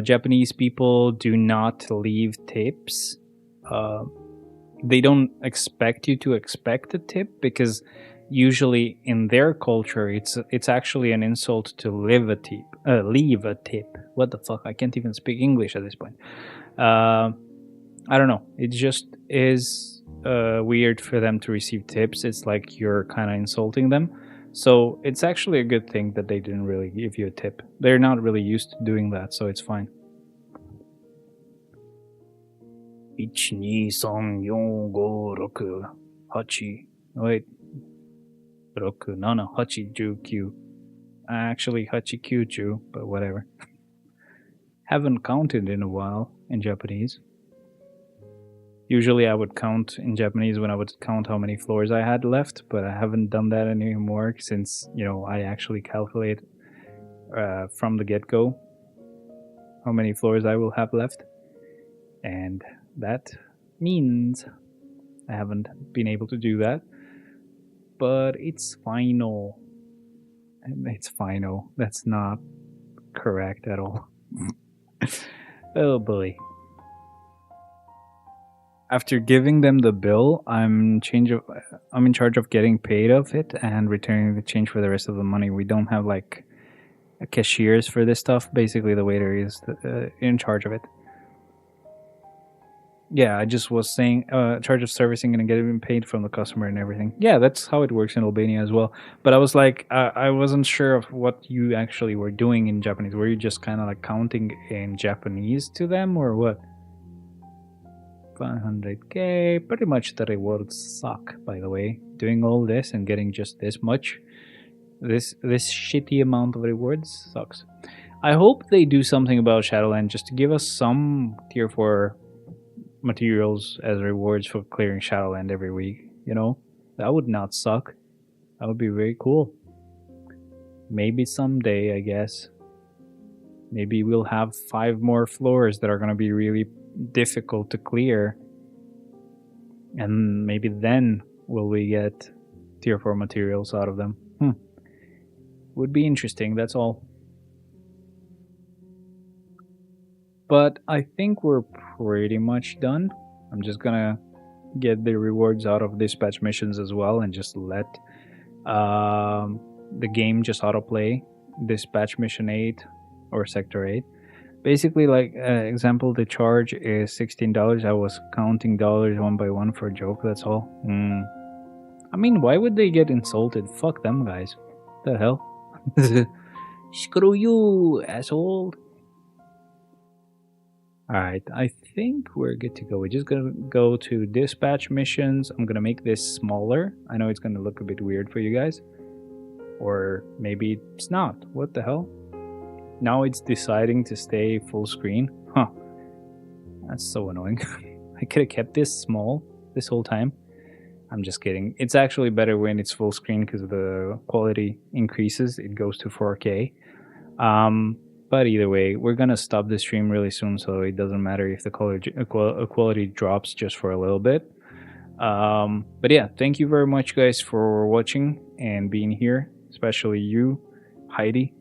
Speaker 1: Japanese people do not leave tips. They don't expect you to expect a tip because usually in their culture it's actually an insult to leave a tip. What the fuck? I can't even speak English at this point. I don't know. It just is weird for them to receive tips. It's like you're kind of insulting them. So it's actually a good thing that they didn't really give you a tip. They're not really used to doing that, so it's fine. 1, 2, 3, 4, 5, 6, 8. Wait. 6, 7, 8, 10, 9. Actually, Hachikyuchu, but whatever. Haven't counted in a while in Japanese. Usually I would count in Japanese when I would count how many floors I had left, but I haven't done that anymore since, I actually calculate from the get-go how many floors I will have left. And that means I haven't been able to do that. But it's final. It's final. That's not correct at all. Oh boy. After giving them the bill, I'm in charge of getting paid of it and returning the change for the rest of the money. We don't have like cashiers for this stuff. Basically, the waiter is in charge of it. Yeah, I just was saying, charge of servicing and getting paid from the customer and everything. Yeah, that's how it works in Albania as well. But I was like, I wasn't sure of what you actually were doing in Japanese. Were you just kind of like counting in Japanese to them or what? 500k, pretty much the rewards suck, by the way. Doing all this and getting just this much, this shitty amount of rewards sucks. I hope they do something about Shadowland just to give us some tier 4 materials as rewards for clearing Shadowland every week, That would not suck. That would be very cool. Maybe someday, I guess. Maybe we'll have 5 more floors that are going to be really difficult to clear, and maybe then will we get tier 4 materials out of them. Would be interesting, that's all. But I think we're pretty much done. I'm just gonna get the rewards out of dispatch missions as well and just let the game just autoplay dispatch mission 8 or sector 8. Basically, like example, the charge is $16. I was counting dollars one by one for a joke, that's all. I mean, why would they get insulted? Fuck them guys. The hell? Screw you, asshole. Alright, I think we're good to go. We're just gonna go to dispatch missions. I'm gonna make this smaller. I know it's gonna look a bit weird for you guys. Or maybe it's not. What the hell? Now it's deciding to stay full screen. Huh. That's so annoying. I could have kept this small this whole time. I'm just kidding. It's actually better when it's full screen because the quality increases. It goes to 4K. But either way, we're gonna stop the stream really soon, so it doesn't matter if the quality drops just for a little bit. But yeah, thank you very much, guys, for watching and being here, especially you, Heidi.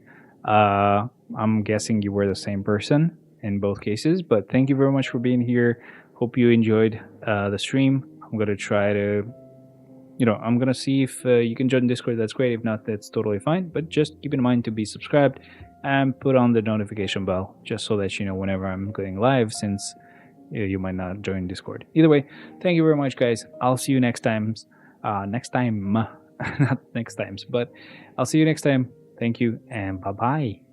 Speaker 1: I'm guessing you were the same person in both cases, but thank you very much for being here. Hope you enjoyed the stream. I'm gonna try to, I'm gonna see if you can join Discord. That's great. If not, that's totally fine. But just keep in mind to be subscribed and put on the notification bell just so that you know whenever I'm going live, since you might not join Discord. Either way, thank you very much, guys. I'll see you next time. Next time, not next times, but I'll see you next time. Thank you and bye bye.